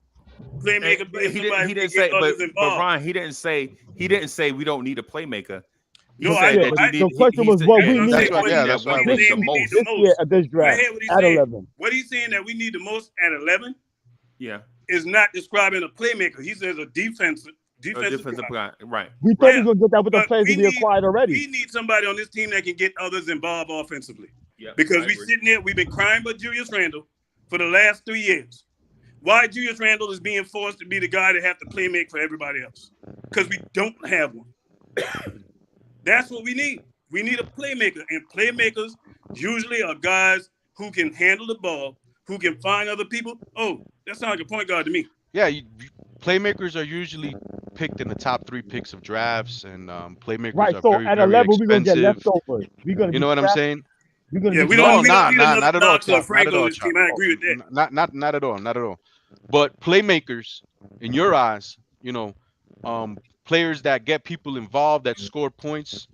Playmaker being somebody he didn't say, but Ryan, he didn't say we don't need a playmaker. No, the question was what we need. That's why we need the most this year at this draft at 11. What he's saying that we need the most at 11. Yeah, is not describing a playmaker. He says a defensive guy. Right. We thought he was gonna get that with the players we acquired already. We need somebody on this team that can get others involved offensively. Yeah, because we sitting there, we've been crying about Julius Randle for the last 3 years. Why Julius Randle is being forced to be the guy that have to play make for everybody else? Because we don't have one. That's what we need. We need a playmaker, and playmakers usually are guys who can handle the ball, who can find other people. Oh, that sounds like a point guard to me. Yeah, playmakers are usually picked in the top 3 picks of drafts, and playmakers are so very, at a very level, we're gonna get expensive. leftovers. We're gonna You know what I'm saying? We're gonna Yeah, be we don't need not another at all, Knox or Chop. Not at Franco all, on this Chop. team. I agree with that. Not at all. Not at all. But playmakers, in your eyes, you know, players that get people involved, that score points,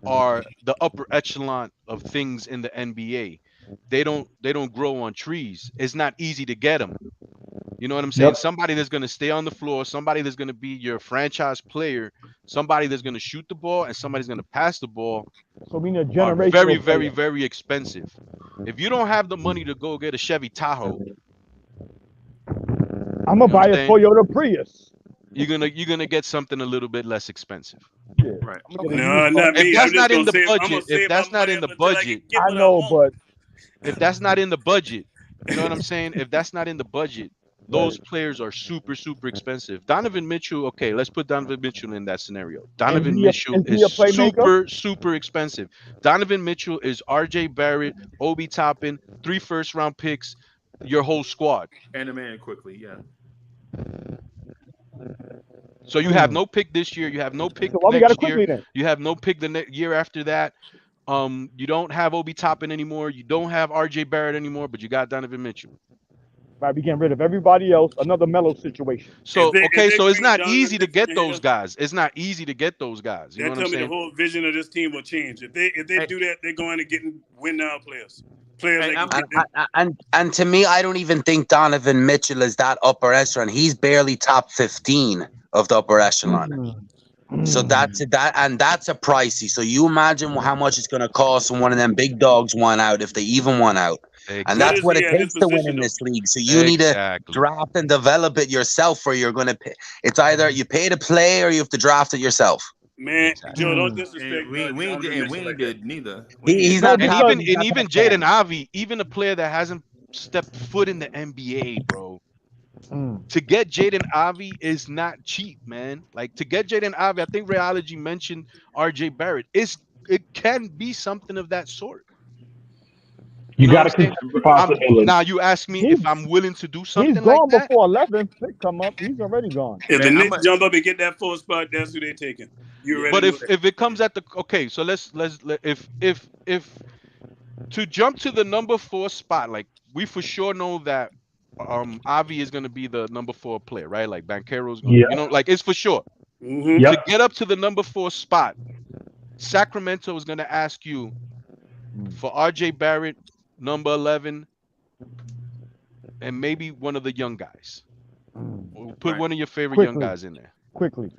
are the upper echelon of things in the NBA. They don't grow on trees. It's not easy to get them. You know what I'm saying? Yep. Somebody that's going to stay on the floor, somebody that's going to be your franchise player, somebody that's going to shoot the ball, and somebody's going to pass the ball. So we need a Are generational very, very, player. very expensive. If you don't have the money to go get a Chevy Tahoe, I'm gonna buy a Toyota Prius. you're gonna get something a little bit less expensive. Yeah. Right. No, not me. If that's not in the budget, if that's not in the budget, I know, but if that's not in the budget, you know what I'm saying? If that's not in the budget, those players are super, super expensive. Donovan Mitchell, okay, let's put Donovan Mitchell in that scenario. Donovan Mitchell is super, super expensive. Donovan Mitchell is RJ Barrett, Obi Toppin, 3 first-round picks, your whole squad. And a man quickly, yeah. So you have no pick this year. You have no pick next year. You have no pick the next year after that. You don't have Obi Toppin anymore. You don't have RJ Barrett anymore, but you got Donovan Mitchell. Right, we getting rid of everybody else. Another Melo situation. So so it's not easy to get those guys. It's not easy to get those guys. You know what I'm saying? The whole vision of this team will change. If they do that, they're going to get win now players. And to me, I don't even think Donovan Mitchell is that upper echelon. He's barely top 15 of the upper echelon. So that's a pricey. So you imagine how much it's going to cost when one of them big dogs want out, if they even want out. Exactly. And that's what it takes to win in this league. So you need to draft and develop it yourself, or you're going to pay. It's either you pay to play or you have to draft it yourself. Man, Joe, don't disrespect. We ain't did neither. He's not. And even Jaden Ivey, even a player that hasn't stepped foot in the NBA, bro. To get Jaden Ivey is not cheap, man. Like, to get Jaden Ivey, I think Rayology mentioned RJ Barrett. It can be something of that sort. You got to consider the possibility. Now you ask me if I'm willing to do something like that. He's gone before 11 pick come up. He's already gone. If the Knicks jump up and get that 4th spot, that's who they're taking. You ready? But if it comes at the so let's if to jump to the number 4 spot, like, we for sure know that Avi is going to be the number 4 player, right? Like, Banchero's going, you know, like, it's for sure. To get up to the number 4 spot, Sacramento is going to ask you for RJ Barrett, number 11, and maybe one of the young guys. We'll put one of your favorite young guys in there. Quickly.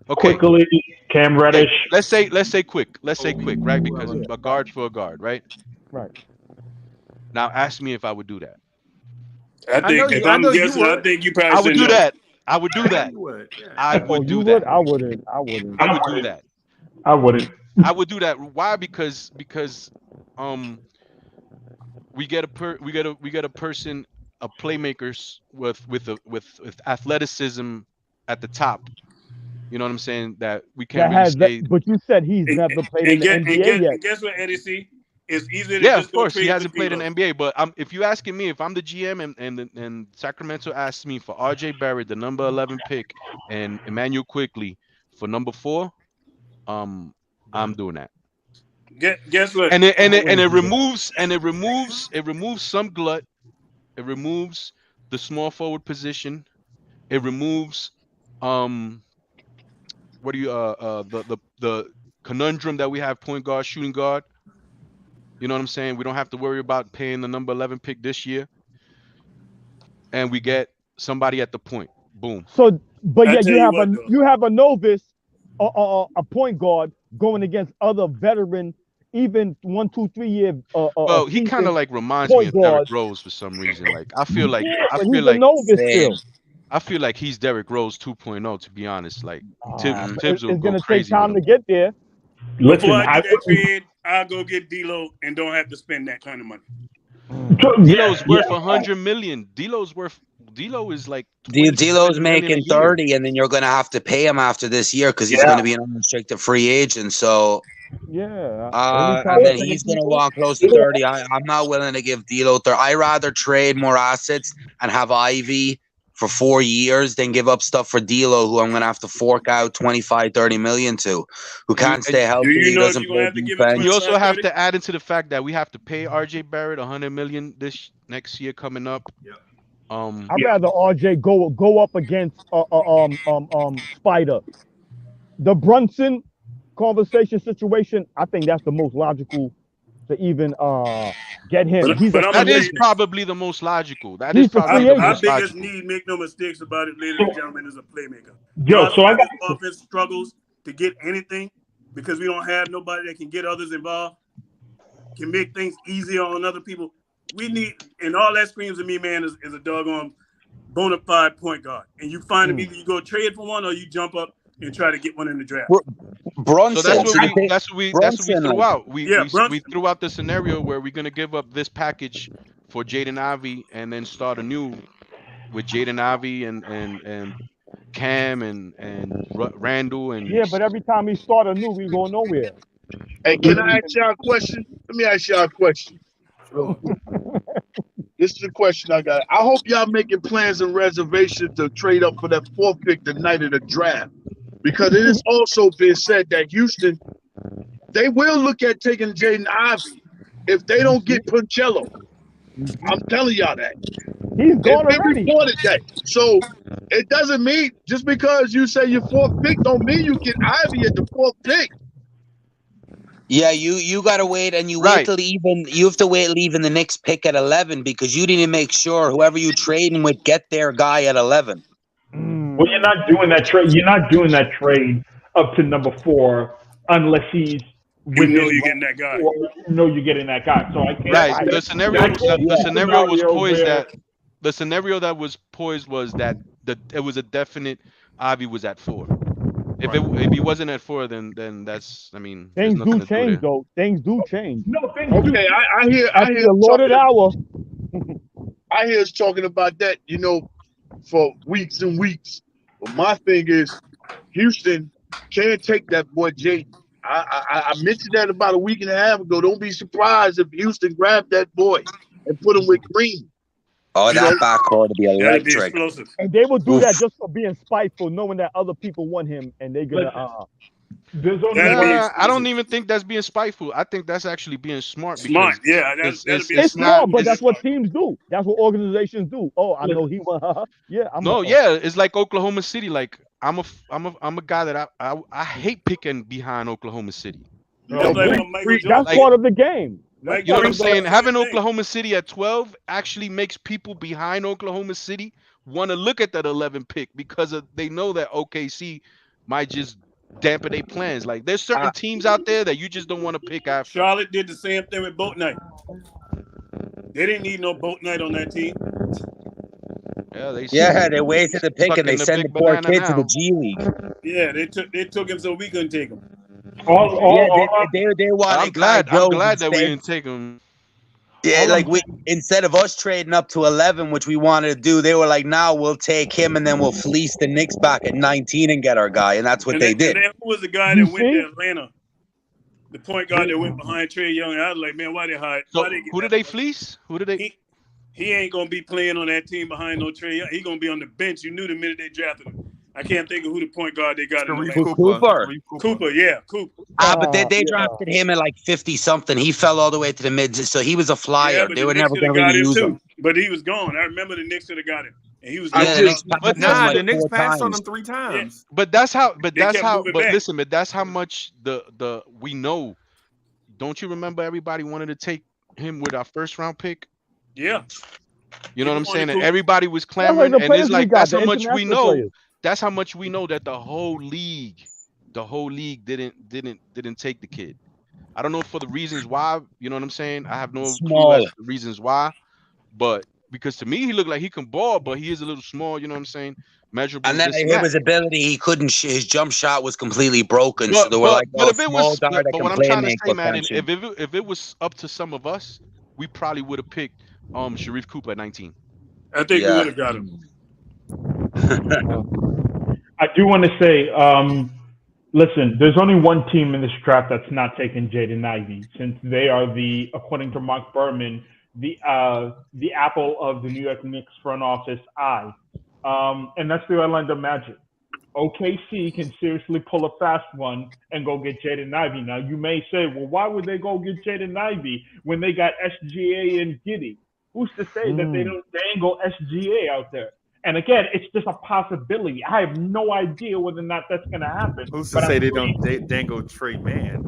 Okay. Quickly, Cam Reddish. Hey, let's say quick. Let's say quick, right? Because a guard for a guard, right? Right. Now ask me if I would do that. I think if I'm guessing, I think you probably I would do that. I would do that. I would do that. I wouldn't. I would do that. I wouldn't. I would do that. Why? Because we get a person, a playmakers with athleticism at the top. You know what I'm saying? That we can't really say. But you said he's never played in the NBA yet. Guess what, Eddie C? It's easier to of course, he hasn't played in the NBA. But if you're asking me, if I'm the GM and Sacramento asks me for RJ Barrett, the number 11 pick, and Emmanuel Quickly for number 4, I'm doing that. Guess what? And it removes some glut. It removes the small forward position. It removes the conundrum that we have, point guard, shooting guard. You know what I'm saying? We don't have to worry about paying the number 11 pick this year, and we get somebody at the point. Boom. So, but yet you have a novice, a point guard going against other veteran, even 1, 2, 3 year. Well, he kind of like reminds me of Derrick Rose for some reason. Like, I feel like he's Derrick Rose 2.0. To be honest, like Tibbs will go crazy. It's gonna take time to get there. Listen, before I do that trade, I'll go get D'Lo and don't have to spend that kind of money. D'Lo's worth $100 million. D'Lo's worth D'Lo is like 20 D'Lo's million a making year. 30, and then you're going to have to pay him after this year because he's going to be an unrestricted free agent. So, Yeah. and then he's going to walk close to 30. I'm not willing to give D'Lo 30. I rather trade more assets and have Ivy for 4 years than give up stuff for D'Lo, who I'm going to have to fork out 25, 30 million to, who can't stay healthy. Do you He know if doesn't you're gonna play have to give defense. him You also 25, have 30? to add into the fact that we have to pay RJ Barrett 100 million this next year coming up. I'd rather RJ go up against Spider. The Brunson conversation situation, I think that's the most logical to even get him. He's a that free is agent. probably the most logical. That He's is probably the a free Our most biggest logical. need, make no mistakes about it, ladies and gentlemen, is a playmaker. Yo, Y'all so I see got this offense struggles to get anything because we don't have nobody that can get others involved, can make things easier on other people. We need, and all that screams to me, man, is a doggone bona fide point guard. And you find him either you go trade for one or you jump up and try to get one in the draft. Brunson. So that's what we threw out. We threw out the scenario where we're gonna give up this package for Jaden Ivey and then start anew with Jaden Ivey and Cam and Randall and Yeah, but every time he start anew, we go nowhere. Hey, can I ask y'all a question? Let me ask y'all a question. This is the question I got. I hope y'all making plans and reservations to trade up for that 4th pick the night of the draft. Because it has also been said that Houston, they will look at taking Jaden Ivey if they don't get Puncello. I'm telling y'all that. He's gone It's been already. reported that. So it doesn't mean, just because you say your 4th pick don't mean you get Ivy at the 4th pick. Yeah, you gotta wait, and you wait till you have to wait till even the next pick at 11 because you didn't make sure whoever you trading with get their guy at 11. Well, you're not doing that trade. You're not doing that trade up to number 4 unless he's You know you're getting that guy. You know you're getting that guy. So I can't. right. The scenario was poised that the scenario that was poised was that it was a definite Ivy was at 4. If he wasn't at 4, then that's, I mean, things do change though. Things do change. No, things do. Okay, I hear the Lorded hour. I hear us talking about that, for weeks and weeks. But my thing is, Houston can't take that boy Jaden. I mentioned that about a week and a half ago. Don't be surprised if Houston grabbed that boy and put him with Green. Oh, that backcourt to be electric. And they will do that just for being spiteful, knowing that other people want him, and they're gonna. I don't even think that's being spiteful. I think that's actually being smart. Smart, yeah. It's smart, but that's what teams do. That's what organizations do. Oh, I know he won. Yeah, it's like Oklahoma City. Like I'm a guy that I hate picking behind Oklahoma City. That's part of the game. You know what I'm saying? Having Oklahoma City at 12 actually makes people behind Oklahoma City want to look at that 11 pick because they know that OKC might just dampen their plans. Like there's certain teams out there that you just don't want to pick after. Charlotte did the same thing with Boat Night. They didn't need no Boat Night on that team. Yeah, they waited the pick and they sent the poor kid to the G League. Yeah, they took him so we couldn't take him. They wanted. I'm glad that we didn't take him. Yeah, like instead of us trading up to 11, which we wanted to do, they were like, "Now we'll take him and then we'll fleece the Knicks back at 19 and get our guy," and that's what they did. And then who was the guy that went to Atlanta? The point guard that went behind Trae Young. And I was like, man, why they hide? So who did they fleece? Who did they? He ain't gonna be playing on that team behind no Trae Young. He gonna be on the bench. You knew the minute they drafted him. I can't think of who the point guard they got. Cooper, yeah, Cooper. But they drafted him at like 50 something. He fell all the way to the mid, so he was a flyer. Yeah, they were never going to really use him. But he was gone. I remember the Knicks could have got him, and he was. The Knicks passed on him 3 times. Yeah. But that's how. But listen, but that's how much the we know. Don't you remember everybody wanted to take him with our first round pick? Yeah. You know what I'm saying? And everybody was clamoring, and it's like that's how much we know. Players. That's how much we know that the whole league didn't take the kid. I don't know for the reasons why. You know what I'm saying? I have no clue as to the reasons why, but because to me he looked like he can ball, but he is a little small. You know what I'm saying? Measurable. And then I hear his ability. He couldn't. His jump shot was completely broken. So they were like, "No, small guy that can what I'm play trying and to say, man, if it was up to some of us, we probably would have picked Sharif Cooper at 19. I think we would have got him. I do want to say, listen, there's only one team in this draft that's not taking Jaden Ivey, since they are according to Mark Berman, the apple of the New York Knicks front office eye, and that's the Orlando Magic. OKC can seriously pull a fast one and go get Jaden Ivey. Now, you may say, well, why would they go get Jaden Ivey when they got SGA and Giddey? Who's to say that they ain't go SGA out there? And again, it's just a possibility. I have no idea whether or not that's going to happen. Who's to say they don't dangle Trey Mann?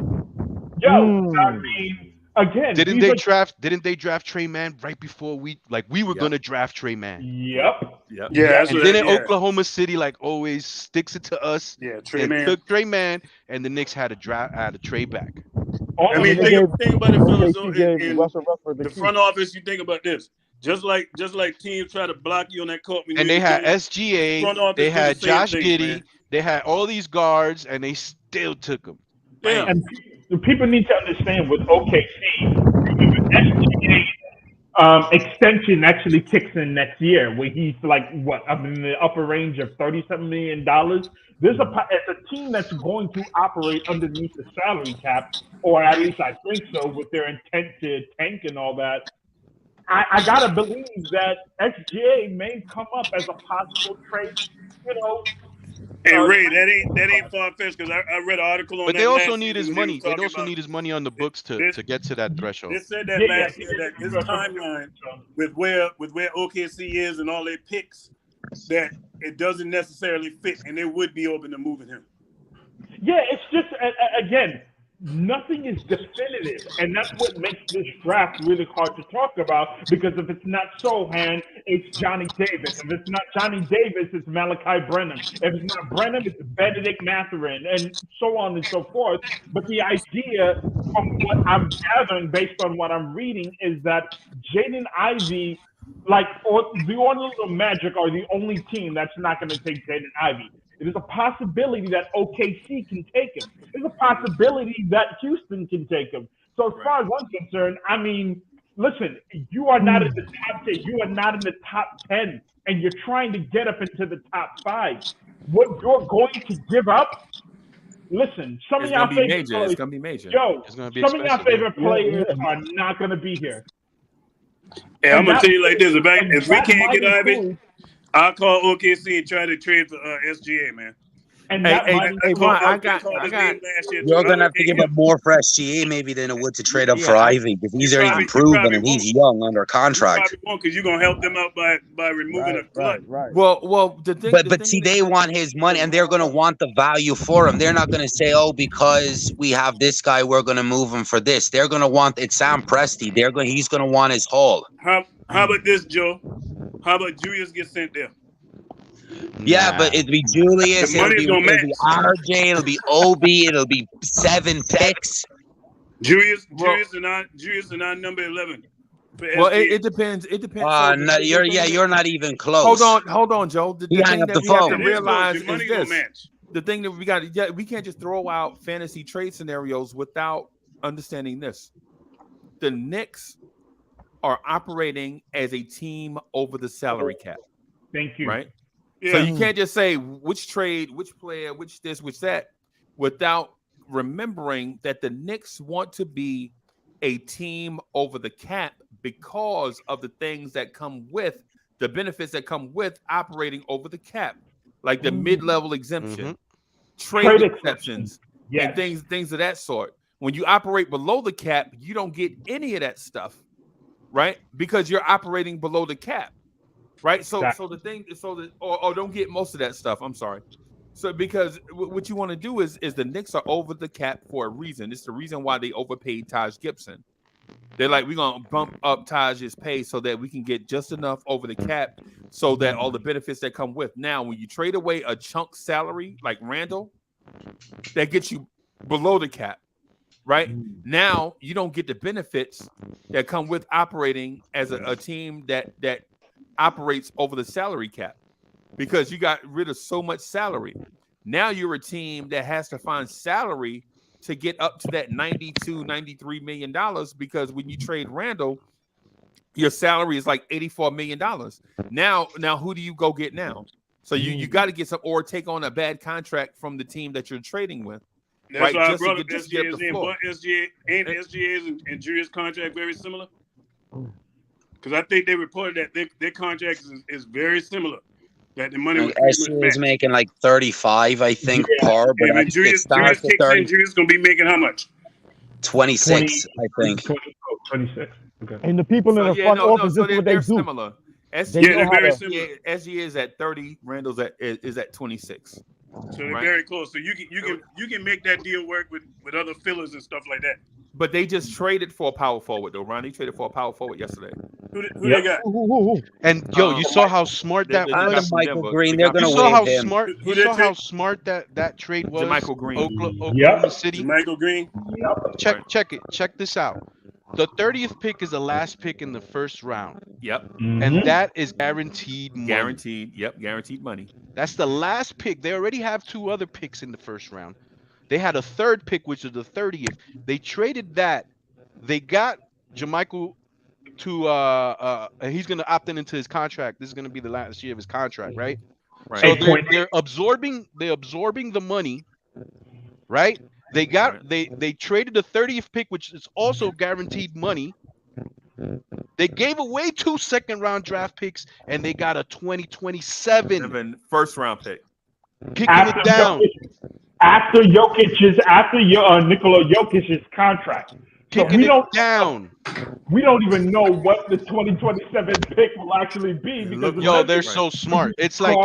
Yo, I mean, again, didn't they draft Trey Mann right before we were gonna draft Trey Mann? Yep. Yeah. And then Oklahoma City, like always, sticks it to us. Yeah, Trey and Mann took Trey Mann, and the Knicks had a trade back. I mean, think about it, fellas. In the front office, you think about this. Just like teams try to block you on that court. And they had SGA, they had Josh Giddey, they had all these guards, and they still took them. Yeah. And people need to understand with OKC, SGA extension actually kicks in next year, where he's like up in the upper range of $37 million. There's it's a team that's going to operate underneath the salary cap, or at least I think so, with their intent to tank and all that. I gotta believe that SGA may come up as a possible trade, Hey Ray, that ain't far fetched, because I read an article on that. But they also need his money. They also need his money on the books to get to that threshold. They said that last year, that his timeline with where OKC is and all their picks, that it doesn't necessarily fit, and they would be open to moving him. Yeah, it's just again, nothing is definitive, and that's what makes this draft really hard to talk about, because if it's not Sohan, it's Johnny Davis. If it's not Johnny Davis, it's Malachi Brennan. If it's not Brennan, it's Benedict Mathurin, and so on and so forth. But the idea, from what I'm gathering based on what I'm reading, is that Jaden Ivey, or the Orlando Magic, are the only team that's not going to take Jaden Ivey. It is a possibility that OKC can take him. There's a possibility that Houston can take him. So as far as I'm concerned, I mean, listen, you are not in the top 10. You are not in the top 10, and you're trying to get up into the top 5. What you're going to give up, listen, some of y'all favorite players, it's going to be major. Yo, some of y'all favorite players are not going to be here. Hey, I'm going to tell you like this. If we can't get Ivy, I'll call OKC and try to trade for SGA, man. And I got. You're gonna have to give up more for SGA maybe than it would to trade up for Ivy, because he's already proven and he's young under contract. Because you're gonna help them out by removing a flood. Right. Well, but see, they want his money, and they're gonna want the value for him. They're not gonna say, "Oh, because we have this guy, we're gonna move him for this." They're gonna want it's Sam Presti. He's gonna want his haul. How about this, Joe? How about Julius gets sent there? Yeah, but it'll be Julius, it'll be RJ, it'll be Obi, it'll be 7 picks. Julius and I number 11. Well, it depends. It depends. You're not even close. Hold on, Joe. The thing that we have to realize is this: the thing that we can't just throw out fantasy trade scenarios without understanding this. The Knicks are operating as a team over the salary cap. Thank you. Right. Yeah. So you can't just say which trade, which player, which this, which that, without remembering that the Knicks want to be a team over the cap because of the things that come with the benefits that come with operating over the cap, like the mid-level exemption, trade exceptions, and things of that sort. When you operate below the cap, you don't get any of that stuff, right? Because you're operating below the cap. Right, or don't get most of that stuff. I'm sorry. So because what you want to do is the Knicks are over the cap for a reason. It's the reason why they overpaid Taj Gibson. They're like, we're gonna bump up Taj's pay so that we can get just enough over the cap, so that all the benefits that come with. Now, when you trade away a chunk salary like Randall, that gets you below the cap. Right now, you don't get the benefits that come with operating as a team that operates over the salary cap, because you got rid of so much salary. Now you're a team that has to find salary to get up to that $92-93 million, because when you trade Randall, your salary is like $84 million. Now who do you go get now? So you got to get some or take on a bad contract from the team that you're trading with. That's right? why Just I brought to up get, just to get SGA's the in. floor. But SGA's and Julius' contract very similar? Because I think they reported that their contract is very similar. That the money was SGA is making like 35, I think, par. But and when Julius kicks in, Julius gonna be making how much? 26, I think. 26. Okay. And the people in the front office, so this is what they do. similar. They're very similar. SGA is at 30. Randall's is at 26. So they're very close. So you can make that deal work with other fillers and stuff like that. But they just traded for a power forward, though. Ron, they traded for a power forward yesterday. Who they got? And you saw how smart that was. Michael Green. They're going to waive him. You saw how smart that trade was. Michael Green. Oklahoma City. Michael Green. Check it. Check this out. The 30th pick is the last pick in the first round. Yep. And that is guaranteed money. Guaranteed. Yep. Guaranteed money. That's the last pick. They already have 2 other picks in the first round. They had a 3rd pick, which is the 30th. They traded that. They got Jermichael to he's going to opt into his contract. This is going to be the last year of his contract, right? So they're absorbing the money, right? They got they traded the 30th pick, which is also guaranteed money. They gave away 2 second-round draft picks, and they got a 2027 first-round pick. Kicking it down. After Nikola Jokic's contract. So we don't even know what the 2027 pick will actually be because they're so smart. It's like,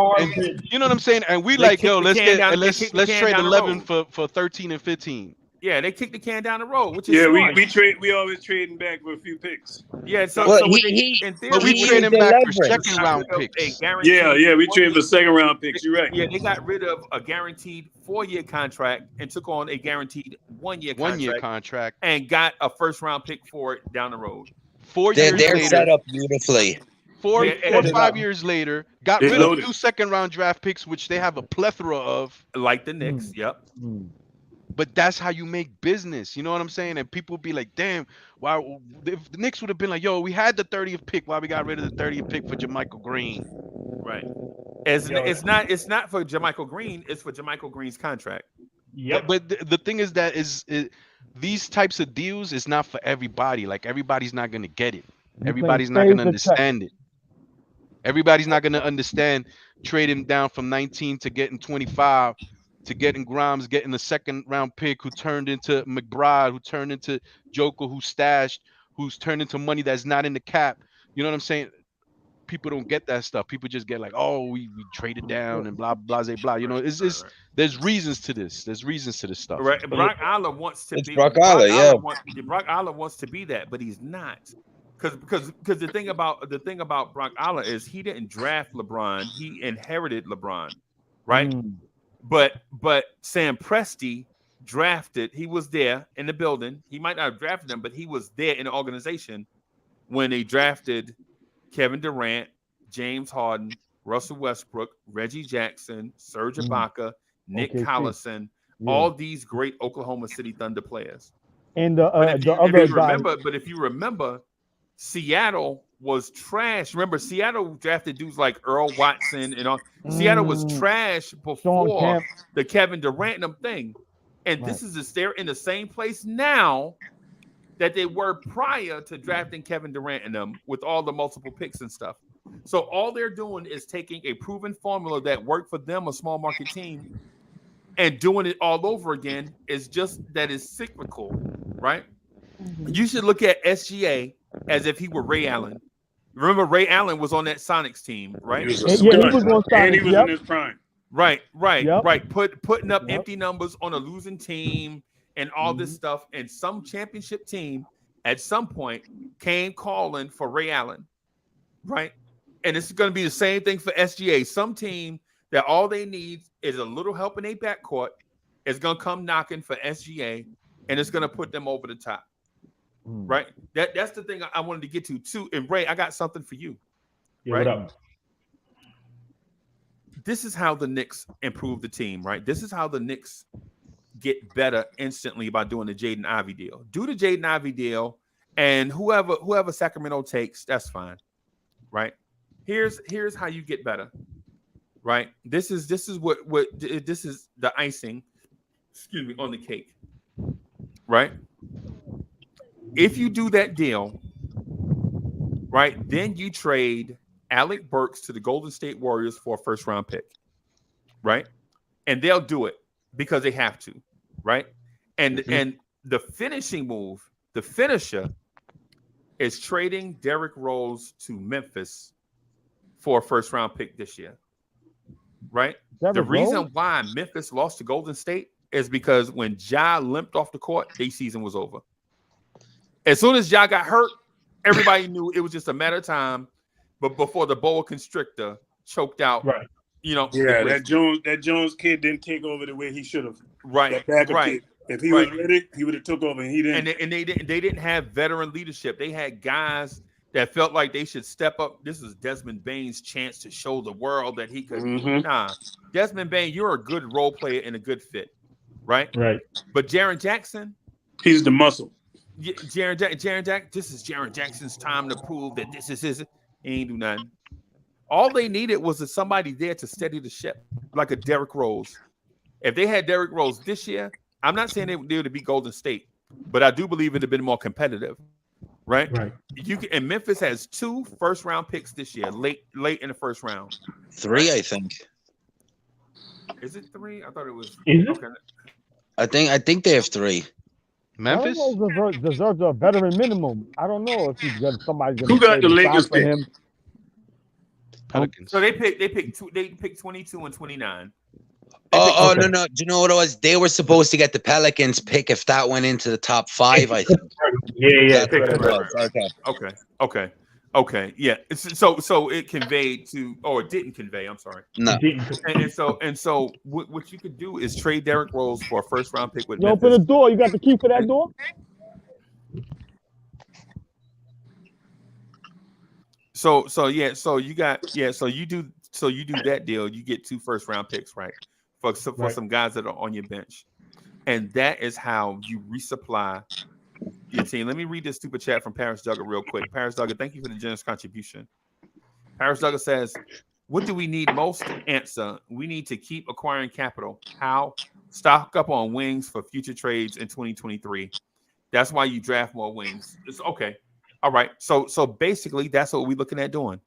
you know what I'm saying? And we let's trade 11 for 13 and 15. Yeah, they kicked the can down the road, which is we always trading back for a few picks. Yeah, so we trading back for second round picks. We traded for second round picks. You're right. Yeah, they got rid of a guaranteed 4-year contract and took on a guaranteed 1-year contract and got a first round pick for it down the road. 4 years later, they're set up beautifully. 4 or 5 years later, got rid of 2 second round draft picks, which they have a plethora of, like the Knicks. Yep. But that's how you make business. You know what I'm saying? And people be like, damn, why? If the Knicks would have been like, yo, we had the 30th pick. Why we got rid of the 30th pick for Jermichael Green? Right. It's not for Jermichael Green. It's for Jermichael Green's contract. Yeah. But the thing is that these types of deals is not for everybody. Like, everybody's not going to get it. Everybody's not going to understand it. Everybody's not going to understand trading down from 19 to getting 25. To getting Grimes, getting the second round pick who turned into McBride, who turned into Joker, who's turned into money that's not in the cap. You know what I'm saying? People don't get that stuff. People just get like, oh, we traded down and blah, blah, blah, blah. You know, there's reasons to this. There's reasons to this stuff. Right. Brock Aller wants to be Brock Aller, yeah. Brock Aller wants to be that, but he's not. Because the thing about Brock Aller is he didn't draft LeBron, he inherited LeBron, right? But Sam Presti drafted. He was there in the building. He might not have drafted him, but he was there in the organization when they drafted Kevin Durant, James Harden, Russell Westbrook, Reggie Jackson, Serge Ibaka, Nick Collison, all these great Oklahoma City Thunder players. And the other guy. But if you remember, Seattle was trash. Remember, Seattle drafted dudes like Earl Watson and all. Seattle was trash before the Kevin Durant thing. And they're in the same place now that they were prior to drafting Kevin Durant and them with all the multiple picks and stuff. So all they're doing is taking a proven formula that worked for them, a small market team, and doing it all over again. Is just that is cyclical, right? You should look at SGA as if he were Ray Allen. Remember, Ray Allen was on that Sonics team, right? He was on Sonics, and he was in his prime. Right. Putting up empty numbers on a losing team and all this stuff. And some championship team at some point came calling for Ray Allen, right? And it's going to be the same thing for SGA. Some team that all they need is a little help in their backcourt is going to come knocking for SGA, and it's going to put them over the top. Right. That's the thing I wanted to get to too. And Ray, I got something for you. Right. What up? This is how the Knicks improve the team, right? This is how the Knicks get better instantly by doing the Jaden Ivey deal. Do the Jaden Ivey deal And whoever Sacramento takes, that's fine, right? Here's how you get better, right? This is what this is the icing, excuse me, on the cake, right? If you do that deal, right, then you trade Alec Burks to the Golden State Warriors for a first round pick, right? And they'll do it because they have to, right? And the finishing move, the finisher, is trading Derrick Rose to Memphis for a first round pick this year, right? The reason why Memphis lost to Golden State is because when Ja limped off the court, their season was over. As soon as Ja got hurt, everybody knew it was just a matter of time. But before the boa constrictor choked out, right? Yeah, that Jones kid didn't take over the way he should have. Right, right. If he was ready, he would have took over, and he didn't. And they didn't have veteran leadership. They had guys that felt like they should step up. This is Desmond Bane's chance to show the world that he could. Nah, Desmond Bane, you're a good role player and a good fit, right? Right. But Jaren Jackson, he's the muscle. Jaren Jackson, this is Jaren Jackson's time to prove that this is his. He ain't do nothing. All they needed was somebody there to steady the ship, like a Derrick Rose. If they had Derrick Rose this year, I'm not saying they would be Golden State, but I do believe it'd have been more competitive, right? Right. And Memphis has 2 first-round picks this year, late in the first round. 3, I think. Is it 3? I thought it was. Okay. I think they have 3. Memphis deserves a veteran minimum. I don't know if he's got somebody. Who got the Lakers for him? Pelicans. So they picked 22 and 29. No. Do you know what it was? They were supposed to get the Pelicans pick if that went into the top 5, I think. Yeah. Okay. Yeah. So it conveyed to, or it didn't convey. I'm sorry. No. And so what you could do is trade Derrick Rose for a first round pick with. You open the door. You got the key for that door. So you do that deal. You get 2 first round picks, right? For some guys that are on your bench, and that is how you resupply your team. Let me read this stupid chat from Paris Duggar real quick. Paris Duggar, thank you for the generous contribution. Paris Duggar says, "What do we need most? Answer: we need to keep acquiring capital. How? Stock up on wings for future trades in 2023. That's why you draft more wings. It's okay. All right. So basically, that's what we're looking at doing,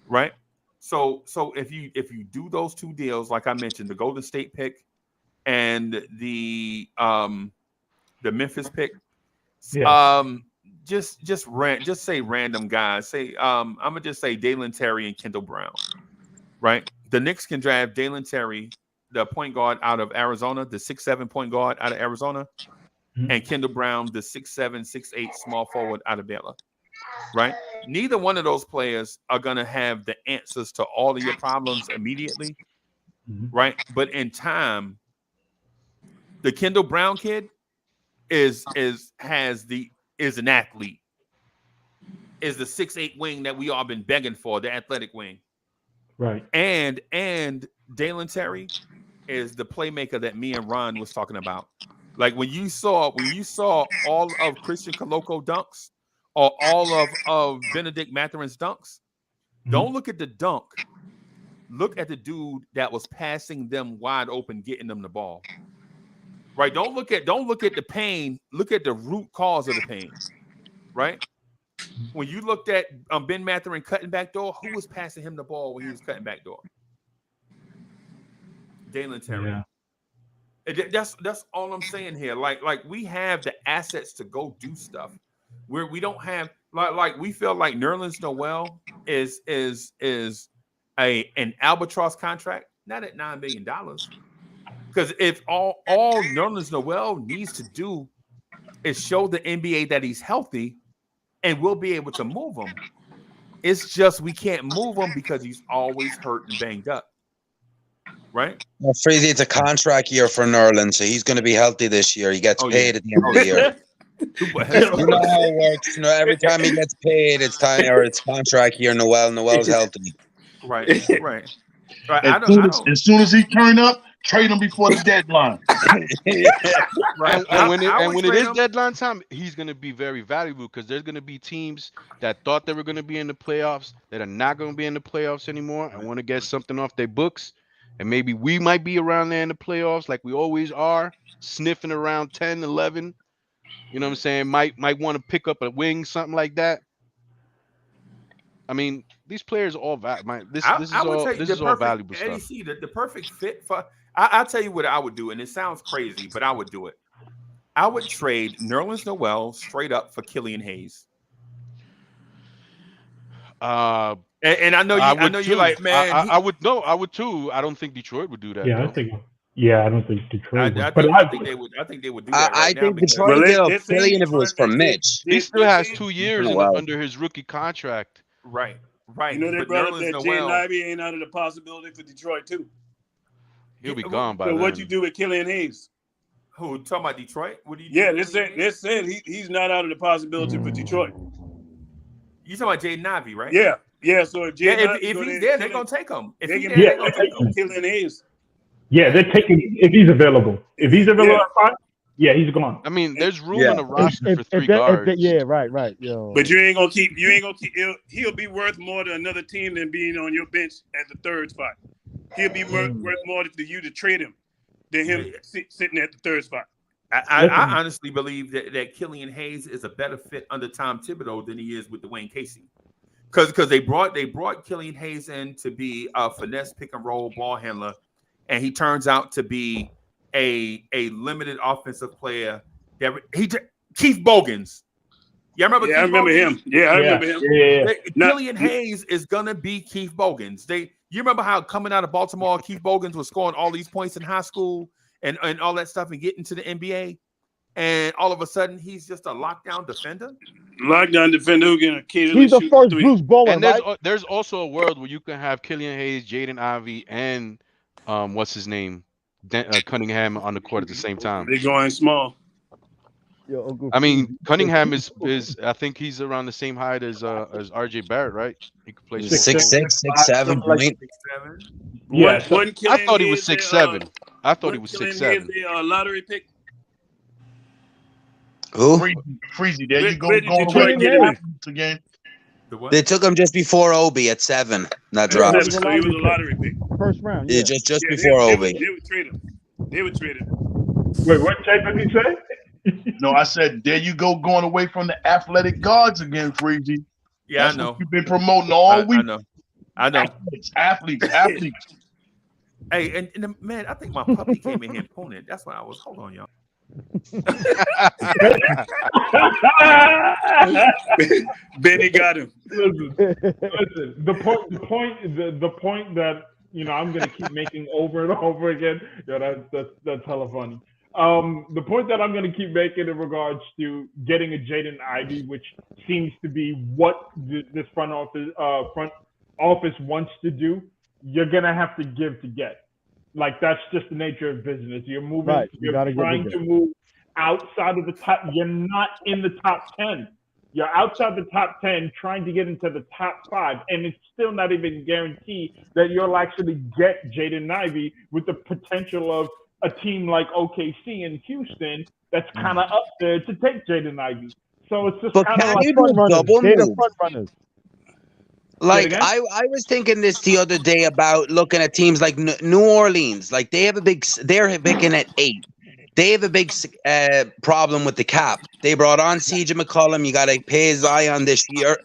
right? So if you do those 2 deals, like I mentioned, the Golden State pick and the Memphis pick, just say random guys. Say I'm gonna just say Dalen Terry and Kendall Brown, right? The Knicks can draft Dalen Terry, the point guard out of Arizona, the 6'7" point guard out of Arizona, and Kendall Brown, the 6'7", 6'8" small forward out of Baylor. Right? Neither one of those players are going to have the answers to all of your problems immediately, right? But in time, the Kendall Brown kid is an athlete, is the 6'8" wing that we all been begging for, the athletic wing, right? And Dalen Terry is the playmaker that me and Ron was talking about. Like when you saw all of Christian Koloko dunks, or all of Benedict Matherin's dunks, don't look at the dunk. Look at the dude that was passing them wide open, getting them the ball. Right? Don't look at the pain. Look at the root cause of the pain. Right? When you looked at Ben Matherin cutting back door, who was passing him the ball when he was cutting back door? Dalen Terry. Yeah. That's all I'm saying here. Like we have the assets to go do stuff. Where we don't have like we feel like Nerlens Noel is an albatross contract, not at $9 million. Because if all Nerlens Noel needs to do is show the NBA that he's healthy, and we'll be able to move him. It's just we can't move him because he's always hurt and banged up. Right? Well, Freezy, it's a contract year for Nerlens, so he's going to be healthy this year. He gets paid at the end of the year. You know how it works. Every time he gets paid, it's time or it's contract year. Noel's healthy. Right. As soon as he turn up, Trade him before the deadline. Right. And when it is deadline time, he's going to be very valuable because there's going to be teams that thought they were going to be in the playoffs that are not going to be in the playoffs anymore and want to get something off their books. And maybe we might be around there in the playoffs like we always are, sniffing around 10, 11. You know what I'm saying? Might want to pick up a wing, something like that. I mean, these players are all this is all valuable Eddie stuff. C, the perfect fit for. I'll tell you what I would do, and it sounds crazy, but I would do it. I would trade Nerlens Noel straight up for Killian Hayes. And I know you're like, man. I would too. I don't think Detroit would do that. Yeah, I don't think Detroit would. I think they would. I think they would do that. I think Detroit would give Killian if it was for Mitch. He still has 2 years under his rookie contract. Right. You know, they brought up that Jaden Ivey ain't out of the possibility for Detroit too. He'll be gone by then. then. What you do with Killian Hayes? Who talking about Detroit? What do you? Yeah, they said he's not out of the possibility for Detroit. You talking about Jaden Ivey, right? Yeah. So if he's there, they're gonna take him. If he's there, they're gonna take him. Killian Hayes. Yeah, they're taking if he's available. If he's available at 5, yeah, he's gone. I mean, there's room in the roster for 3 guards. Right. Yo. But you ain't gonna keep. He'll be worth more to another team than being on your bench at the 3rd spot. He'll be worth more to you to trade him than him sitting at the 3rd spot. I honestly believe that Killian Hayes is a better fit under Tom Thibodeau than he is with Dwayne Casey. Because they brought Killian Hayes in to be a finesse pick and roll ball handler, and he turns out to be a limited offensive player. Keith Bogans. Yeah, I remember him. Yeah, I remember him. Yeah. Killian Hayes is gonna be Keith Bogans. You remember how coming out of Baltimore, Keith Bogans was scoring all these points in high school and all that stuff and getting to the NBA, and all of a sudden he's just a lockdown defender. Lockdown defender who can occasionally He's the first Bruce Bowen, and there's also a world where you can have Killian Hayes, Jaden Ivey, and what's his name, Cunningham on the court at the same time. They're going small. I mean, Cunningham is I think he's around the same height as RJ Barrett, right? He could play 6'6", 6'7", point. Yeah, I thought he was 6'7". I thought he was 6'7". Lottery pick. Who? Freezy. There you go. Going again. They took him just before Obi at 7. That dropped. So he was a lottery pick. First round. Yeah, just before Obi. They would trade him. Wait, what type did he say? No, I said, there you go, going away from the athletic guards again, Freezy. Yeah, That's I know. What you've been promoting all week. I know. Athletes. Hey, and man, I think my puppy came in here and pwned it. That's why I was. Hold on, y'all. Benny got him. Listen. The point that I'm gonna keep making over and over again. Yeah, that's hella funny. The point that I'm going to keep making in regards to getting a Jaden Ivey, which seems to be what this front office wants to do, you're going to have to give to get. Like, that's just the nature of business. You're moving. Right. You're trying to move outside of the top. You're not in the top 10. You're outside the top 10 trying to get into the top 5, and it's still not even guaranteed that you'll actually get Jaden Ivey with the potential of a team like OKC and Houston that's kind of up there to take Jaden Ivey. So it's just kind of like front runners. Like I was thinking this the other day about looking at teams like New Orleans. Like they're picking at 8. They have a big problem with the cap. They brought on CJ McCollum. You got to pay Zion this year.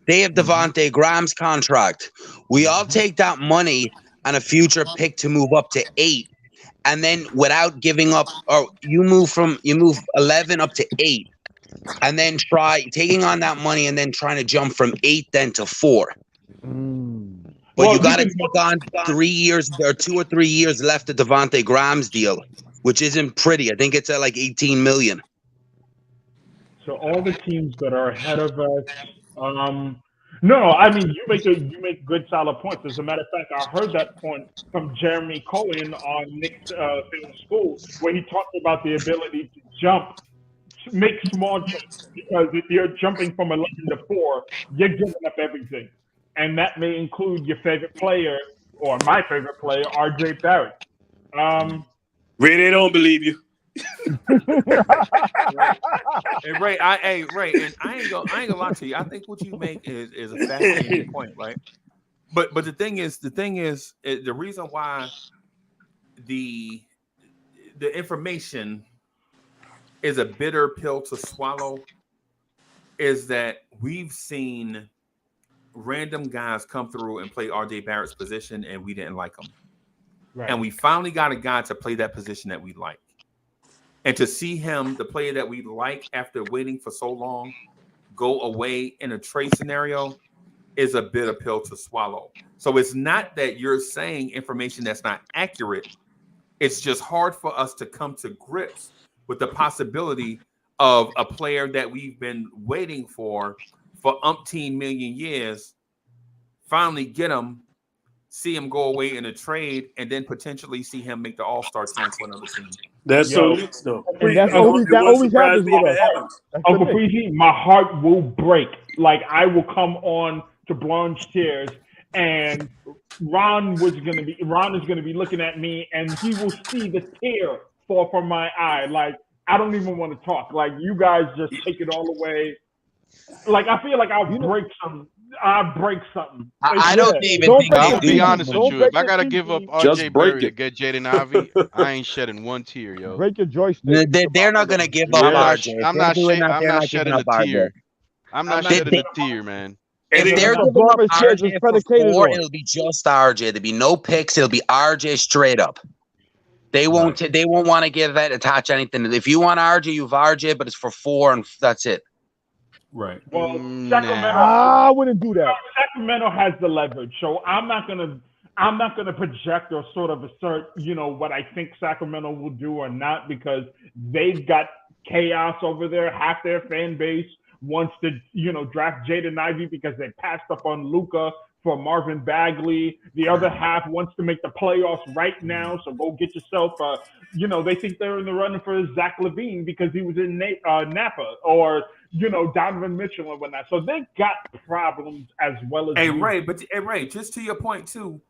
They have Devontae Graham's contract. We all take that money and a future pick to move up to 8. And then without giving up, or you move 11 up to 8, and then try taking on that money and then trying to jump from 8 then to 4. But you got to take on 3 years or 2 or 3 years left of Devontae Graham's deal, which isn't pretty. I think it's at like $18 million. So all the teams that are ahead of us, no, I mean you make good solid points. As a matter of fact, I heard that point from Jeremy Cohen on Nick's Film School, where he talked about the ability to jump, make small jumps, because if you're jumping from 11 to 4, you're giving up everything, and that may include your favorite player or my favorite player, RJ Barrett. Ray, they don't believe you. And Ray, and I ain't gonna lie to you. I think what you make is a fascinating point, right? But the thing is, the reason why the information is a bitter pill to swallow is that we've seen random guys come through and play RJ Barrett's position, and we didn't like them. Right. And we finally got a guy to play that position that we like. And to see him, the player that we like after waiting for so long, go away in a trade scenario is a bitter pill to swallow. So it's not that you're saying information that's not accurate. It's just hard for us to come to grips with the possibility of a player that we've been waiting for umpteen million years, finally get him, see him go away in a trade, and then potentially see him make the All-Star team for another team. That's so Knicks, though. And that always happens with us. Uncle Freezy, my heart will break. Like, I will come on to Blanche Tears, and Ron is gonna be looking at me, and he will see the tear fall from my eye. Like, I don't even want to talk. Like, you guys just take it all away. Like, I feel like I'll break something. I don't even think. I'll be honest with you. If I gotta give up RJ Barrett to get Jaden Ivey, I ain't shedding one tear, yo. Break your joystick. They're not gonna give up RJ. I'm not shedding a tear. I'm not shedding a tear, man. If they're giving up RJ for 4, it'll be just RJ. There'll be no picks. It'll be RJ straight up. They won't. They won't want to give that attach anything. If you want RJ, you've RJ, but it's for 4, and that's it. Right. Well, Sacramento. I wouldn't do that. Sacramento has the leverage, so I'm not gonna project or sort of assert, what I think Sacramento will do or not, because they've got chaos over there. Half their fan base wants to, draft Jaden Ivey because they passed up on Luka for Marvin Bagley. The other half wants to make the playoffs right now, so go get yourself they think they're in the running for Zach LaVine because he was in Napa, or Donovan Mitchell and whatnot. So they got problems as well as Ray, just to your point too,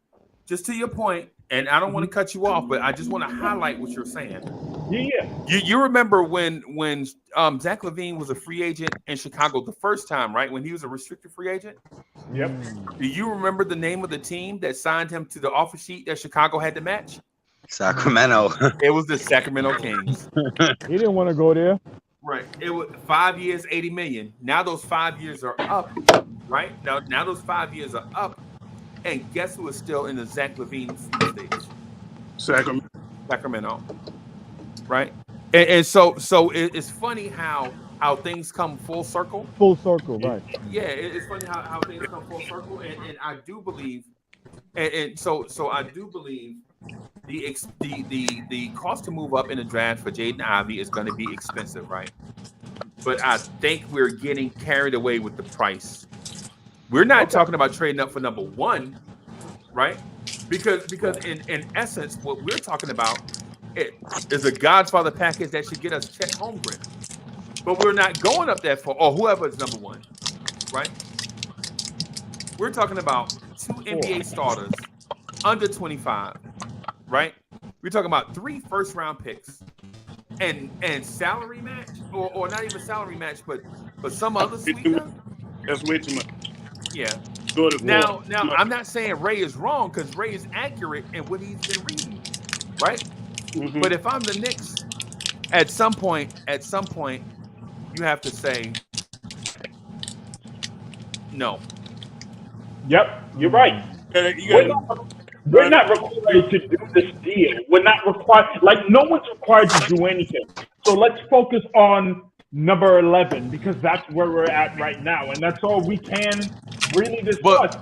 and I don't want to cut you off, but I just want to highlight what you're saying. Yeah. You remember when Zach LaVine was a free agent in Chicago the first time, right? When he was a restricted free agent? Yep. Do you remember the name of the team that signed him to the offer sheet that Chicago had to match? Sacramento. It was the Sacramento Kings. He didn't want to go there. Right. It was 5 years, $80 million. Now those 5 years are up, right? Now those 5 years are up. And guess who is still in the Zach LaVine stage? Sacramento. Right? And so it's funny how things come full circle. Full circle, right. Yeah, it's funny how things come full circle. And I do believe so I do believe the cost to move up in the draft for Jaden Ivey is going to be expensive, right? But I think we're getting carried away with the price. We're not talking about trading up for number 1, right? Because in essence, what we're talking about is a Godfather package that should get us Chet Holmgren. But we're not going up that far, or whoever is number 1, right? We're talking about 2 NBA starters under 25, right? We're talking about 3 first-round picks and salary match, or not even salary match, but some other sweetener. That's way too much. Yeah. Now, I'm not saying Ray is wrong, because Ray is accurate in what he's been reading, right? Mm-hmm. But if I'm the Knicks, at some point, you have to say no. Yep, you're right. We're not required to do this deal. We're not required. Like, no one's required to do anything. So let's focus on number 11, because that's where we're at right now, and that's all we can really discuss.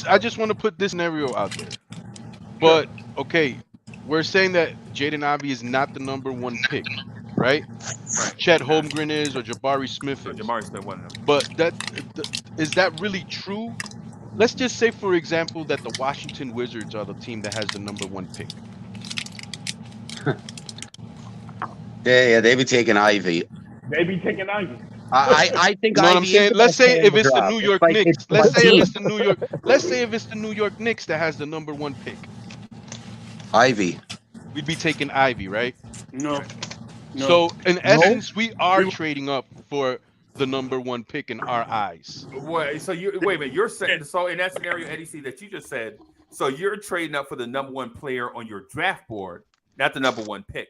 I just want to put this scenario out there. But okay, we're saying that Jaden Ivey is not the number 1 pick, right? Chet Holmgren is, or Jabari Smith is. Jabari Smith wasn't. But is that really true? Let's just say, for example, that the Washington Wizards are the team that has the number 1 pick. Yeah, they be taking Ivy. I think. You know what I'm saying? Let's say if it's the New York Knicks. Let's say if it's the New York Knicks that has the number 1 pick. Ivy. We'd be taking Ivy, right? No. So in essence, we are trading up for the number 1 pick in our eyes. Wait, so you wait a minute. You're saying so in that scenario, Eddie C, that you just said. So you're trading up for the number 1 player on your draft board, not the number 1 pick.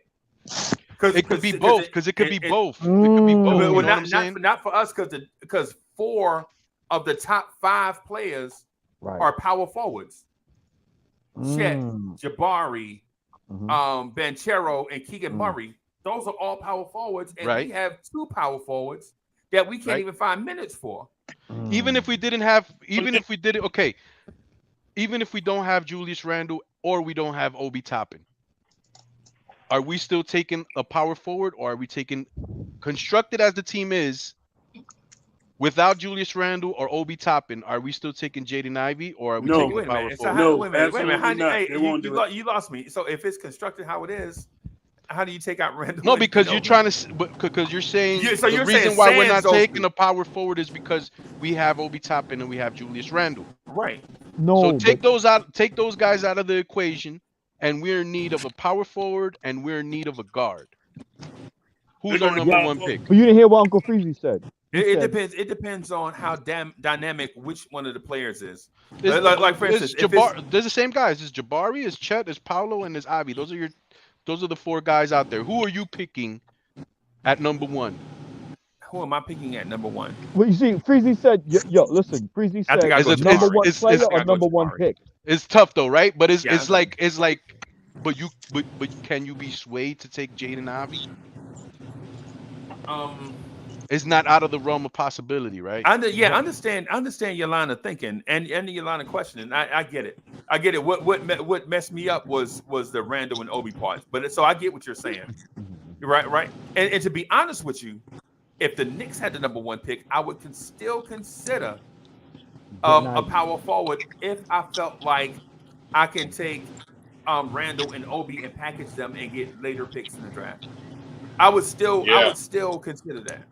It could be both. Because it could be both. It could be both. You know what I'm saying? Not for us, because 4 of the top 5 players are power forwards. Chet, Jabari, Banchero, and Keegan Murray. Those are all power forwards, and we have 2 power forwards that we can't even find minutes for. Even if we don't have Julius Randle or we don't have Obi Toppin, are we still taking a power forward, or are we taking, constructed as the team is, without Julius Randle or Obi Toppin, are we still taking Jaden Ivey, or are we taking a power forward? Wait a minute. You lost me. So if it's constructed how it is, how do you take out Randall? No, because you're trying to, because you're saying the reason why we're not taking a power forward is because we have Obi Toppin and we have Julius Randle. Right. No. So take those guys out of the equation, and we're in need of a power forward and we're in need of a guard. Who's our number 1 pick? But you didn't hear what Uncle Freezy said. It depends. It depends on how dynamic which one of the players is. Like for instance, there's the same guys. There's Jabari, there's Chet, there's Paolo, and there's Ivy. Those are the 4 guys out there. Who are you picking at number 1? Who am I picking at number 1? Well, you see, Freezy said, listen, Freezy said number 1 player or number 1 pick. It's tough though, right? But it's like, but can you be swayed to take Jaden Ivey? It's not out of the realm of possibility, right? Understand your line of thinking and your line of questioning. I get it. What messed me up was the Randall and Obi parts. But so I get what you're saying. Right. And to be honest with you, if the Knicks had the number 1 pick, I would still consider a power forward if I felt like I can take Randall and Obi and package them and get later picks in the draft. I would still consider that.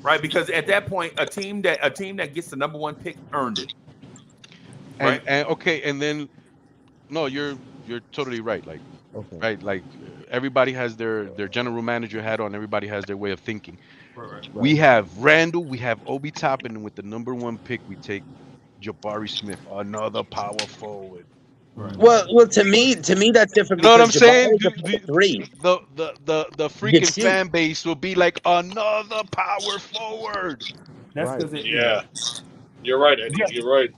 Right, because at that point, a team that gets the number 1 pick earned it. Right, and then no, you're totally right. Like, right, like everybody has their general manager hat on. Everybody has their way of thinking. Right. We have Randall, we have Obi Toppin, and with the number 1 pick, we take Jabari Smith, another power forward. Right. Well, to me, that's different. You know what I'm saying? The freaking fan base will be like, another power forward. That's because you're right, Eddie. Yeah. You're right.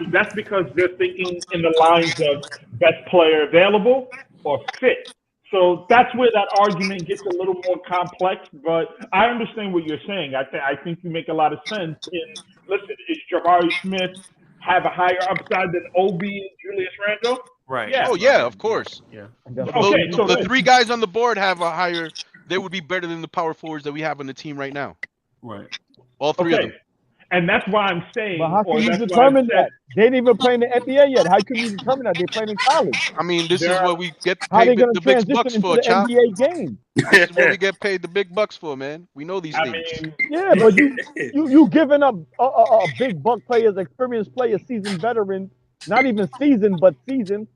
That's because they're thinking in the lines of best player available or fit. So that's where that argument gets a little more complex. But I understand what you're saying. I think you make a lot of sense. Listen, is Jabari Smith have a higher upside than Obi and Julius Randle? Right. Yeah. Oh yeah, of course. Yeah. Okay. So the 3 guys on the board have a higher. They would be better than the power forwards that we have on the team right now. Right. All 3 of them. And that's why I'm saying. But how can you determine that? They didn't even play in the NBA yet. How can you determine that? They're playing in college. I mean, this is what we get How they paid gonna the big transition bucks into for, the Chop. NBA game? This is what we get paid the big bucks for, man. We know these things. Yeah, but you giving up a big buck players, experienced players, seasoned veteran, not even seasoned, but seasoned,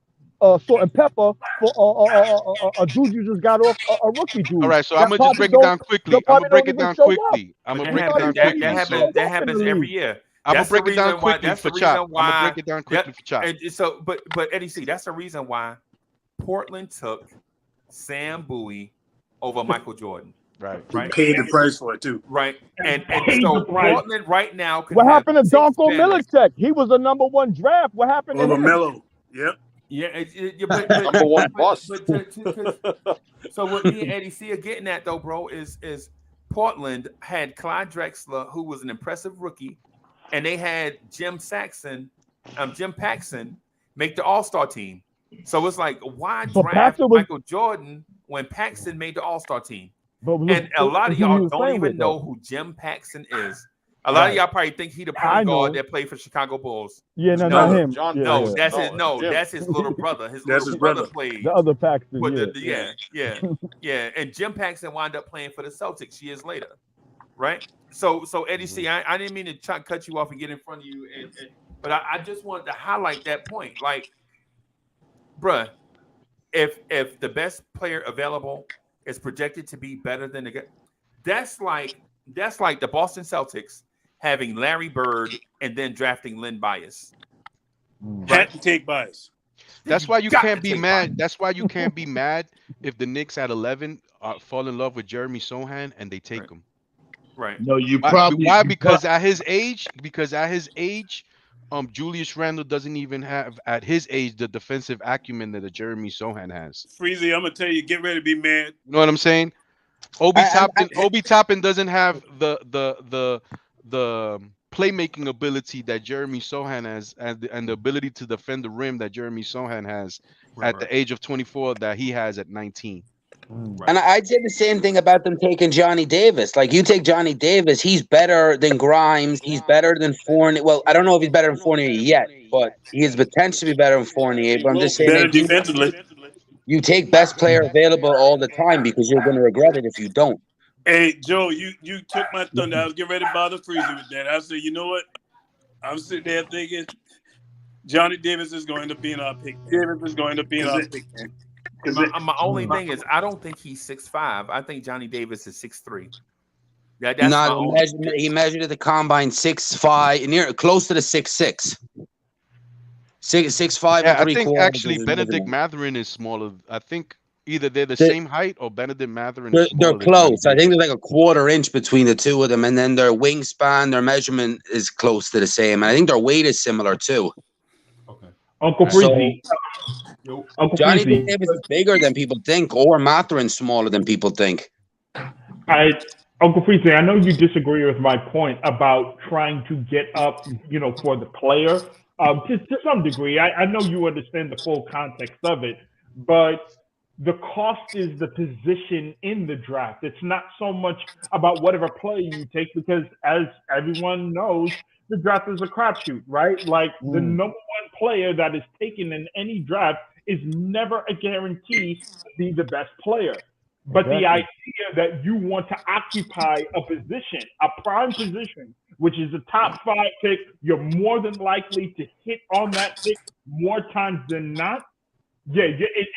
salt and pepper for a dude you just got off a rookie dude. All right, so I'm gonna just break it down quickly. That happens every year. I'm gonna break it down quickly for Chop. I'm gonna break it down quickly for Chop. So, but Eddie C, that's the reason why Portland took Sam Bowie over Michael Jordan. Right. Paid the price for it too. Right. And so Portland right now. What happened to Darko Milicic? He was the number 1 draft. What happened to him? Melo. Yep. Yeah, but number 1 bust. So what me and Eddie C are getting at though, bro, is Portland had Clyde Drexler, who was an impressive rookie, and they had Jim Paxson make the All-Star team. So it's like, why draft Michael Jordan when Paxson made the All-Star team? And a lot of y'all don't even know who Jim Paxson is. A lot of y'all probably think he the point guard that played for Chicago Bulls. Yeah, not him. That's his little brother. His little brother played. The other Paxton. Yeah. And Jim Paxson wound up playing for the Celtics years later, right? So Eddie C, I didn't mean to try to cut you off and get in front of you, but I just wanted to highlight that point. Like, bruh, if the best player available is projected to be better than the guy, that's like the Boston Celtics having Larry Bird and then drafting Len Bias. Had to take Bias. That's why you can't be mad. That's why you can't be mad if the Knicks at 11 fall in love with Jeremy Sohan and they take him. Right. No, you Why? probably Why? Because at his age, Julius Randle doesn't even have at his age the defensive acumen that a Jeremy Sohan has. Freezy, I'm gonna tell you, get ready to be mad. You know what I'm saying? Obi Toppin doesn't have the playmaking ability that Jeremy Sohan has, and the ability to defend the rim that Jeremy Sohan has at the age of 24 that he has at 19. And I'd say the same thing about them taking Johnny Davis. Like, you take Johnny Davis, he's better than Grimes. He's better than Fournier. Well, I don't know if he's better than Fournier yet, but he has potential to be better than Fournier. But I'm just saying, better defensively. You take best player available all the time because you're going to regret it if you don't. Hey, Joe, you took my thunder. I was getting ready to bother Freezy with that. I said, you know what? I'm sitting there thinking Johnny Davis is going to be in our pick. Davis is going to be in our pick. My only thing is, I don't think he's 6'5". I think Johnny Davis is 6'3". That's he measured at the combine 6'5", near close to the 6'6". 6'5". Yeah, I think actually Benedict Mathurin is smaller. I think either they're the same height or Benedict Mathurin. They're close. I think there's like a quarter inch between the two of them, and then their wingspan, their measurement is close to the same, and I think their weight is similar too. Okay, Uncle Freezy. Johnny Davis is bigger than people think, or Mathurin smaller than people think. Uncle Freezy, I know you disagree with my point about trying to get up, for the player. To some degree, I know you understand the full context of it, but the cost is the position in the draft. It's not so much about whatever player you take, because as everyone knows, the draft is a crapshoot, right? Like the number one player that is taken in any draft is never a guarantee to be the best player. But the idea that you want to occupy a position, a prime position, which is a top 5 pick, you're more than likely to hit on that pick more times than not. Yeah,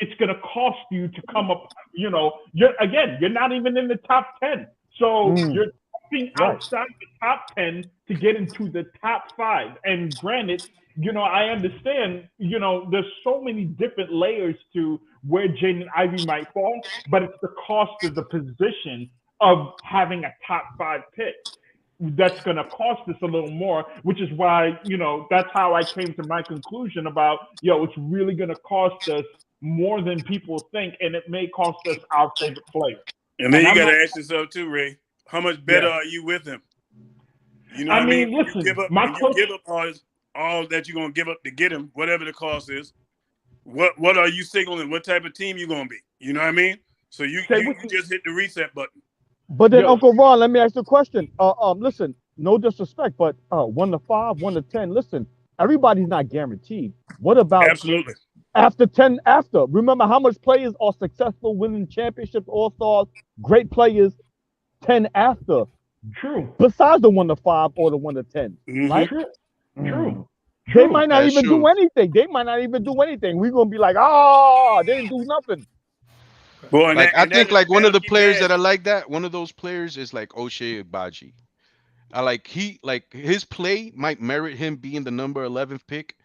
it's going to cost you to come up. You're not even in the top 10. So you're jumping outside the top 10 to get into the top 5. And granted, I understand, there's so many different layers to where Jaden Ivey might fall, but it's the cost of the position of having a top 5 pick that's going to cost us a little more, which is why, that's how I came to my conclusion about, it's really going to cost us more than people think, and it may cost us our favorite player. And then you got to ask yourself too, Ray, how much better are you with him? You know what I mean? Listen, you give up all that you're going to give up to get him, whatever the cost is. What are you signaling? What type of team you going to be? You know what I mean? So you just hit the reset button. But then, Uncle Ron, let me ask you a question. Listen, no disrespect, but 1 to 5, 1 to 10. Listen, everybody's not guaranteed. What about absolutely after 10? After, remember how much players are successful, winning championships, all-stars, great players. 10 after. True. Besides the 1 to 5 or the 1 to 10, right? True. They might not even do anything. We're gonna be like, they didn't do nothing. Boy, I think one of the players that I like that, one of those players is like Ochai Agbaji. His play might merit him being the number 11th pick,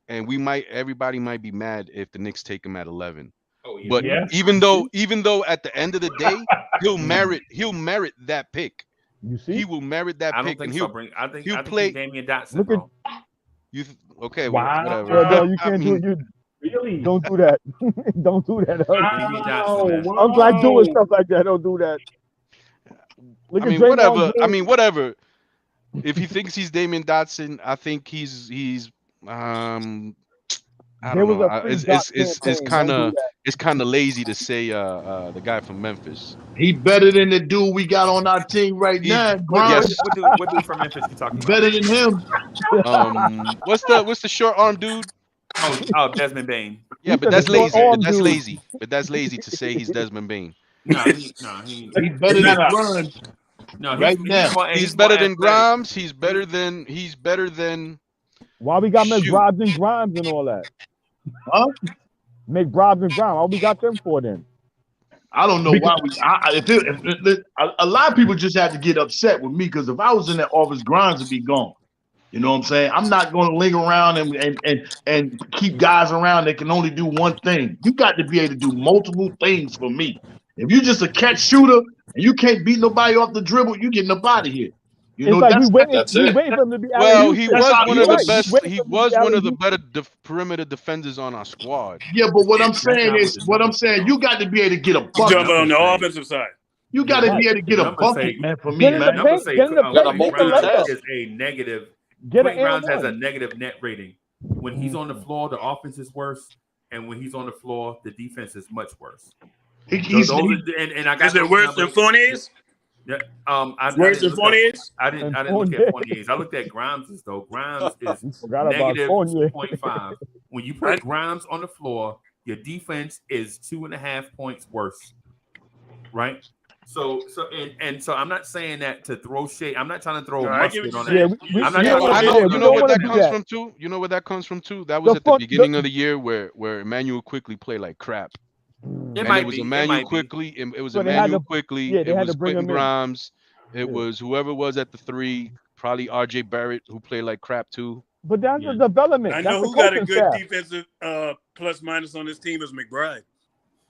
and everybody might be mad if the Knicks take him at 11. Oh, yeah. But even though at the end of the day, he'll merit that pick. You see, he will merit that pick, and I think he'll play Damian Dotson. Look at okay. Wow. Whatever. No, you can't do it. Really? Don't do that. Don't do that. Wow. I'm like doing stuff like that. Don't do that. Look at whatever. Whatever. If he thinks he's Damian Dotson, I think he's I don't know. It's kind of lazy to say the guy from Memphis. He better than the dude we got on our team right now. Yes. What dude from Memphis you talking about? Better than him. What's the short arm dude? Oh, Desmond Bain. Yeah, but that's lazy. But that's lazy to say he's Desmond Bain. He's better than Grimes. No, he's better than Grimes. He's better than. Why we got Grimes and all that? Huh? Make bribes and grind. All we got them for then. I don't know why a lot of people just have to get upset with me because if I was in that office, Grimes would be gone. You know what I'm saying? I'm not going to linger around and keep guys around that can only do one thing. You got to be able to do multiple things for me. If you're just a catch shooter and you can't beat nobody off the dribble, you getting up out of here. You know, like that's we waiting for him to be Well, he was one of the right. best. He was one of the better perimeter defenders on our squad. Yeah, but what I'm saying is, you got to be able to get a bucket on the offensive side. You got to be able to get a bucket, man. For me, Get in man. the paint, get in the paint, make a layup. Is a negative. Get Quentin an Grimes has a and negative net rating. When he's on the floor, the offense is worse, and when he's on the floor, the defense is much worse. And I got it worse than Fournier's. Yeah, worse than Fournier's. I didn't look at Fournier's. I looked at Grimes's though. Grimes is negative 2.5. When you put Grimes on the floor, your defense is 2.5 points worse. Right. So I'm not saying that to throw shade. I'm not trying to throw mustard on that. You know what that comes from too. You know where that comes from too. That was at the beginning of the year where Emmanuel Quickly played like crap. It was Emmanuel Quickly. It was Emmanuel Quickly. It was Quentin Grimes. It was whoever was at the 3. Probably RJ Barrett, who played like crap too. But that's the development. I know who got a good defensive plus minus on this team is McBride.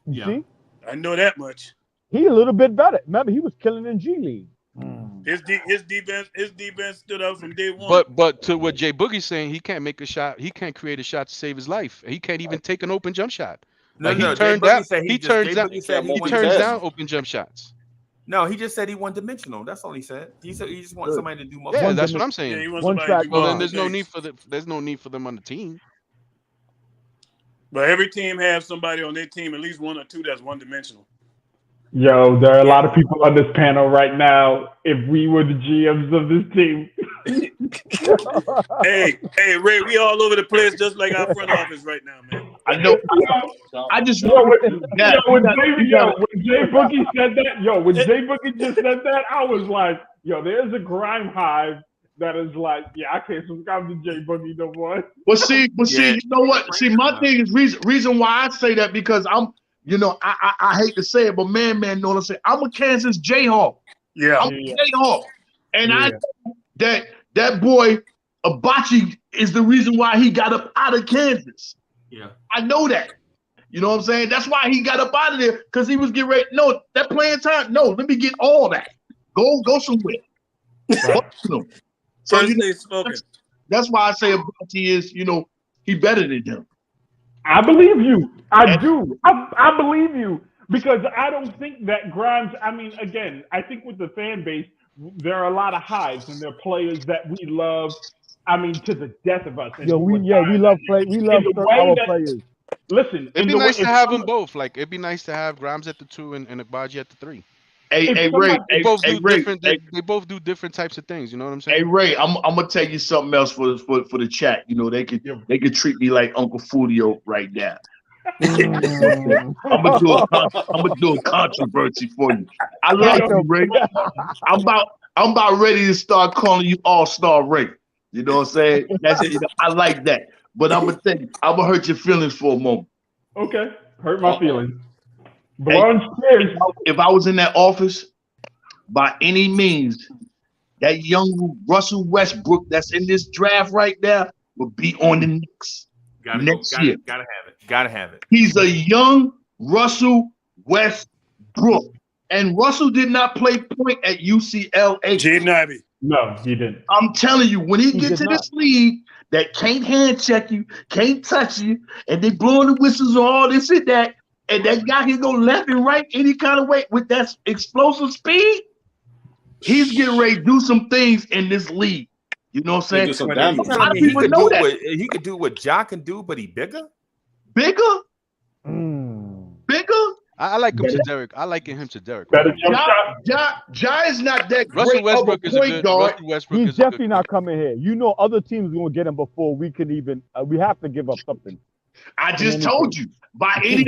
You see? I know that much. He a little bit better. Remember, he was killing in G League. His defense stood out from day one. But to what Jay Boogie's saying, he can't make a shot. He can't create a shot to save his life. He can't even take an open jump shot. He turns down open jump shots. No, he just said he one-dimensional. That's all he said. He said he just wants somebody to do more. Yeah, that's what I'm saying. Yeah, he wants somebody to do well, more. then there's no need for them on the team. But every team has somebody on their team, at least one or two, that's one-dimensional. Yo, there are a lot of people on this panel right now. If we were the GMs of this team. hey, Ray, we all over the place just like our front office right now, man. I know. I just when Jay Boogie said that, when Jay Boogie just said that, I was like, there's a grime hive that is like, I can't subscribe to Jay Boogie no more. Well, see, you know what? See, my thing is reason why I say that because I'm. I hate to say it, but man, know what I'm saying? I'm a Kansas Jayhawk. Yeah. I'm a Jayhawk. And I know that boy Abachi is the reason why he got up out of Kansas. Yeah. I know that. You know what I'm saying? That's why he got up out of there, because he was getting ready. No, that playing time. No, let me get all that. Go somewhere. So that's why I say Abachi is, he better than them. I believe you. I do. I believe you because I don't think that Grimes. I mean, again, I think with the fan base, there are a lot of hives and there are players that we love. I mean, to the death of us. We love our players. Listen, it'd be nice to have them both. Like it'd be nice to have Grimes at the 2 and Agbaji at the 3. Hey, Ray. They both do different types of things. You know what I'm saying? Hey, Ray, I'm gonna tell you something else for the chat. They could treat me like Uncle Fulio right now. I'm gonna do a controversy for you. I like you, Ray. I'm about ready to start calling you All-Star Ray. You know what I'm saying? That's it. I like that. But I'm gonna hurt your feelings for a moment. Okay, hurt my feelings. If I was in that office, by any means, that young Russell Westbrook that's in this draft right now will be on the Knicks next year. Gotta have it. He's a young Russell Westbrook. And Russell did not play point at UCLA. Jaden Ivey. No, he didn't. I'm telling you, when he gets to this league that can't hand check you, can't touch you, and they blowing the whistles on all this and that, and that guy can go left and right any kind of way with that explosive speed, he's getting ready to do some things in this league. You know what I'm saying? He could do what Ja can do, but he bigger? Bigger? I like him to Derek. I like him to Derek. Ja is not that Russell great Westbrook of a point guard. He's definitely not coming here. Other teams are going to get him before we can even. We have to give up something. I just told you. By any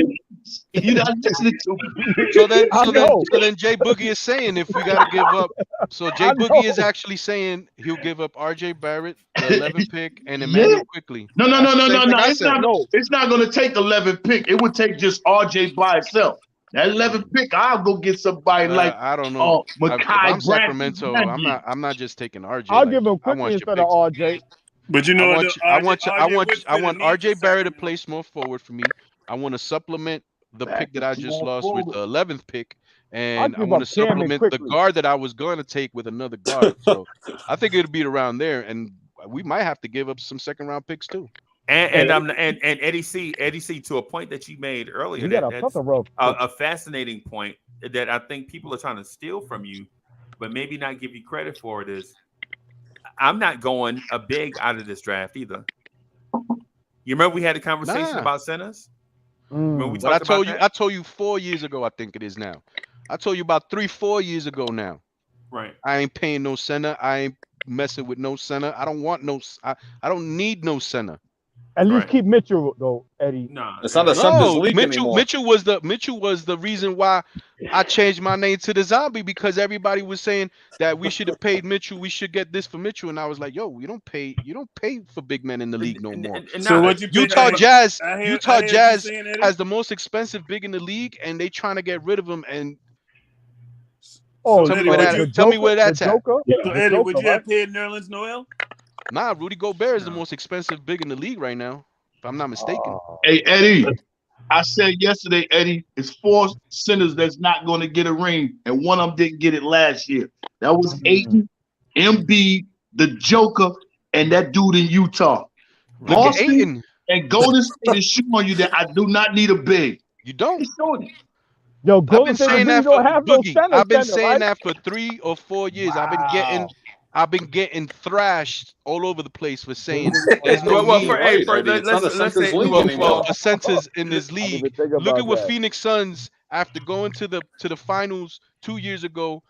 You're not listening to me. So then Jay Boogie is saying if we got to give up. So Jay Boogie is actually saying he'll give up R.J. Barrett, the 11th pick, and Emmanuel Quickly. No. It's not going to take 11 pick. It would take just RJ by itself. That 11 pick, I'll go get somebody like I don't know. If I'm Sacramento, Bradley. I'm not just taking RJ. I'll give him Quickly instead of RJ. But you know, I want RJ Barrett to play small forward for me. I want to supplement the pick that I just lost with the 11th pick, and I want to supplement the guard that I was going to take with another guard. So I think it'll be around there, and we might have to give up some second round picks too. And Eddie C, to a point that you made earlier, that's a fascinating point that I think people are trying to steal from you, but maybe not give you credit for it. Is I'm not going a big out of this draft either. You remember we had a conversation about centers? I told you 4 years ago. I think it is now. I told you about 3-4 years ago now. Right. I ain't paying no center. I ain't messing with no center. I don't want no. I don't need no center. At least keep Mitchell though, Eddie. No, it's not a Suns league anymore. Mitchell was the reason why I changed my name to the Zombie, because everybody was saying that we should have paid Mitchell. We should get this for Mitchell, and I was like, yo, you don't pay for big men in the league no more. So what Utah Jazz has the most expensive big in the league, and they trying to get rid of him. And tell me where that's at. So Eddie, would you have paid Nerlens Noel? Nah, Rudy Gobert is the most expensive big in the league right now, if I'm not mistaken. Hey, Eddie, I said yesterday, Eddie, it's 4 centers that's not going to get a ring, and one of them didn't get it last year. That was Ayton, Embiid, the Joker, and that dude in Utah. Boston and Golden State is showing you that I do not need a big. You don't. Yo, I've been saying that for I've been saying that for 3 or 4 years. Wow. I've been getting thrashed all over the place for saying there's no need for centers in this league. Look at what Phoenix Suns, after going to the finals 2 years ago,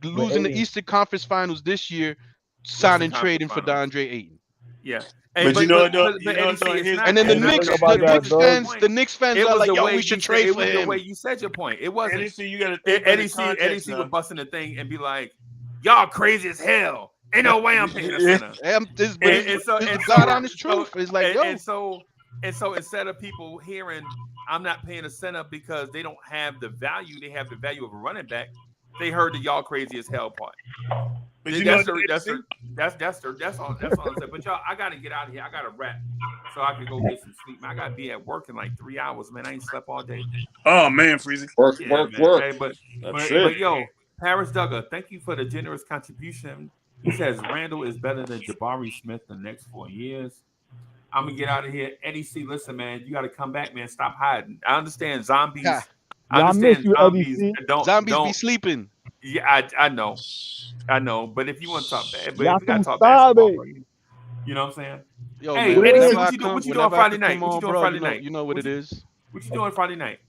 losing the Eastern Conference Finals this year, signing trading for DeAndre Ayton. Yeah. And then the Knicks fans are like, yo, we should trade for him. The way you said your point. It wasn't. Eddie C would bust in the thing and be like, y'all crazy as hell. Ain't no way I'm paying a center. It's God honest truth. It's like, yo. And so instead of people hearing I'm not paying a center because they don't have the value, they have the value of a running back, they heard the y'all crazy as hell part. But that's all I'm saying. But y'all, I gotta get out of here. I gotta wrap so I can go get some sleep. Man, I gotta be at work in like 3 hours, man. I ain't slept all day. Oh man, Freezy. Work. Hey, but yo, Paris Duggar, thank you for the generous contribution. He says Randall is better than Jabari Smith the next 4 years. I'm gonna get out of here. Eddie C, listen, man, you gotta come back, man. Stop hiding. I understand zombies. I miss you, Eddie C. Zombies be sleeping. Yeah, I know. But if you want to talk bad, but if you gotta talk basketball, you know what I'm saying? Yo, hey, man, Eddie C, what you doing Friday night? What you doing Friday night? You know what it is. What you doing Friday night?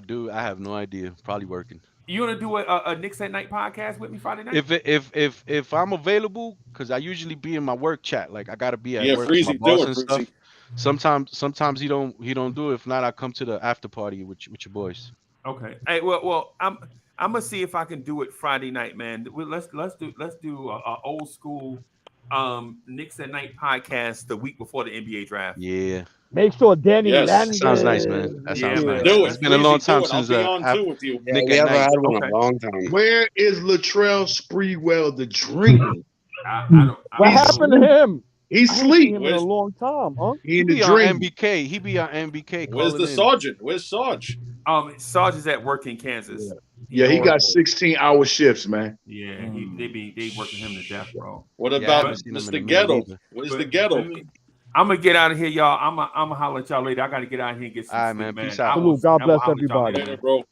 Dude, I have no idea. Probably working. You want to do a Knicks at Night podcast with me Friday night? If I'm available, because I usually be in my work chat. Like I gotta be at work Freezy, with my boss and stuff. Sometimes he don't do it. If not, I come to the after party with your boys. Okay. Hey, well, I'm gonna see if I can do it Friday night, man. Let's do a old school Knicks at Night podcast the week before the NBA draft. Yeah. Make sure Danny Landis. Sounds nice, man. That sounds nice. Do it. It's been a long time since I'll be on too with you. Nick at Night. Had one a long time. Where is Latrell Sprewell, the dream? What happened to him? He's asleep. In a long time, huh? He in the be dream. on MBK. He be on MBK. Where's the sergeant? Where's Sarge? Sarge is at work in Kansas. Yeah, he got 16-hour shifts, man. Yeah, they working him to death, bro. What about Mr. Ghetto? Where's the Ghetto? I'm gonna get out of here, y'all. I'm gonna holler at y'all later. I gotta get out of here and get some sleep, man. man. Peace out. God bless everybody. Later, bro.